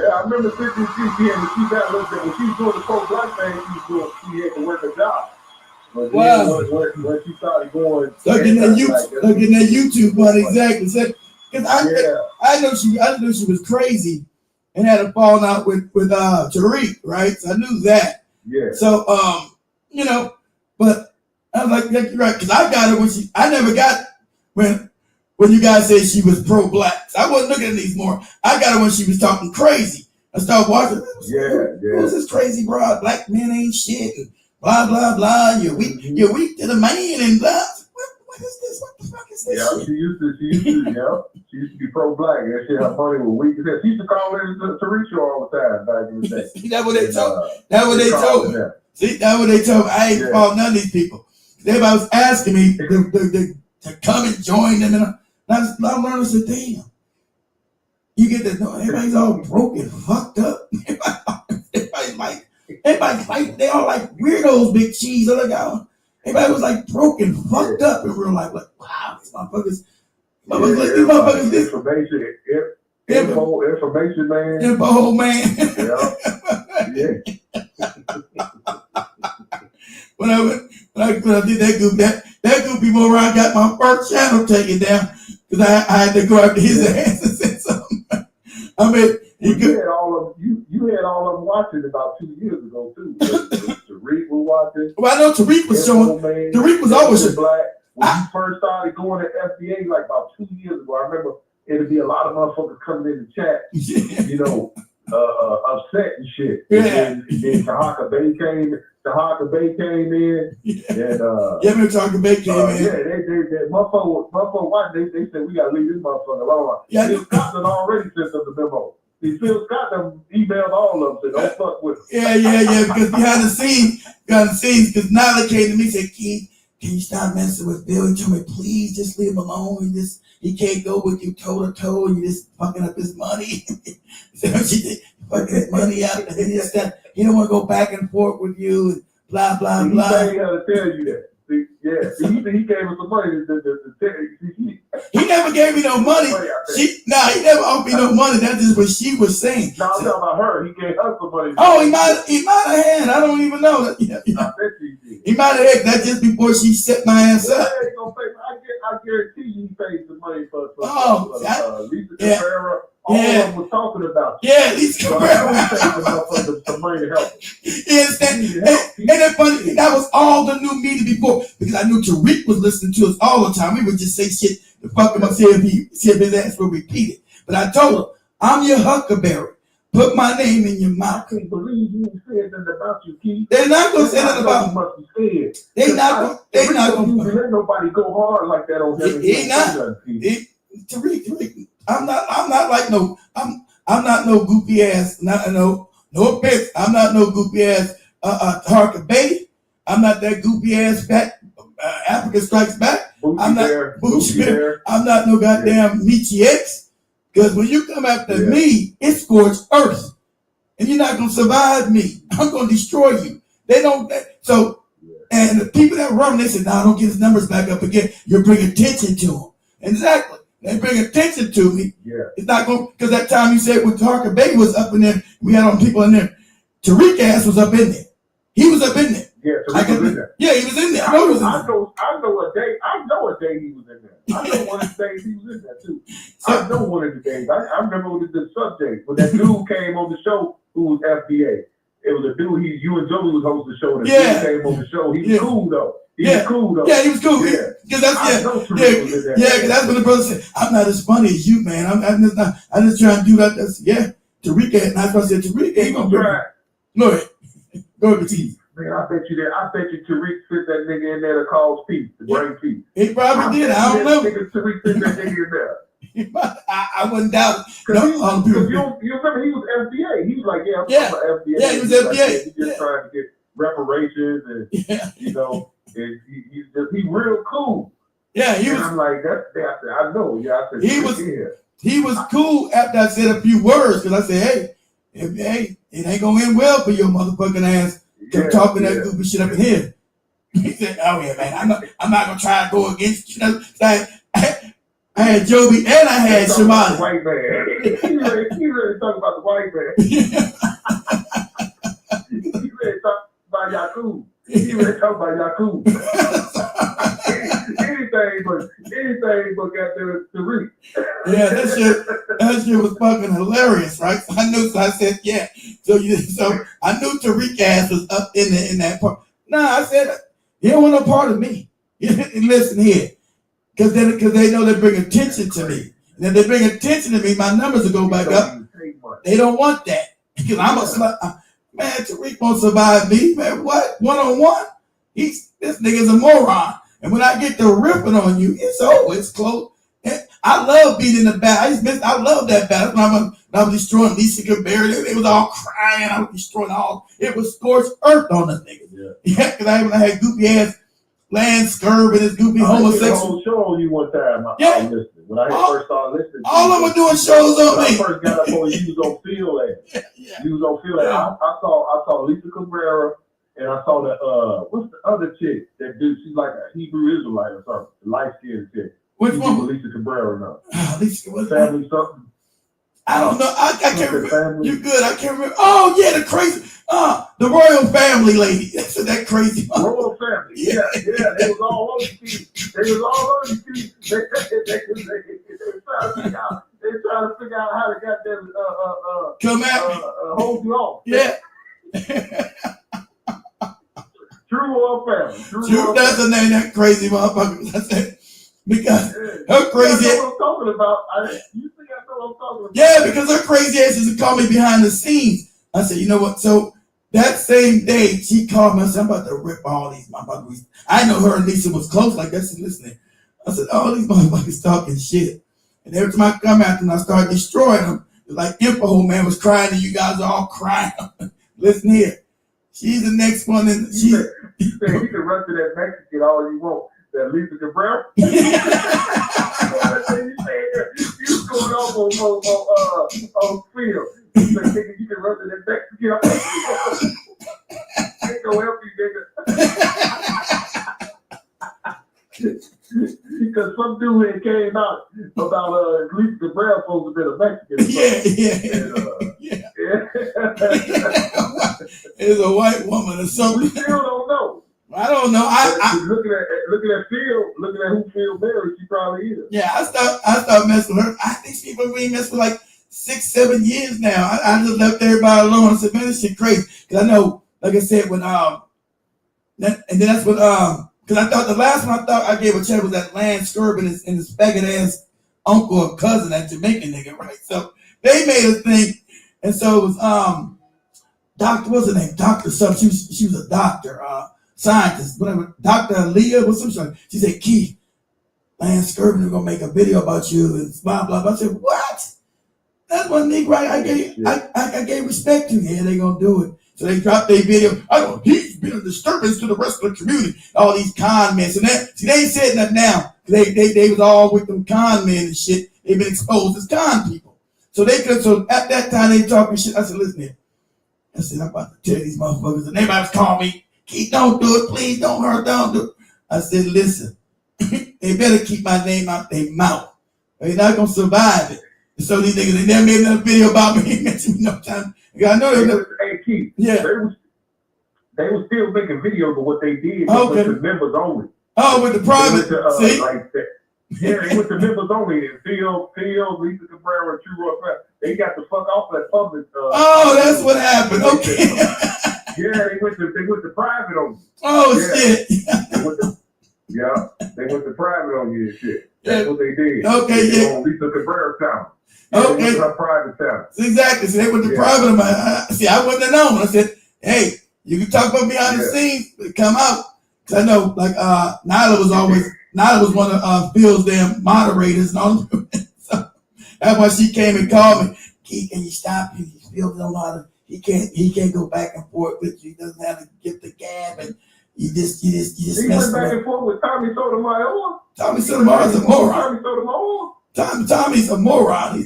I remember Cynthia G when she was doing the pro-black thing, she had to work a job. But when she started going, getting that YouTube money, exactly. Because I know she was crazy and had a falling out with Tariq, right? So I knew that. Yeah. So but I was like, you're right, because I got her I never got when you guys said she was pro-black. So I wasn't looking at these more. I got her when she was talking crazy. I started watching. Who's this crazy broad? Black men ain't shit. And blah blah blah. You're weak to the man and blah. What is this? What the fuck is this? Yeah, she used to be pro-black. And she her money was weak. She used to call her Tariq all the time back in the day. That's what they told. That's what they told me. See, that's what they told me. I ain't called none of these people. Everybody was asking me to come and join them, and I'm learning. I said, damn, you get to know everybody's all broken, fucked up. Everybody's like they all like weirdos, big cheese. Everybody was like broken, fucked up in real life. Like, wow, these motherfuckers. Information, man. Info, man. Yeah. When I did that group, that group people around got my first channel taken down because I had to go after his ass and say something. I mean, you had all of them watching about 2 years ago too. Tariq was watching. Well, I know Tariq was showing. Tariq was always black. When you first started going to FBA like about 2 years ago, I remember it'd be a lot of motherfuckers coming in the chat, you know, upset and shit. Yeah. And then Tahaka Bay came in. Yeah. And Tahaka Bay came in. Yeah, they motherfucker watching, they said we gotta leave this motherfucker alone. Yeah. Phil Scott done already sent them the memo. See, Phil Scott done emailed all of them, said don't fuck with them. Yeah, because behind the scenes, because Nyla came to me and said, Keith, can you stop messing with Bill? He told me, please just leave him alone. He can't go with you toe to toe. You just fucking up his money. So she fucking his money out. He don't want to go back and forth with you. And blah blah blah. He ain't got to tell you that. See, he gave us the money. He never gave me no money. He never offered me no money. That's just what she was saying. No, I'm talking about her. He gave us the money. Oh, he might have had. I don't even know that. I bet he did. He might have had that just before she set my ass up. I guarantee you he paid some money for Lisa yeah. Cabrera. All of them was talking about you. Yeah, Lisa Cabrera. Some money to help him. Yes, and that's funny. That was all the new media before, because I knew Tariq was listening to us all the time. We would just say shit to fuck him up, see if his ass would repeat it. But I told him, I'm your Huckleberry. Put my name in your mouth. I can't believe you said nothing about you, Keith. They're not gonna say nothing about you. Must be scared. They not gonna let nobody go hard like that on him. He not. Tariq. I'm not no goofy ass. No offense. I'm not no goofy ass. Harker Bay. I'm not that goofy ass back. Africa Strikes Back. I'm not Boochie Bear. I'm not no goddamn Michi X. Because when you come after me, it scorched earth, and you're not gonna survive me. I'm gonna destroy you. They don't. So, and the people that run, they said, "No, don't get his numbers back up again. You'll bring attention to him." Exactly. They bring attention to me. Yeah. It's not going because that time you said when Harker Bay was up in there, we had on people in there. Tariq ass was up in there. He was up in there. Yeah, Tariq was in there. Yeah, he was in there. I know a day he was in there. I know one of the days he was in there too. I know one of the days. I remember with the subject when that dude came on the show who was FBA. It was a dude. You and Joey was hosting the show. That dude came on the show. He was cool though. He was cool though. Yeah, he was cool. Because that's what the brother said. I'm not as funny as you, man. I'm just trying to do that. Tariq, and that's what I said. Tariq ain't gonna bring it. Go ahead, T. Man, I bet you Tariq fit that nigga in there to cause peace, to bring peace. He probably did. I don't know. Tariq fit that nigga in there. I wouldn't doubt it. Because you remember he was FBA. He was like, I'm FBA. Yeah, he was FBA. He's just trying to get reparations and and he's real cool. Yeah, he was. I'm like, I know. Yeah, I said he was cool after I said a few words because I said, hey, it ain't gonna end well for your motherfucking ass. Kept talking that goofy shit up in here. He said, "Oh yeah, man, I'm not gonna try to go against you." Like, I had Joby and I had Shimon. White man. He ready to talk about the white man. He ready to talk about Yakub. He ready to talk about Yakub. anything but got the reach. Yeah, that shit was fucking hilarious, right? So I said, yeah. So I knew Tariq ass was up in that part. Nah, I said, he don't want no part of me. Listen here. Because they know they bring attention to me. And if they bring attention to me, my numbers will go back up. They don't want that. Because man, Tariq won't survive me. Man, what? One-on-one? This nigga's a moron. And when I get to ripping on you, it's over. It's close. I love being in the battle. I love that battle. When I was destroying Lisa Cabrera, they was all crying. I was destroying all. It was scorched earth on the niggas. Yeah, because I had goopy ass Lance Scurv and his goopy homosexual. I did a whole show on you one time. I was listening. When I first started listening, all of them were doing shows on me. When I first got up on you, was on Field Aid. You was on Field Aid. I saw Lisa Cabrera, and I saw the what's the other chick that dude? She's like a Hebrew Israelite or something, the light skinned chick. Which one? Lisa Cabrera now. Lisa, what's Family something. I don't know. I can't remember. You good? I can't remember. Oh yeah, the crazy. The royal family lady. That's that crazy. Royal family. Yeah. They was all over the TV. They was all over the TV. They trying to figure out how to get them come at me. Hold you off. Yeah. True royal family. True. That's the name. That crazy motherfucker. That's it. Because her crazy. That's what I'm talking about. You think I know what I'm talking about? Yeah, because her crazy ass used to call me behind the scenes. I said, you know what? So that same day, she called me. I said, I'm about to rip all these motherfuckers. I know her and Lisa was close like that. She's listening. I said, all these motherfuckers talking shit. And every time I come after them, I start destroying them. It's like Impo man was crying and you guys are all crying. Listen here. She's the next one. And you said you can run to that Mexican all you want. That Lisa Cabrera. You was going off on Field. You said, nigga, you can run to that Mexican. Ain't gonna help you, nigga. Because some dude had came out about Lisa Cabrera supposed to be a Mexican. It's a white woman or something. We still don't know. I don't know. Looking at Phil, looking at who Phil married, she probably is. Yeah, I stopped messing with her. I think she's been messing for like 6-7 years now. I just left everybody alone. I said, man, this shit crazy. Cause I know, like I said, when and then that's when because I thought the last one I thought I gave a check was that Lance Scurv and his faggot ass uncle or cousin, that Jamaican nigga, right? So they made a thing, and so it was Doctor, what's her name? Doctor something. She was a doctor. Scientist, whatever, Dr. Leah, what's some shit. She said, Keith, Lance Scurv is gonna make a video about you and blah blah blah. I said, what? That's one nigga I gave respect to. Yeah, they gonna do it. So they dropped their video. He's been a disturbance to the rest of the community. All these con men. So that see, they ain't said nothing now. They was all with them con men and shit. They've been exposed as con people. So so at that time they talking shit. I said, listen here. I said, I'm about to tell these motherfuckers, and they about to call me. Keith, don't do it. Please don't hurt. Don't do it. I said, listen, they better keep my name out their mouth. They're not going to survive it. And so these niggas, they never made another video about me. They mentioned me no time. I know they was. Hey, Keith. Yeah. They was still making videos of what they did. With the members only. Oh, with the private. See? Like that. Yeah, they with the members only. And Phil, Lisa Cabrera, True Royal Family. They got the fuck off that public. That's what happened. Okay. Yeah, they went to private on you. Oh shit! They went to private on you and shit. That's what they did. Okay, they on Lisa Cabrera's town. Okay, they went to her private town. Exactly. So they went to private on my. See, I wouldn't have known. I said, "Hey, you can talk about behind the scenes, but come out." Cause I know, like, Nyla was one of Phil's damn moderators and all. So that's why she came and called me. Keith, can you stop? Phil don't know how to. He can't go back and forth with you. He doesn't have to get the gab, and you just. He went back and forth with Tommy Sotomayor. Tommy Sotomayor's a moron. Tommy Sotomayor. Tommy's a moron.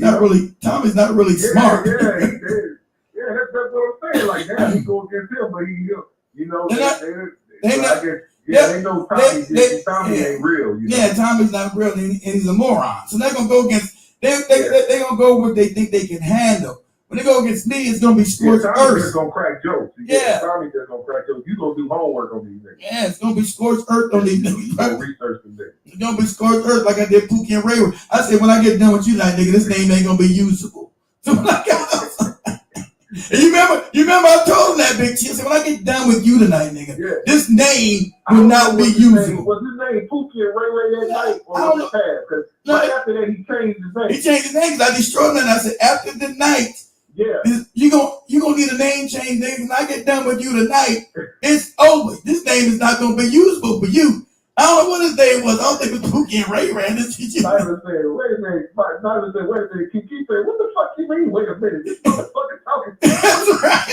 Tommy's not really smart. Yeah, that's what I'm saying. Like, yeah, he go against him, but they know Tommy ain't real. Yeah, Tommy's not real, and he's a moron. So they're gonna go against. They're gonna go what they think they can handle. When they go against me, it's gonna be scorched earth. Tommy's just gonna crack jokes. Tommy's just gonna crack jokes. You gonna do homework on these niggas. Yeah, it's gonna be scorched earth on these niggas. You gonna research them niggas. It's gonna be scorched earth like I did Pookie and Ray. I said, when I get done with you tonight, nigga, this name ain't gonna be usable. So when I you remember I told him that big shit. I said, when I get done with you tonight, nigga, this name will not be usable. Was his name Pookie and Ray that night? Or I don't know. Because right after that, he changed his name. He changed his name because I destroyed him. And I said, after the night, you gonna need a name change, nigga. When I get done with you tonight, it's over. This name is not gonna be usable for you. I don't know what his name was. I don't think it was Pookie and Ray ran this. Nyla said, wait a minute. Nyla said, wait a minute. Kiki said, what the fuck you mean? Wait a minute. This motherfucker talking. That's right.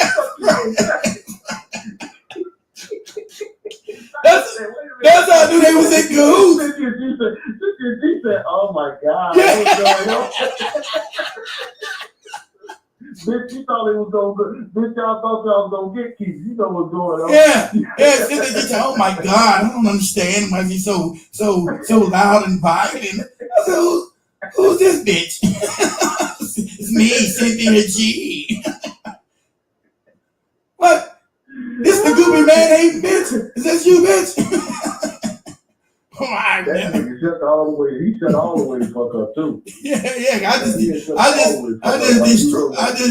That's how I knew they was in cahoots. She said, oh my God. Yeah. What's going on? Bitch, you thought it was going to bitch, y'all thought y'all was going to get Keith. You know what's going on. Yeah. Oh my God, I don't understand why he's so loud and violent. I said, who's this bitch? It's me, Cynthia G. What? This the goopy man ain't bitch? Is that you, bitch? Oh, I that nigga shut all the way. He shut all the way the fuck up too. Yeah. I just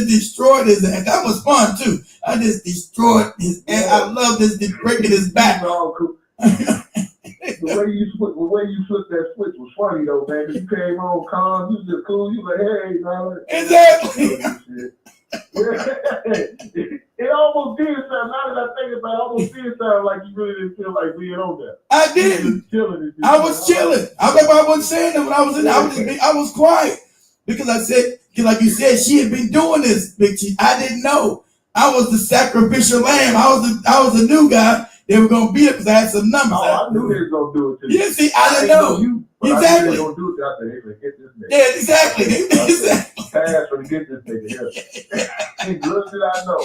destroyed his ass. That was fun too. I just destroyed his ass. I love this breaking his back. The way you flipped that switch was funny though, man. Cause you came on calm, you was just cool. You like, hey, man. Exactly. It almost did sound. Now that I think about it, almost did sound like you really didn't feel like being on there. I didn't. I was chilling. I remember I wasn't saying that when I was in there. I was quiet because I said, like you said, she had been doing this, Big Chief. I didn't know. I was the sacrificial lamb. I was the new guy. They were gonna beat it because I had some numbers. Oh, I knew they was gonna do it to you. Yeah, see, I didn't know. Exactly. They gonna do it. I said, they gonna get this nigga. Yeah, exactly. Exactly. Pass for to get this nigga here. Little did I know.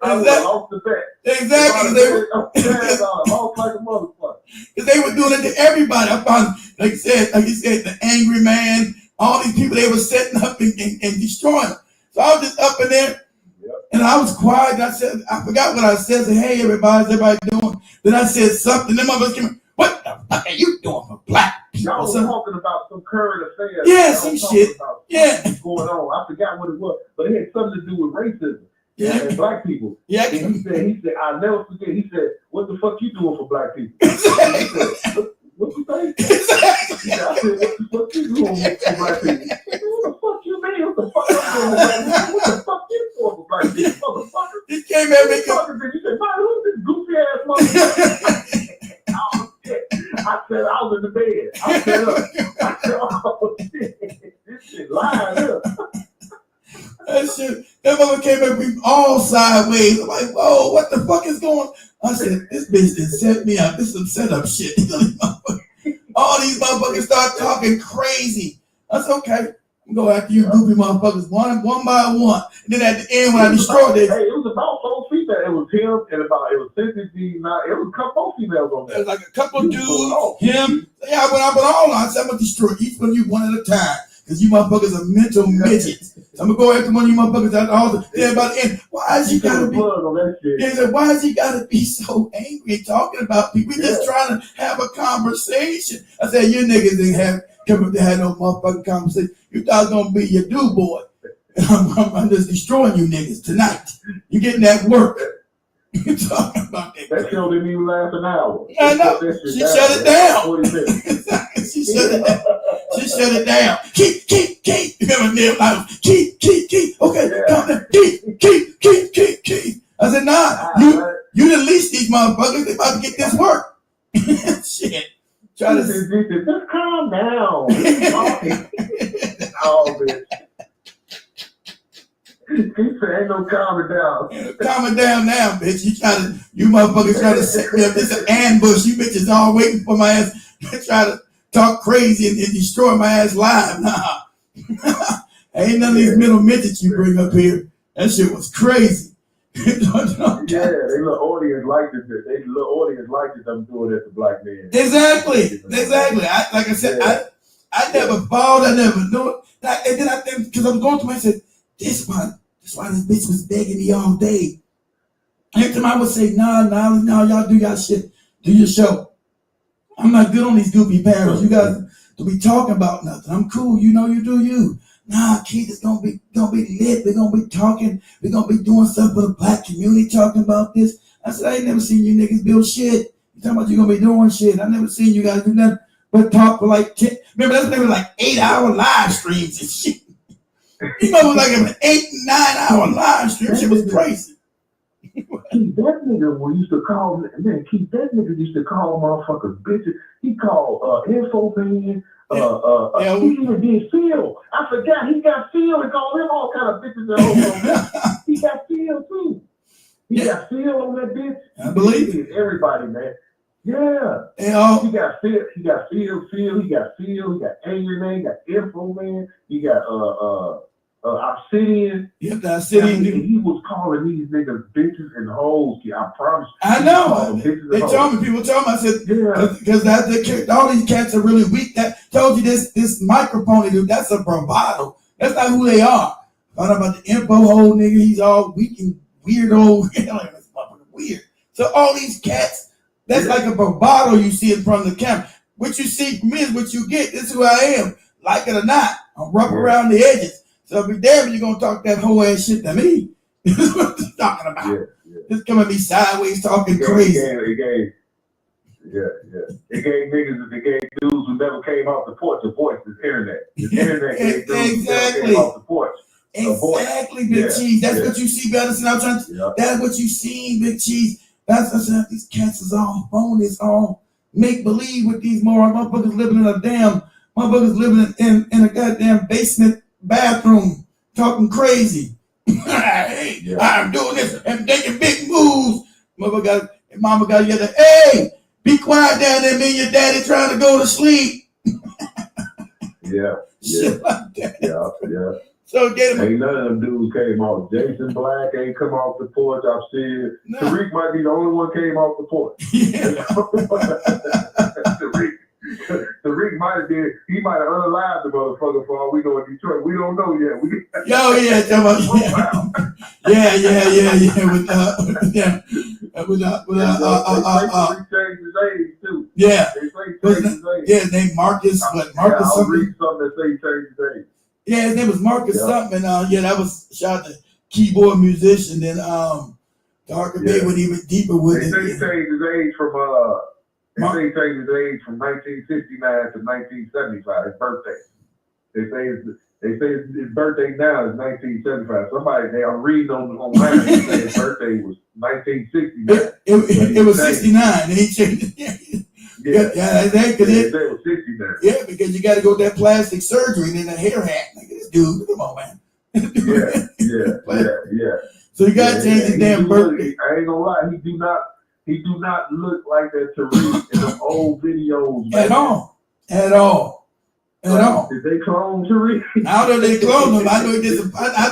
I was off the bat. Exactly. Off like a motherfucker. Because they were doing it to everybody. I found, like you said, the angry man, all these people they were setting up and destroying. So I was just up in there. And I was quiet. I said, I forgot what I said. I said, hey, everybody doing? Then I said something. Then my mother came in, what the fuck are you doing for black people? Y'all was talking about some current affairs. Yeah, some shit. Yeah. Going on. I forgot what it was, but it had something to do with racism. Yeah. And black people. Yeah. And he said, I'll never forget. He said, what the fuck you doing for black people? He said, what you think? Exactly. I said, what the fuck you doing for black people? What the fuck you mean? What the fuck I'm doing for black people? What the fuck you doing for black people, motherfucker? He came at me. He said, man, who's this goofy ass motherfucker? I said, I was in the bed. I said, I said, oh shit, this shit lying up. That mother came at me all sideways. I'm like, whoa, what the fuck is going on? I said, this bitch done set me up. This is some setup shit. All these motherfuckers start talking crazy. I said, okay, I'm going after you goofy motherfuckers one by one. And then at the end, when I destroyed it. Hey, it was about 4 females. It was him and it was 50 G. It was a couple females on there. It was like a couple dudes, him. Yeah, I went all on. I said, I'm going to destroy each one of you one at a time. Because you motherfuckers are mental midgets. So I'm going to go after one of you motherfuckers at all the by the end. Why is he got to be? He said, why is he got to be so angry talking about people? We're just trying to have a conversation. I said, you niggas didn't have no motherfucking conversation. You thought I was going to be your dude boy. I'm just destroying you niggas tonight. You getting that work. You talking about that? That show didn't even last an hour. I know. She shut it down. 40 minutes. She shut it down. She shut it down. Keep. Remember Neil? Keep. Okay, come on. Keep. I said, nah. You done leash these motherfuckers. They about to get this work. Shit. Try to just calm down. Oh, bitch. He said, ain't no calming down. Calming down now, bitch. You motherfuckers try to set me up. This an ambush. You bitches all waiting for my ass. Try to talk crazy and destroy my ass live. Nah. Ain't none of these middle midgets you bring up here. That shit was crazy. Yeah, they little audience liked it. They little audience liked it. I'm doing it to black men. Exactly. Like I said, I never fought. I never knew it. And then I think, because I'm going to my, I said, that's why this bitch was begging me all day. Every time I would say, nah, y'all do y'all shit. Do your show. I'm not good on these goofy panels. You guys to be talking about nothing. I'm cool. You know you do you. Nah, kid, it's gonna be lit. We're gonna be talking. We're gonna be doing stuff for the black community, talking about this. I said, I ain't never seen you niggas build shit. You talking about you gonna be doing shit. I never seen you guys do nothing but talk for like 10. Remember, that's maybe like 8-hour live streams and shit. You know, it was like an 8 and 9 hour live stream. Shit was crazy. Keith, that nigga used to call, man, Keith, that nigga used to call motherfuckers bitches. He called info man. He even did Phil. I forgot he got Phil and called him all kind of bitches. He got Phil too. He got Phil on that bitch. I believe it. Everybody, man. Yeah. He got Phil. He got Phil. He got Angry Man. He got Info Man. He got Obsidian. Yep, the Obsidian. And he was calling these niggas bitches and hoes. I promise. I know. They told me. People told me. I said, because all these cats are really weak. That told you this microphone dude. That's a bravado. That's not who they are. Found about the info hole nigga. He's all weak and weirdo. This motherfucker weird. So all these cats, that's like a bravado you see in front of the camera. What you see from me is what you get. This is who I am. Like it or not, I'm rough around the edges. So be damn if you're gonna talk that whole ass shit to me. This is what you're talking about. Just come at me sideways talking crazy. It gave niggas, it gave dudes who never came off the porch a voice. This internet. This internet gave dudes who never came off the porch. Exactly, Big Cheese. That's what you see, Madison. I'm trying to. That's what you see, Big Cheese. That's what I said. These cats is all phony. It's all make believe with these morons. Motherfuckers living in a damn. Motherfuckers living in a goddamn basement bathroom, talking crazy. Hey, I'm doing this and taking big moves. Mama got yelling, hey, be quiet down there, me and your daddy trying to go to sleep. Shit like that. So get him. Ain't none of them dudes came off. Jason Black ain't come off the porch. I've seen it. Tariq might be the only one came off the porch. Tariq might have did. He might have unalived the motherfucker for all we know in Detroit. We don't know yet. Tariq changed his age too. His name Marcus. Marcus I'll something. read something that say he changed his age. Yeah, his name was Marcus something. That was shot the keyboard musician. Then Darker Bay when he went deeper with it. They say he changed his age from 1969 to 1975. His birthday. They say his birthday now is 1975. I'm reading online. They say his birthday was 1969. It was 69, and he changed it. Because you got to go with that plastic surgery and then a hair hat. Like this dude, come on, man. So you got to change his damn birthday. I ain't gonna lie, he do not look like that Tariq in the old videos. Man. At all. Did they clone Tariq? I don't know if they cloned him. I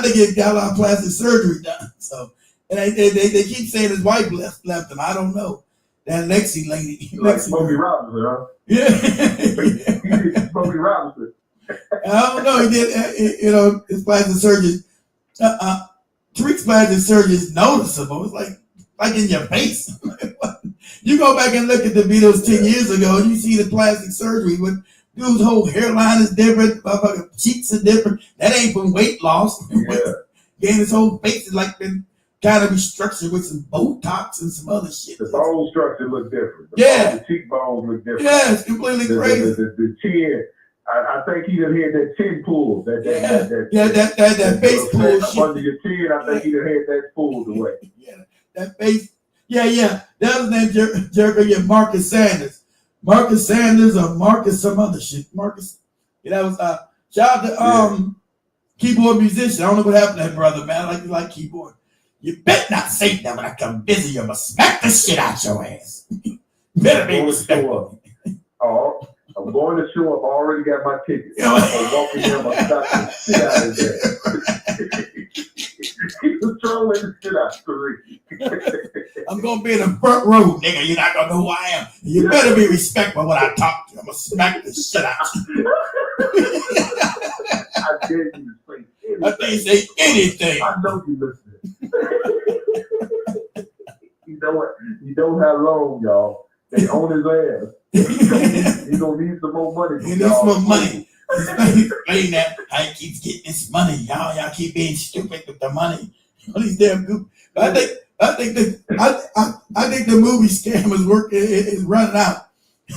think he got a lot of plastic surgery done. So, and they keep saying his wife left him. I don't know. That Lexi lady. Like Smokey Robinson, huh? Yeah. Smokey Robinson. I don't know. He did, his plastic surgery. Tariq's plastic surgery is noticeable. It's like in your face. You go back and look at the videos 10 years ago and you see the plastic surgery with dude's whole hairline is different, cheeks are different. That ain't from weight loss. Again, his whole face is like been kind of restructured with some Botox and some other shit. The bone structure look different. The cheekbones look different. Yeah, it's completely crazy. The chin. I think he done had that chin pulled. That face pull shit. Under your chin, I think he done had that pulled away. That face. That was named Jerker. Marcus Sanders. Marcus Sanders or Marcus some other shit. Marcus. That was shout out to keyboard musician. I don't know what happened to that brother, man. I like keyboard. You better not say that when I come visit you. I'm gonna smack the shit out your ass. Better be respectful. I'm going to show up. I already got my ticket. I'm walking there. I'm going to stop the shit out of there. He was trolling the shit out of Tariq. I'm going to be in the front row, nigga. You're not going to know who I am. You better be respectful when I talk to you. I'm going to smack the shit out of you. I dare you to say anything. I dare you say anything. I know you listening. You know how long, y'all. They own his ass. He's gonna need some more money. He needs some more money. Explain that. I keep getting this money. Y'all keep being stupid with the money. All these damn goop. I think the movie scam is running out.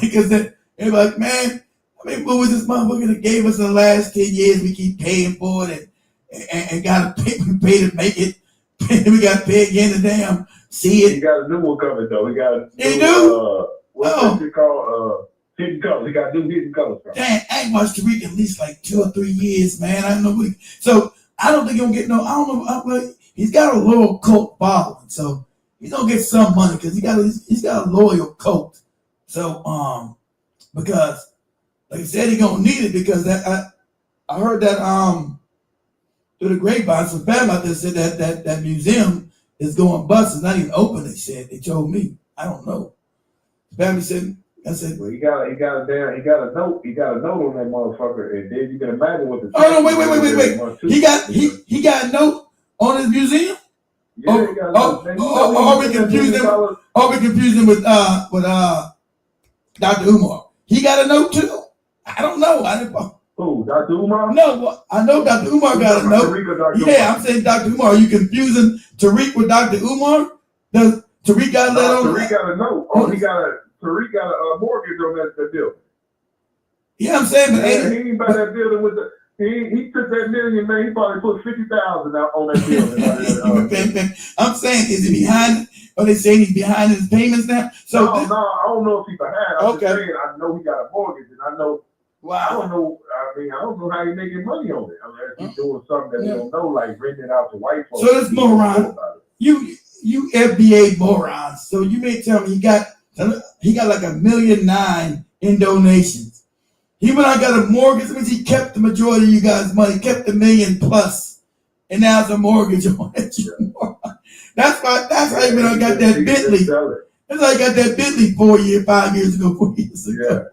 Because they're like, man, how many movies this motherfucker gave us in the last 10 years? We keep paying for it and gotta pay to make it. We got to pay again the damn see it. He got a new one coming though. He got a He new, do? what's that shit called? Hidden Colors. He got new Hidden Colors. Dang, I ain't watched Tariq in at least like 2 or 3 years, man. I don't know what so I don't think he'll get no. I don't know. He's got a loyal cult following, so he's gonna get some money because he's got a loyal cult. So because like I said, he's gonna need it because that I heard that through the grapevine, some family out there said that museum is going bust. It's not even open. They said they told me. I don't know. Family said. I said, well, he got a note on that motherfucker, and then you can imagine what the. Oh no! Wait! He got a note on his museum. Yeah, he got a note. Are we confusing him with Dr. Umar? He got a note too. I don't know. I didn't. Who, Dr. Umar? No, I know Dr. Umar got a note. Yeah, I'm saying Dr. Umar. Are you confusing Tariq with Dr. Umar? Does Tariq got a note? Tariq got a note. Oh, Tariq got a mortgage on that building. Yeah, I'm saying, but he ain't buy that building with the. He took that million, man. He probably put 50,000 out on that building. I'm saying, is he behind? Are they saying he's behind his payments now? So no, I don't know if he's behind. I'm just saying, I know he got a mortgage, and I know. Wow. I don't know. I don't know how he's making money on it. Unless he's doing something that we don't know, like renting it out to white folks. So this moron, you FBA morons. So you may tell me he got like $1.9 million in donations. He went out got a mortgage, which he kept the majority of you guys' money, kept $1 million plus, and now it's a mortgage on it. That's how he went out got that Bentley. That's how he got that Bentley 4 years ago. Yeah.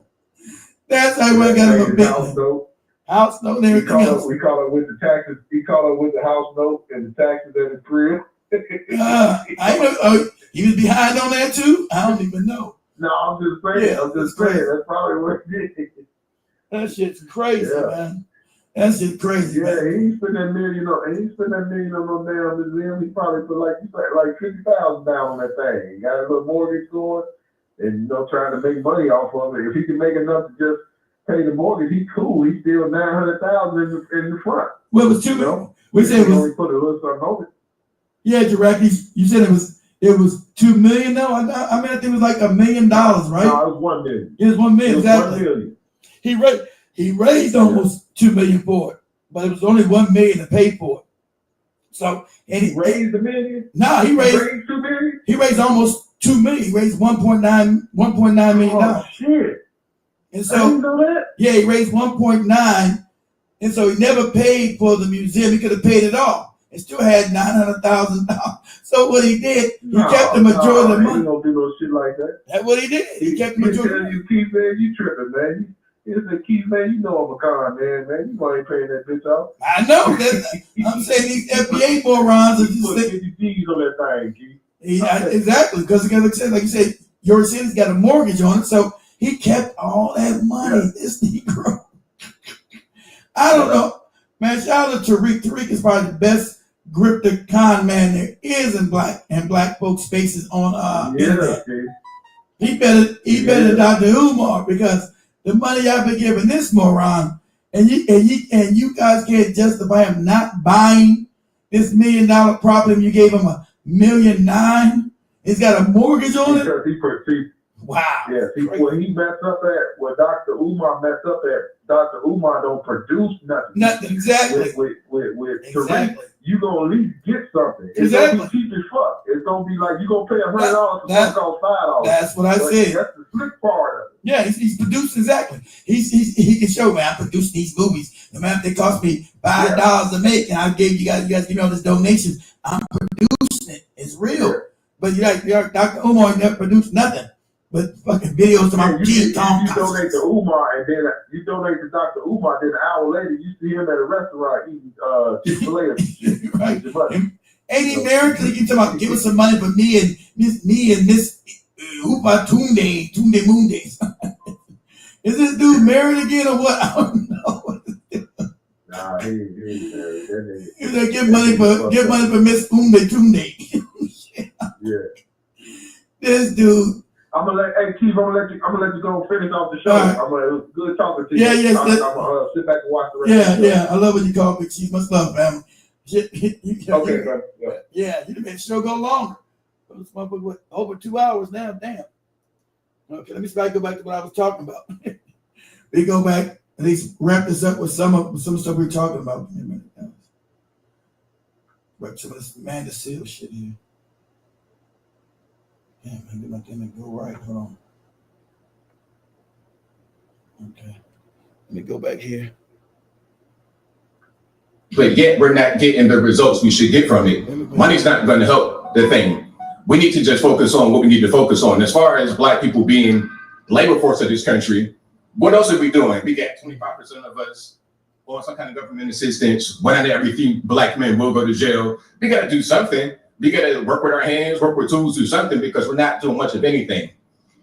That's how he went got him a Bentley. House note and everything else. We call it with the taxes. We call it with the house note and the taxes and the crib. I know. He was behind on that too. I don't even know. No, I'm just saying. That's probably what it is. That shit's crazy, man. That shit's crazy. Yeah, man. he spent that million on no damn museum. He probably put like 50,000 down on that thing. He got a little mortgage going, and trying to make money off of it. If he can make enough to just pay the mortgage, he's cool. He's still 900,000 in the front. Well, it was two. We said it was. Only put a little something on it. Yeah, Jiraki, you said it was $2 million. No, I think it was like $1 million, right? No, it was 1 million. It was 1 million. Exactly. 1 million. He raised almost $2 million for it, but it was only $1 million to pay for it. So and he raised $1 million. No, he raised $2 million. He raised almost $2 million. He raised $1.9 million. Oh shit! And so I didn't know that. Yeah, he raised 1.9, and so he never paid for the museum. He could have paid it all. And still had $900,000. So what he did, he kept the majority of the money. He don't do no shit like that. That's what he did. He kept the majority. You Keith, man, you tripping, man. He said, Keith, man, you know I'm a con man. You ain't paying that bitch off. I know. I'm saying these FBA morons are just put 50 G's on that thing, Keith. Exactly, because like you said, your city's got a mortgage on it, so he kept all that money. Yeah. This Negro. I don't know. Man, shout out to Tariq. Tariq is probably the best grip the con man there is in black folk spaces on internet. He better than Dr. Umar, because the money I've been giving this moron, and you guys can't justify him not buying this $1 million property. You gave him $1.9 million. He's got a mortgage on it. Wow. Yeah. When he messed up at, where Dr. Umar messed up at, Dr. Umar don't produce nothing. Nothing, exactly. With exactly. Tariq, you gonna at least get something. It's exactly. gonna be cheap as fuck. It's gonna be like you gonna pay $100 for something called $5. That's what I said. That's the slick part of it. Yeah, he's produced exactly. He can show me I produced these movies. No matter if they cost me $5 to make, and I gave you guys give me all this donation. I'm producing it. It's real. Yeah. But Dr. Umar never produced nothing but fucking videos to my King Kong. You donate to Umar, and then you donate to Dr. Umar. Then an hour later, you see him at a restaurant eating Chick-fil-A. Right. Ain't he married? Because you talking about give us some money for me and Miss Upa Tunde Moondays. Is this dude married again or what? I don't know. Nah, he ain't married. He's like, give money for Miss Tunde. Yeah. This dude. Keith, I'm gonna let you go and finish off the show. Right. It was good talking to you. Yeah, yes. I'm gonna sit back and watch the rest of the show. Yeah. I love what you call Big Chief. Much love, family. Okay, yeah, you made the show go longer. This motherfucker went over 2 hours now. Damn. Okay, let me go back to what I was talking about. We go back at least wrap this up with some stuff we were talking about. Wrap some of this man to seal shit here. Damn, I get my thing to go right. Hold on. Okay. Let me go back here. But yet we're not getting the results we should get from it. Money's not going to help the thing. We need to just focus on what we need to focus on. As far as Black people being labor force of this country, what else are we doing? We got 25% of us on some kind of government assistance. 1 out of every 3 Black men will go to jail. We got to do something. We got to work with our hands, work with tools, do something, because we're not doing much of anything.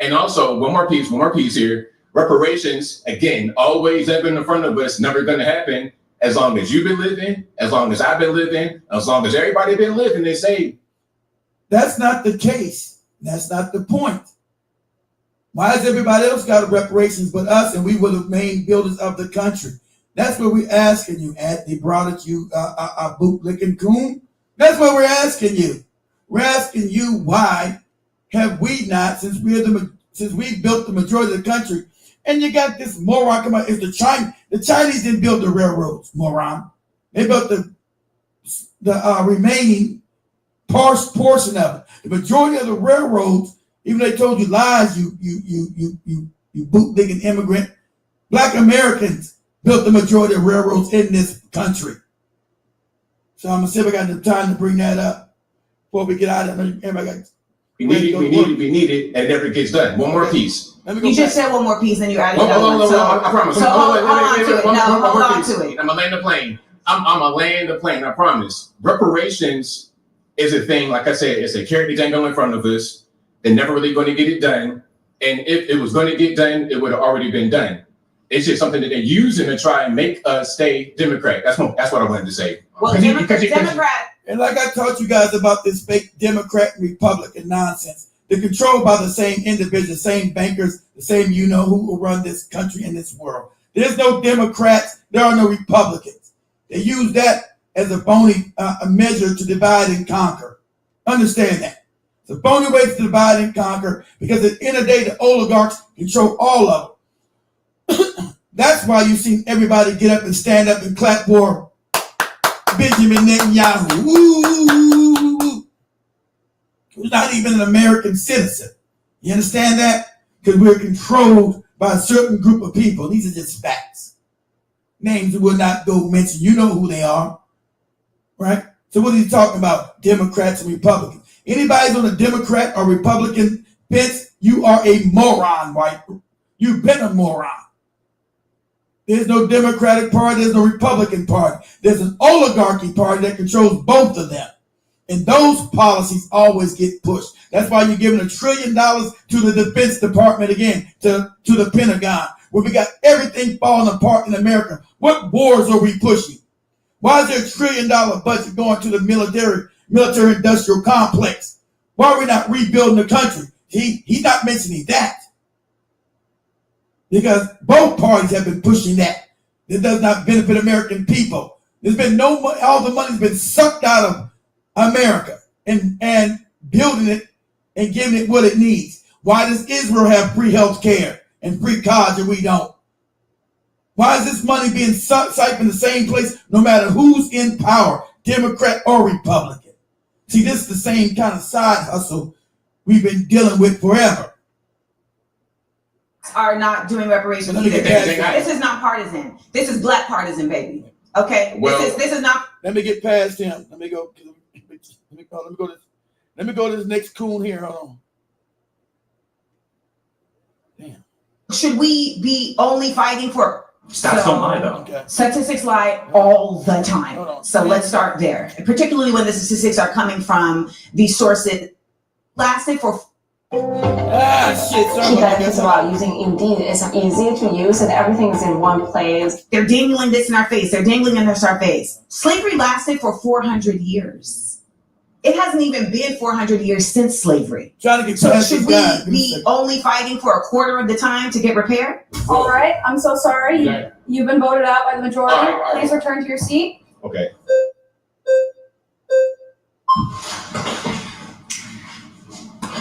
And also, one more piece here. Reparations, again, always ever in front of us, never going to happen. As long as you've been living, as long as I've been living, as long as everybody been living, they say. That's not the case. That's not the point. Why has everybody else got reparations but us, and we were the main builders of the country? That's what we're asking you, at. They brought it you, bootlicking coon. That's what we're asking you. We're asking you, why have we not, since we built the majority of the country, and you got this moron come out, it's the Chinese didn't build the railroads, moron. They built the remaining portion of it. The majority of the railroads, even though they told you lies, you bootlicking immigrant, Black Americans built the majority of railroads in this country. So I'm gonna see if I got the time to bring that up before we get out of it. We need it, and it never gets done. One more piece. You just said one more piece, and you added another one. I promise. So hold on to it. No, hold on to it. I'm gonna land the plane. I'm gonna land the plane. I promise. Reparations is a thing. Like I said, it's a carrot dangle in front of us. They're never really going to get it done. And if it was going to get done, it would have already been done. It's just something that they're using to try and make us stay Democrat. That's what I wanted to say. Well, Democrat. And like I taught you guys about this fake Democrat and Republican nonsense, they're controlled by the same individuals, the same bankers, the same who will run this country and this world. There's no Democrats. There are no Republicans. They use that as a phony measure to divide and conquer. Understand that. It's a phony way to divide and conquer, because at the end of the day, the oligarchs control all of them. That's why you see everybody get up and stand up and clap for Benjamin Netanyahu. Woo! Who's not even an American citizen. You understand that? Because we're controlled by a certain group of people. These are just facts. Names will not go mention. You know who they are. Right? So what are you talking about? Democrats and Republicans. Anybody's on a Democrat or Republican fence, you are a moron, white. You've been a moron. There's no Democratic Party, there's no Republican Party. There's an oligarchy party that controls both of them. And those policies always get pushed. That's why you're giving $1 trillion to the Defense Department again, to the Pentagon, where we got everything falling apart in America. What wars are we pushing? Why is there $1 trillion budget going to the military industrial complex? Why are we not rebuilding the country? He's not mentioning that. Because both parties have been pushing that. It does not benefit American people. There's been no money, all the money's been sucked out of America and building it and giving it what it needs. Why does Israel have free health care and free college and we don't? Why is this money being siphoned in the same place no matter who's in power, Democrat or Republican? See, this is the same kind of side hustle we've been dealing with forever. Are not doing reparations either. This is not partisan. This is Black partisan, baby. Okay? Well, this is not. Let me get past him. Let me go to this next coon here. Hold on. Damn. Should we be only fighting for? Stats don't lie, though. Okay. Statistics lie all the time. So let's start there. Particularly when the statistics are coming from the sources lasted for. Key benefits about using Indeed is easy to use and everything is in one place. They're dangling this in our face. They're dangling in our face. Slavery lasted for 400 years. It hasn't even been 400 years since slavery. So should we be only fighting for a quarter of the time to get repaired? All right. I'm so sorry. You've been voted out by the majority. All right. Please return to your seat. Okay.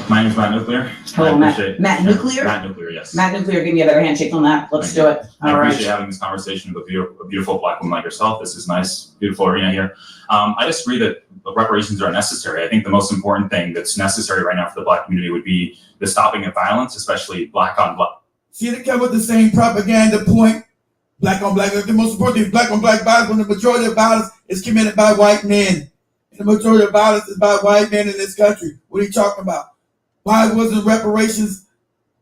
My name is Matt Nuclear. Hello, Matt Nuclear? Matt Nuclear, yes. Matt Nuclear, give me a better handshake on that. Let's do it. I All right. appreciate having this conversation with a beautiful Black woman like yourself. This is nice, beautiful arena here. I disagree that reparations are necessary. I think the most important thing that's necessary right now for the Black community would be the stopping of violence, especially Black on Black. See, they come with the same propaganda point. Black on Black. The most important thing is Black on Black violence, when the majority of violence is committed by white men. And the majority of violence is by white men in this country. What are you talking about? Why wasn't reparations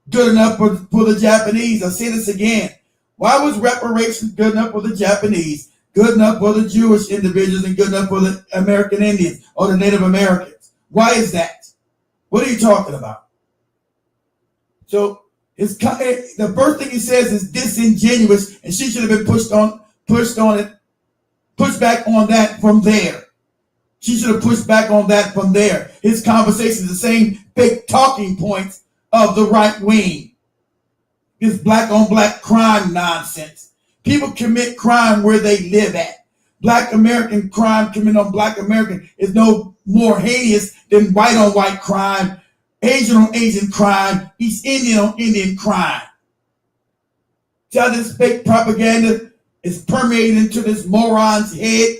good enough for the Japanese? I'll say this again. Why was reparations good enough for the Japanese, good enough for the Jewish individuals, and good enough for the American Indians or the Native Americans? Why is that? What are you talking about? So the first thing he says is disingenuous, and she should have been pushed back on that from there. She should have pushed back on that from there. His conversation is the same fake talking points of the right wing. This black on black crime nonsense. People commit crime where they live at. Black American crime committed on Black American is no more heinous than white on white crime, Asian on Asian crime, East Indian on Indian crime. See how this fake propaganda is permeating into this moron's head?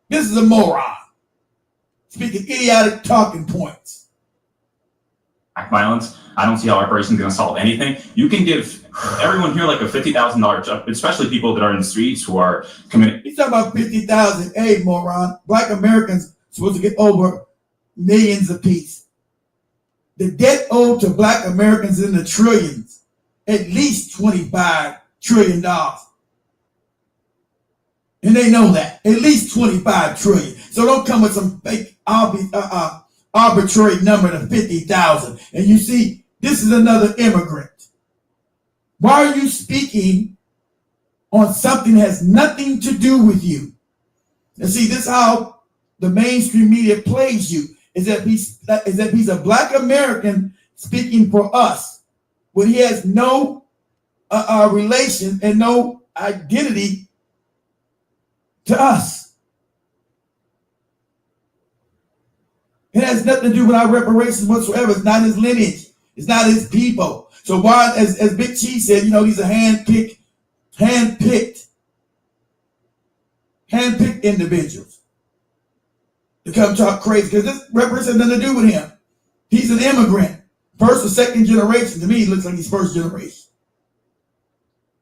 This is a moron speaking idiotic talking points. Violence. I don't see how reparations is going to solve anything. You can give everyone here like a $50,000 job, especially people that are in the streets who are committing. He's talking about 50,000. Hey, moron. Black Americans supposed to get over millions apiece. The debt owed to Black Americans in the trillions, at least $25 trillion. And they know that. At least 25 trillion. So don't come with some fake arbitrary number to 50,000. And you see, this is another immigrant. Why are you speaking on something that has nothing to do with you? And see, this is how the mainstream media plays you. Is that he's a Black American speaking for us when he has no relation and no identity to us. It has nothing to do with our reparations whatsoever. It's not his lineage. It's not his people. So why, as Big Cheese said, these are handpicked individuals to come talk crazy, because this reparations has nothing to do with him. He's an immigrant, first or second generation. To me, he looks like he's first generation.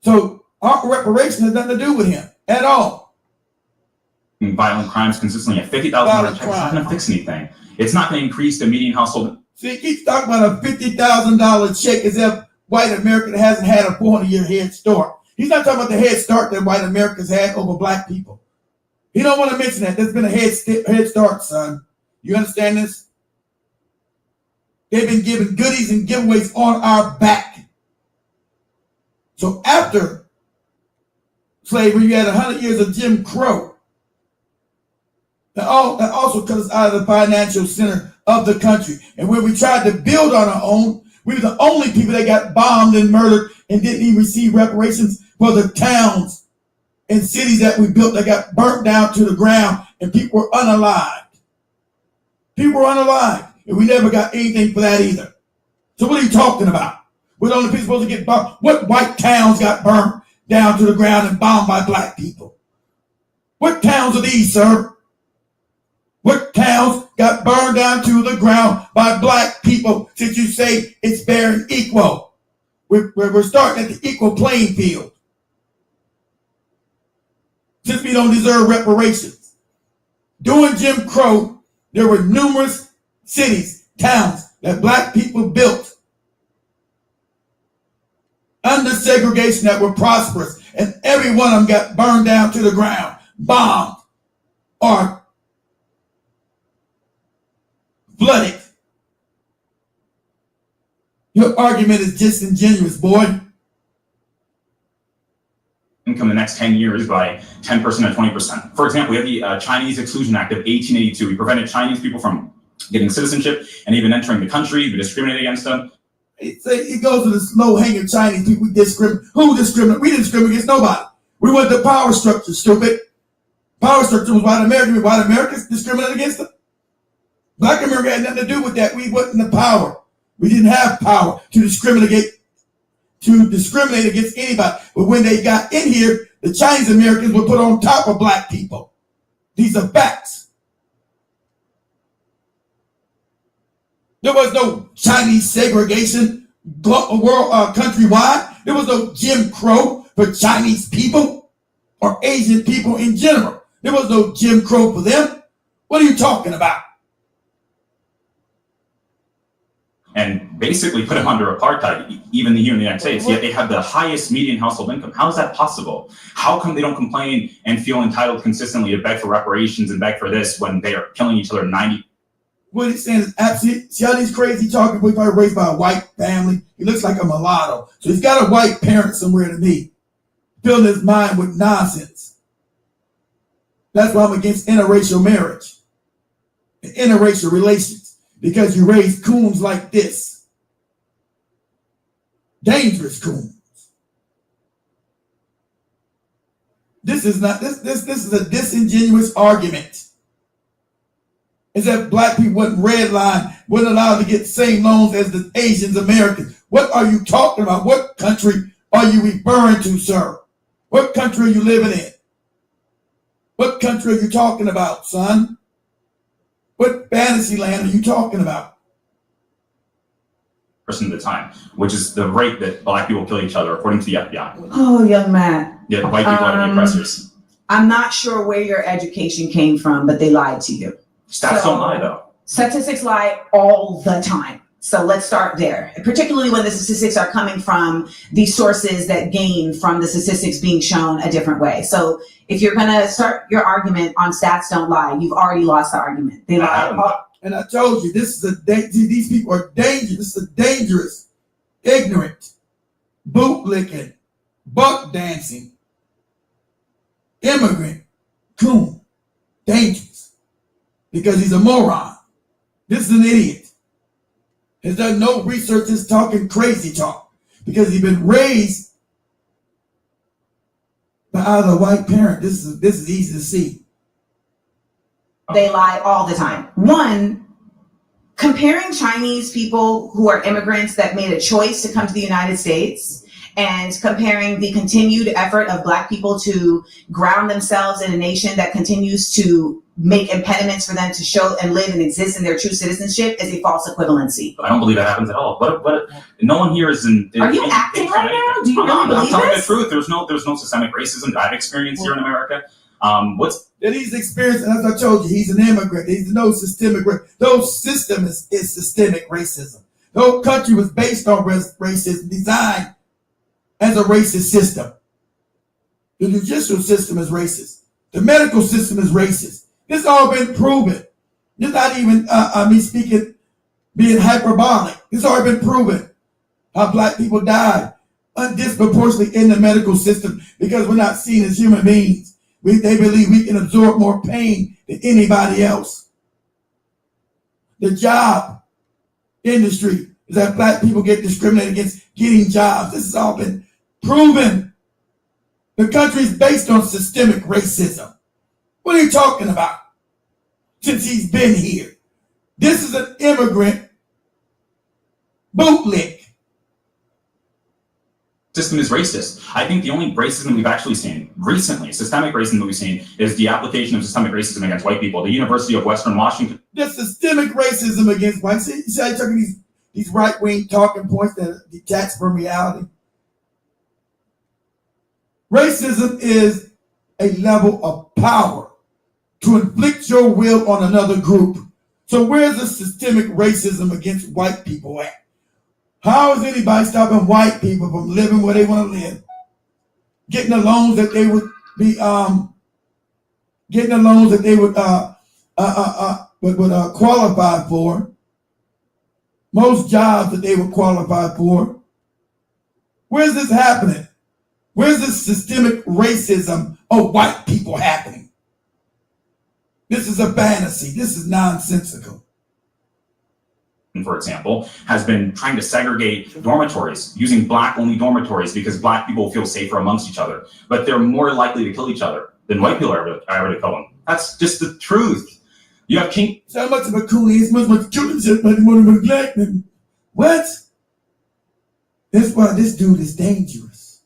So our reparation has nothing to do with him at all. Violent crimes consistently at $50,000 check. It's not going to fix anything. It's not going to increase the median household. See, he keeps talking about a $50,000 check as if white America hasn't had a 400-year head start. He's not talking about the head start that white Americans had over Black people. He don't want to mention that. There's been a head start, son. You understand this? They've been giving goodies and giveaways on our back. So after slavery, you had 100 years of Jim Crow. That also cut us out of the financial center of the country. And when we tried to build on our own, we were the only people that got bombed and murdered and didn't even receive reparations for the towns and cities that we built that got burnt down to the ground, and people were unalived. People were unalived, and we never got anything for that either. So what are you talking about? We're the only people supposed to get bombed. What white towns got burnt down to the ground and bombed by Black people? What towns are these, sir? What towns got burned down to the ground by Black people, since you say it's fair and equal? We're starting at the equal playing field. Since we don't deserve reparations. During Jim Crow, there were numerous cities, towns that Black people built under segregation that were prosperous, and every one of them got burned down to the ground, bombed, or flooded. Your argument is disingenuous, boy. Income in the next 10 years by 10% or 20%. For example, we have the Chinese Exclusion Act of 1882. We prevented Chinese people from getting citizenship and even entering the country. We discriminated against them. It goes to the low-hanging Chinese people. We discriminate. Who discriminate? We didn't discriminate against nobody. We went to power structure, stupid. Power structure was white American. White Americans discriminated against them. Black America had nothing to do with that. We wasn't the power. We didn't have power to discriminate against anybody. But when they got in here, the Chinese Americans were put on top of black people. These are facts. There was no Chinese segregation countrywide. There was no Jim Crow for Chinese people or Asian people in general. There was no Jim Crow for them. What are you talking about? And basically put them under apartheid, even here in the United States, yet they have the highest median household income. How is that possible? How come they don't complain and feel entitled consistently to beg for reparations and beg for this when they are killing each other 90? What he's saying is absolutely, see all these crazy talking people are raised by a white family. He looks like a mulatto. So he's got a white parent somewhere to me, filling his mind with nonsense. That's why I'm against interracial marriage and interracial relations. Because you raise coons like this. Dangerous coons. This is a disingenuous argument. Is that black people wasn't redlined, wasn't allowed to get the same loans as the Asians Americans. What are you talking about? What country are you referring to, sir? What country are you living in? What country are you talking about, son? What fantasy land are you talking about? Percent of the time, which is the rate that black people kill each other, according to the FBI. Oh, young man. Yeah, white people are the oppressors. I'm not sure where your education came from, but they lied to you. Stats don't lie, though. Statistics lie all the time. So let's start there, particularly when the statistics are coming from the sources that gain from the statistics being shown a different way. So if you're going to start your argument on stats don't lie, you've already lost the argument. They lie. And I told you, these people are dangerous. This is a dangerous, ignorant, bootlicking, buck dancing, immigrant, coon. Dangerous. Because he's a moron. This is an idiot. Has done no research, is talking crazy talk. Because he's been raised by either a white parent. This is easy to see. They lie all the time. One, comparing Chinese people who are immigrants that made a choice to come to the United States and comparing the continued effort of black people to ground themselves in a nation that continues to make impediments for them to show and live and exist in their true citizenship is a false equivalency. I don't believe that happens at all. But no one here is in. Are you acting right now? Do you really believe this? I'm telling the truth. There's no systemic racism that I've experienced here in America. That he's experienced, and as I told you, he's an immigrant. He's no systemic. No system is systemic racism. No country was based on racism, designed as a racist system. The judicial system is racist. The medical system is racist. This all been proven. It's not even me speaking, being hyperbolic. It's already been proven how black people died disproportionately in the medical system because we're not seen as human beings. They believe we can absorb more pain than anybody else. The job industry is that black people get discriminated against getting jobs. This has all been proven. The country is based on systemic racism. What are you talking about? Since he's been here. This is an immigrant bootlick. System is racist. I think the only racism we've actually seen recently, systemic racism that we've seen, is the application of systemic racism against white people. The University of Western Washington. There's systemic racism against white. See how you're talking these right-wing talking points that are detached from reality. Racism is a level of power to inflict your will on another group. So where's the systemic racism against white people at? How is anybody stopping white people from living where they want to live? Getting the loans that they would be, qualify for. Most jobs that they would qualify for. Where's this happening? Where's this systemic racism of white people happening? This is a fantasy. This is nonsensical. For example, has been trying to segregate dormitories, using black-only dormitories because black people feel safer amongst each other, but they're more likely to kill each other than white people are ever to kill them. That's just the truth. You have King. So how much of a coolie is much children said, but one of a black man. What? That's why this dude is dangerous.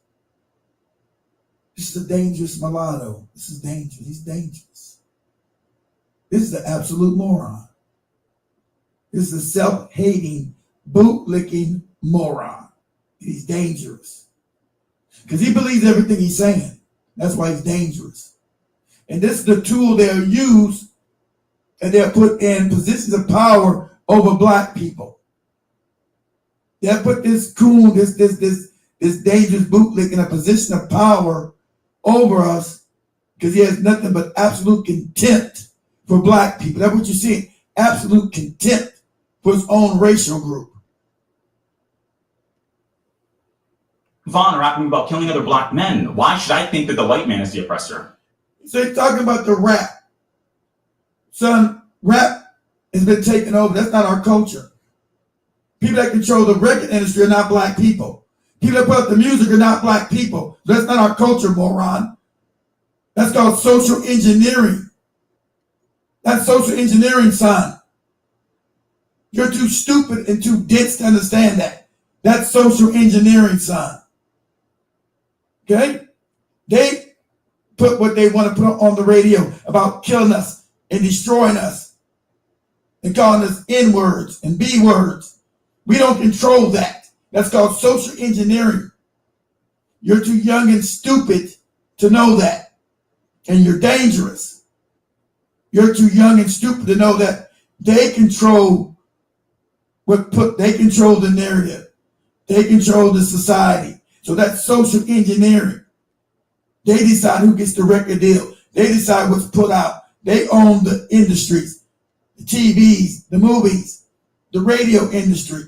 This is a dangerous mulatto. This is dangerous. He's dangerous. This is an absolute moron. This is a self-hating, bootlicking moron. He's dangerous. Because he believes everything he's saying. That's why he's dangerous. And this is the tool they'll use, and they'll put in positions of power over black people. They'll put this coon, this dangerous bootlick in a position of power over us because he has nothing but absolute contempt for black people. That's what you're seeing. Absolute contempt for his own racial group. Vaughn rapping about killing other black men. Why should I think that the white man is the oppressor? So he's talking about the rap. Son, rap has been taken over. That's not our culture. People that control the record industry are not black people. People that put up the music are not black people. That's not our culture, moron. That's called social engineering. That's social engineering, son. You're too stupid and too dense to understand that. That's social engineering, son. Okay? They put what they want to put on the radio about killing us and destroying us and calling us N-words and B-words. We don't control that. That's called social engineering. You're too young and stupid to know that. And you're dangerous. You're too young and stupid to know that they control they control the narrative. They control the society. So that's social engineering. They decide who gets the record deal. They decide what's put out. They own the industries, the TVs, the movies, the radio industry,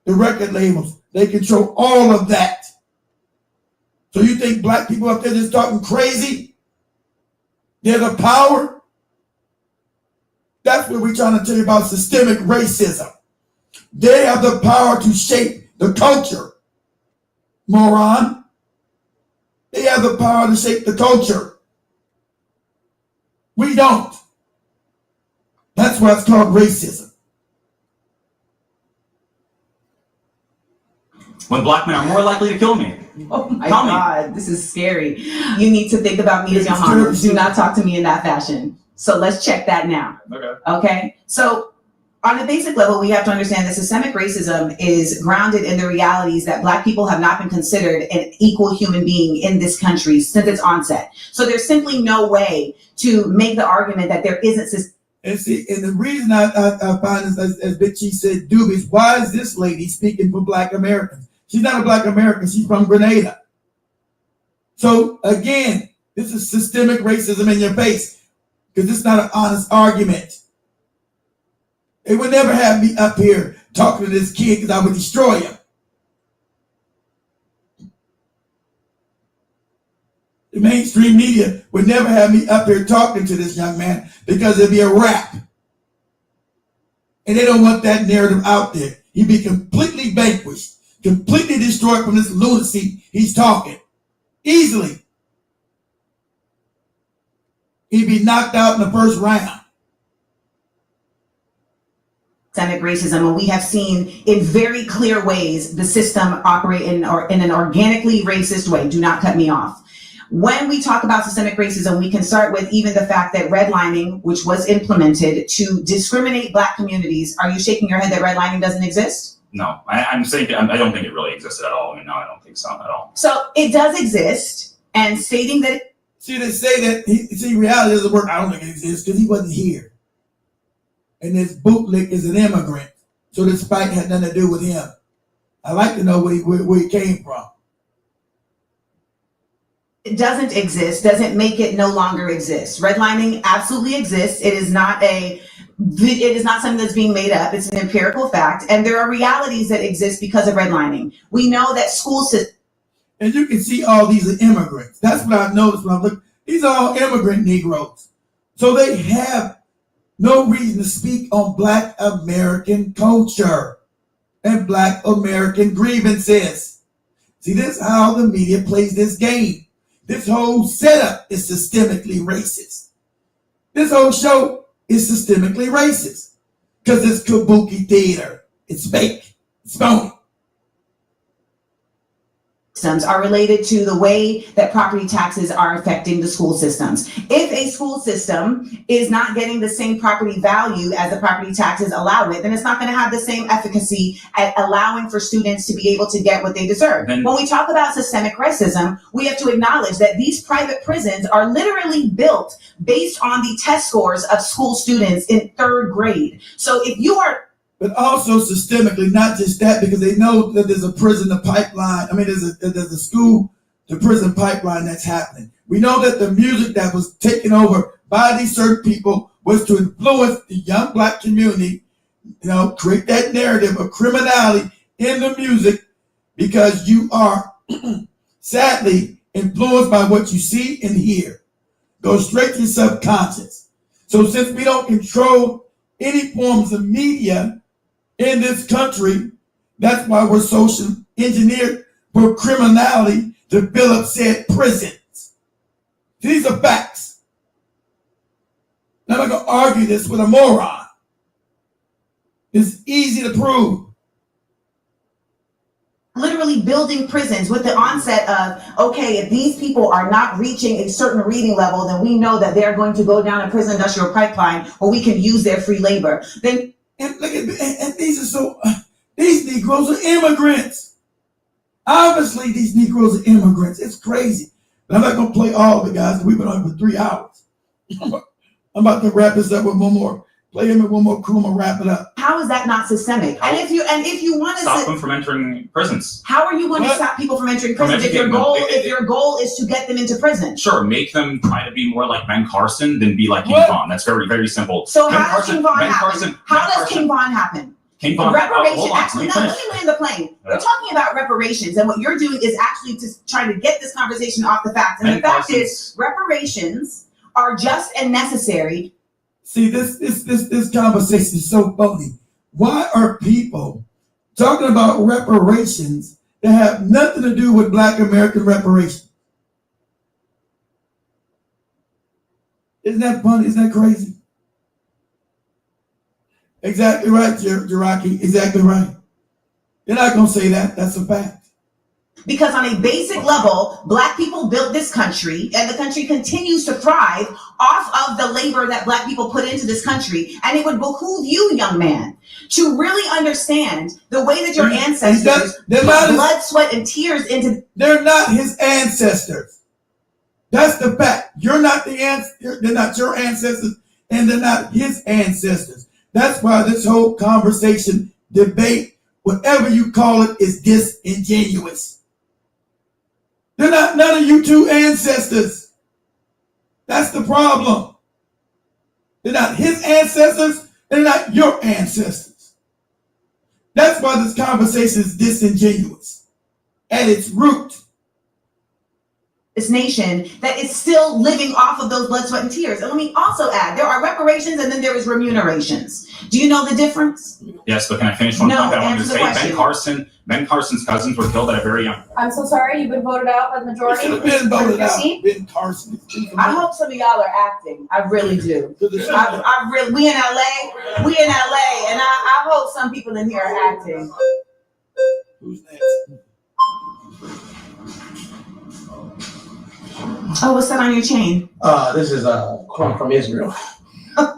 the record labels. They control all of that. So you think black people up there just talking crazy? They're the power? That's what we're trying to tell you about systemic racism. They have the power to shape the culture, moron. They have the power to shape the culture. We don't. That's why it's called racism. When black men are more likely to kill me. Oh my God, this is scary. You need to think about me as your harm. Do not talk to me in that fashion. So let's check that now. Okay. So on a basic level, we have to understand that systemic racism is grounded in the realities that black people have not been considered an equal human being in this country since its onset. So there's simply no way to make the argument that there isn't. And see, and the reason I find this, as Big Chief said, dubious, why is this lady speaking for black Americans? She's not a black American. She's from Grenada. So again, this is systemic racism in your face because it's not an honest argument. They would never have me up here talking to this kid because I would destroy him. The mainstream media would never have me up here talking to this young man because it'd be a rap. And they don't want that narrative out there. He'd be completely vanquished, completely destroyed from this lunacy he's talking. Easily. He'd be knocked out in the first round. Systemic racism, and we have seen in very clear ways the system operate in an organically racist way. Do not cut me off. When we talk about systemic racism, we can start with even the fact that redlining, which was implemented to discriminate black communities. Are you shaking your head that redlining doesn't exist? No, I'm saying I don't think it really existed at all. I mean, no, I don't think so at all. So it does exist, and stating that. See, they say that reality doesn't work. I don't think it exists because he wasn't here. And this bootlick is an immigrant. So this fight had nothing to do with him. I like to know where he came from. It doesn't exist, doesn't make it no longer exist. Redlining absolutely exists. It is not something that's being made up. It's an empirical fact. And there are realities that exist because of redlining. We know that school systems. And you can see all these are immigrants. That's what I've noticed when I'm looking. These are all immigrant Negroes. So they have no reason to speak on black American culture and black American grievances. See, this is how the media plays this game. This whole setup is systemically racist. This whole show is systemically racist because it's kabuki theater. It's fake. It's phony. Systems are related to the way that property taxes are affecting the school systems. If a school system is not getting the same property value as the property taxes allow it, then it's not going to have the same efficacy at allowing for students to be able to get what they deserve. When we talk about systemic racism, we have to acknowledge that these private prisons are literally built based on the test scores of school students in 3rd grade. So if you are but also systemically, not just that, because they know that there's a prison to pipeline. I mean, there's a school to prison pipeline that's happening. We know that the music that was taken over by these certain people was to influence the young black community, create that narrative of criminality in the music, because you are sadly influenced by what you see and hear. Go straight to your subconscious. So since we don't control any forms of media in this country, that's why we're social engineered for criminality to fill up said prisons. These are facts. I'm not going to argue this with a moron. It's easy to prove. Literally building prisons with the onset of, okay, if these people are not reaching a certain reading level, then we know that they're going to go down a prison industrial pipeline where we can use their free labor. Then And look at, and these are so, these Negroes are immigrants. Obviously, these Negroes are immigrants. It's crazy. But I'm not going to play all of it, guys. We've been on for 3 hours. I'm about to wrap this up with one more. Play him with one more crew. I'm going to wrap it up. how is that not systemic? And if you want to Stop them from entering prisons. how are you going to stop people from entering prisons if your goal is to get them into prison? Sure, make them try to be more like Ben Carson than be like King Von. That's very, very simple. So how does King Von happen? How does King Von happen? King Von, Reparation. Actually, let me land the plane. We're talking about reparations, and what you're doing is actually just trying to get this conversation off the facts. And the fact is, reparations are just and necessary. See, this conversation is so phony. Why are people talking about reparations that have nothing to do with Black American reparations? Isn't that funny? Isn't that crazy? Exactly right, Jiraki. Exactly right. You're not going to say that. That's a fact. Because on a basic level, Black people built this country, and the country continues to thrive off of the labor that Black people put into this country. And it would behoove you, young man, to really understand the way that your ancestors put blood, sweat, and tears into. They're not his ancestors. That's the fact. You're not they're not your ancestors, and they're not his ancestors. That's why this whole conversation, debate, whatever you call it, is disingenuous. They're not none of you two ancestors. That's the problem. They're not his ancestors. They're not your ancestors. That's why this conversation is disingenuous at its root. This nation that is still living off of those blood, sweat, and tears. And let me also add, there are reparations and then there is remunerations. Do you know the difference? Yes, but can I finish one point that I wanted to say? Question. Ben Carson's cousins were killed at a very young. I'm so sorry, you've been voted out by the majority. Should have been voted out. Ben Carson. I hope some of y'all are acting. I really do. I really, we in LA, and I hope some people in here are acting. Who's next? Oh, what's that on your chain? This is corn from Israel.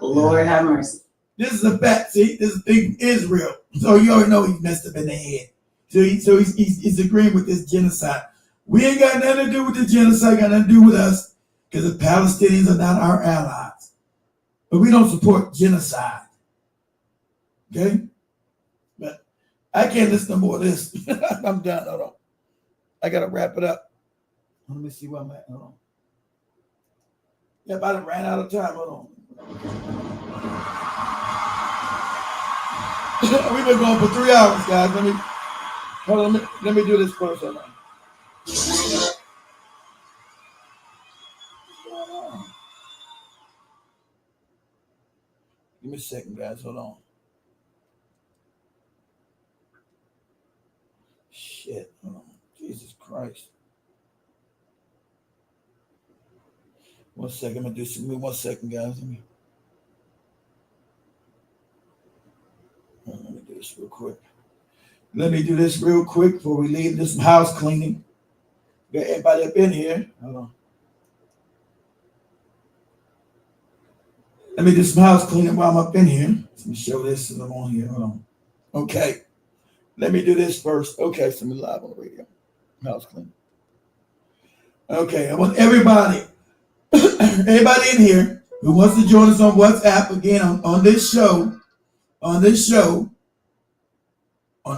Lord have mercy. This is a fact. See, this is big Israel. So you already know he's messed up in the head. So he's agreeing with this genocide. We ain't got nothing to do with the genocide. Got nothing to do with us, because the Palestinians are not our allies. But we don't support genocide. Okay? But I can't listen to more of this. I'm done. Hold on. I gotta wrap it up. Let me see where I'm at. Hold on. Yep, I done ran out of time. Hold on. We've been going for 3 hours, guys. Let me do this first. Hold on. Give me a second, guys. Hold on. Shit. Hold on. Jesus Christ. 1 second. I'm gonna do some. Give me 1 second, guys. this real quick. Let me do this real quick before we leave. This some house cleaning. Got everybody up in here. Hold on. Let me do some house cleaning while I'm up in here. Let me show this as I'm on here. Hold on. Okay. Let me do this first. Okay, so I'm live on the radio. House cleaning. Okay, I want everybody in here who wants to join us on WhatsApp again on this show, on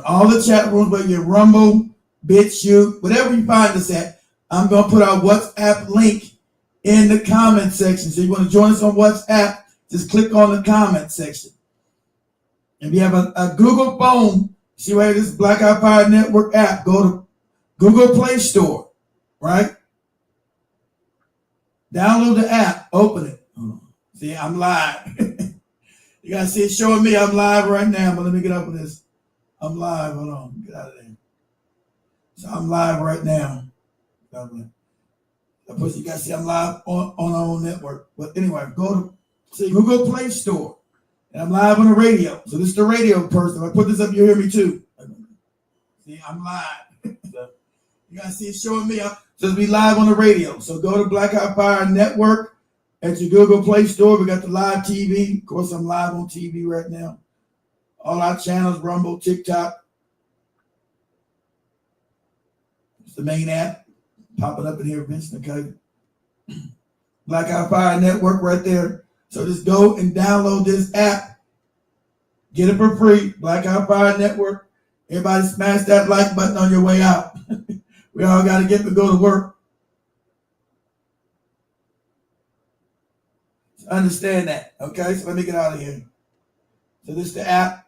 all the chat rooms, whether you're Rumble, BitChute, whatever you find us at, I'm going to put our WhatsApp link in the comment section. So you want to join us on WhatsApp, just click on the comment section. If you have a Google phone, see right here, this Black Empire Network app, go to Google Play Store, right? Download the app, open it. See, I'm live. You guys see it showing me I'm live right now, but let me get up with this. I'm live. Hold on. Get out of there. So I'm live right now. You guys see I'm live on our own network. But anyway, go to Google Play Store. And I'm live on the radio. So this is the radio person. If I put this up, you hear me too. See, I'm live. So you guys see it showing me up. So it's be live on the radio. So go to Black Empire Network at your Google Play Store. We got the live TV. Of course, I'm live on TV right now. All our channels, Rumble, TikTok. It's the main app. Popping up in here, Vincent, okay? Black Empire Network right there. So just go and download this app. Get it for free. Black Empire Network. Everybody smash that like button on your way out. We all got to get to go to work. So understand that. Okay, so let me get out of here. So this is the app.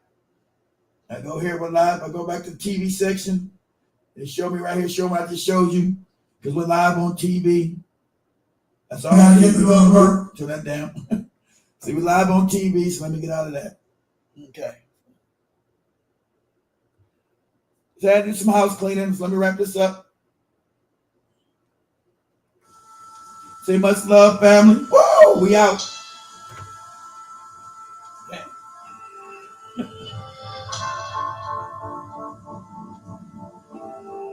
I go here, we're live. I go back to the TV section. They show me right here. Show me I just showed you. Because we're live on TV. That's all I got to get to go to work. Turn that down. See, we're live on TV, so let me get out of that. Okay. So I do some house cleaning. So let me wrap this up. Say much love, family. Whoa, we out. Okay.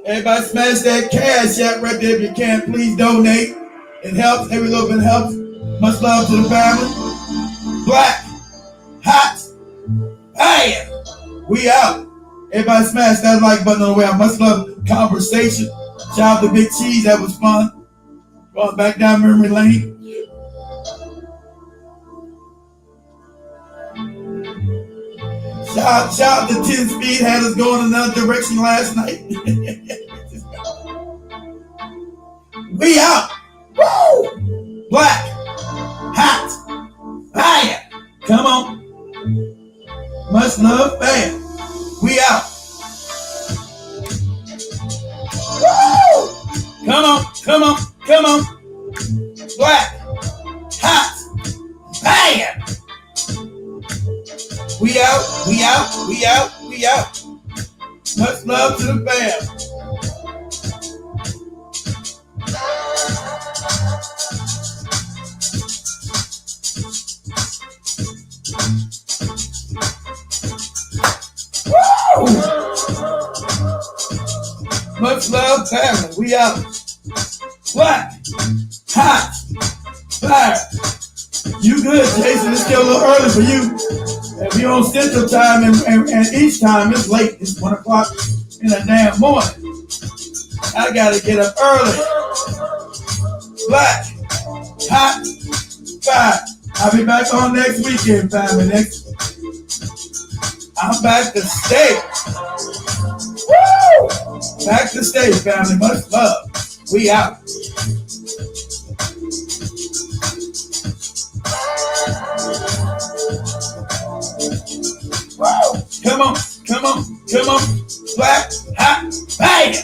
Everybody smash that cash app right there if you can. Please donate. It helps. Every little bit helps. Much love to the family. Black, hot, bam. We out. Everybody smash that like button on the way out. Much love. Conversation. Shout out to Big Cheese. That was fun. Going back down memory lane. Shout out to 10 Speed. Had us going another direction last night. We out. Woo! Black, hot, fire. Come on. Much love, fam. We out. Woo! Come on, come on, come on. Black, hot, fire. We out, we out, we out, we out. Much love to the fam. Much love, family. We out. Black, hot, fire. You good, Jason? It's still a little early for you. If you're on Central Time and each time it's late. It's 1 o'clock in the damn morning. I gotta get up early. Black, hot, fire. I'll be back on next weekend, family. I'm back to stay. Woo! Back to stay, family. Much love. We out. Woo! Come on, come on, come on. Black, hot, bang!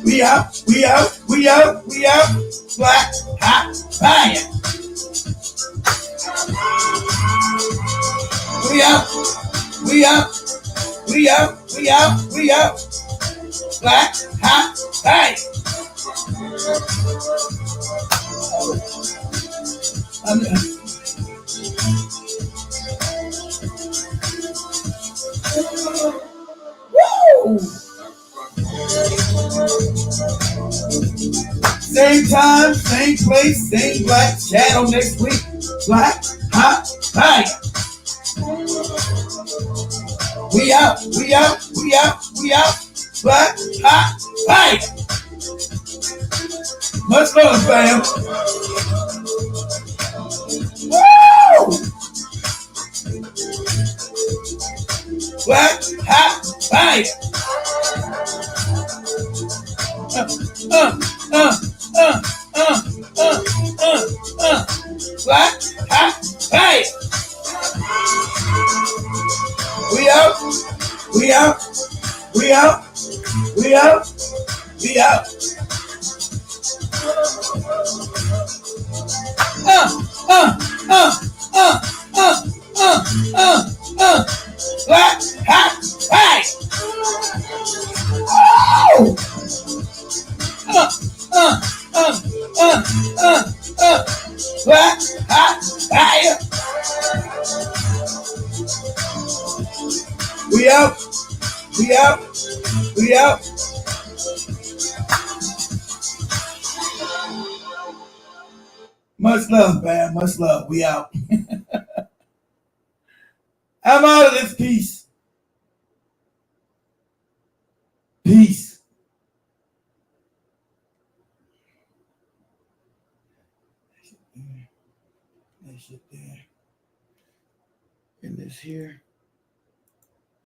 We out, we out, we out, we out. Black, hot, fire. We out, we out, We out. We out. We out. Black, hot, hey. Woo! Same time, same place, same black channel next week. Black, hot, hey. We out, we out, we out, we out. Black, hot, hey. Much love, fam. Woo! Black, hot, hey. Black, hot, hey. We out, we out, we out, we out, we out. Black, hot, hey. Oh! Black, hot, fire. We out, we out, we out. Much love, man. Much love. We out. I'm out of this piece. Peace. That shit there. And this here.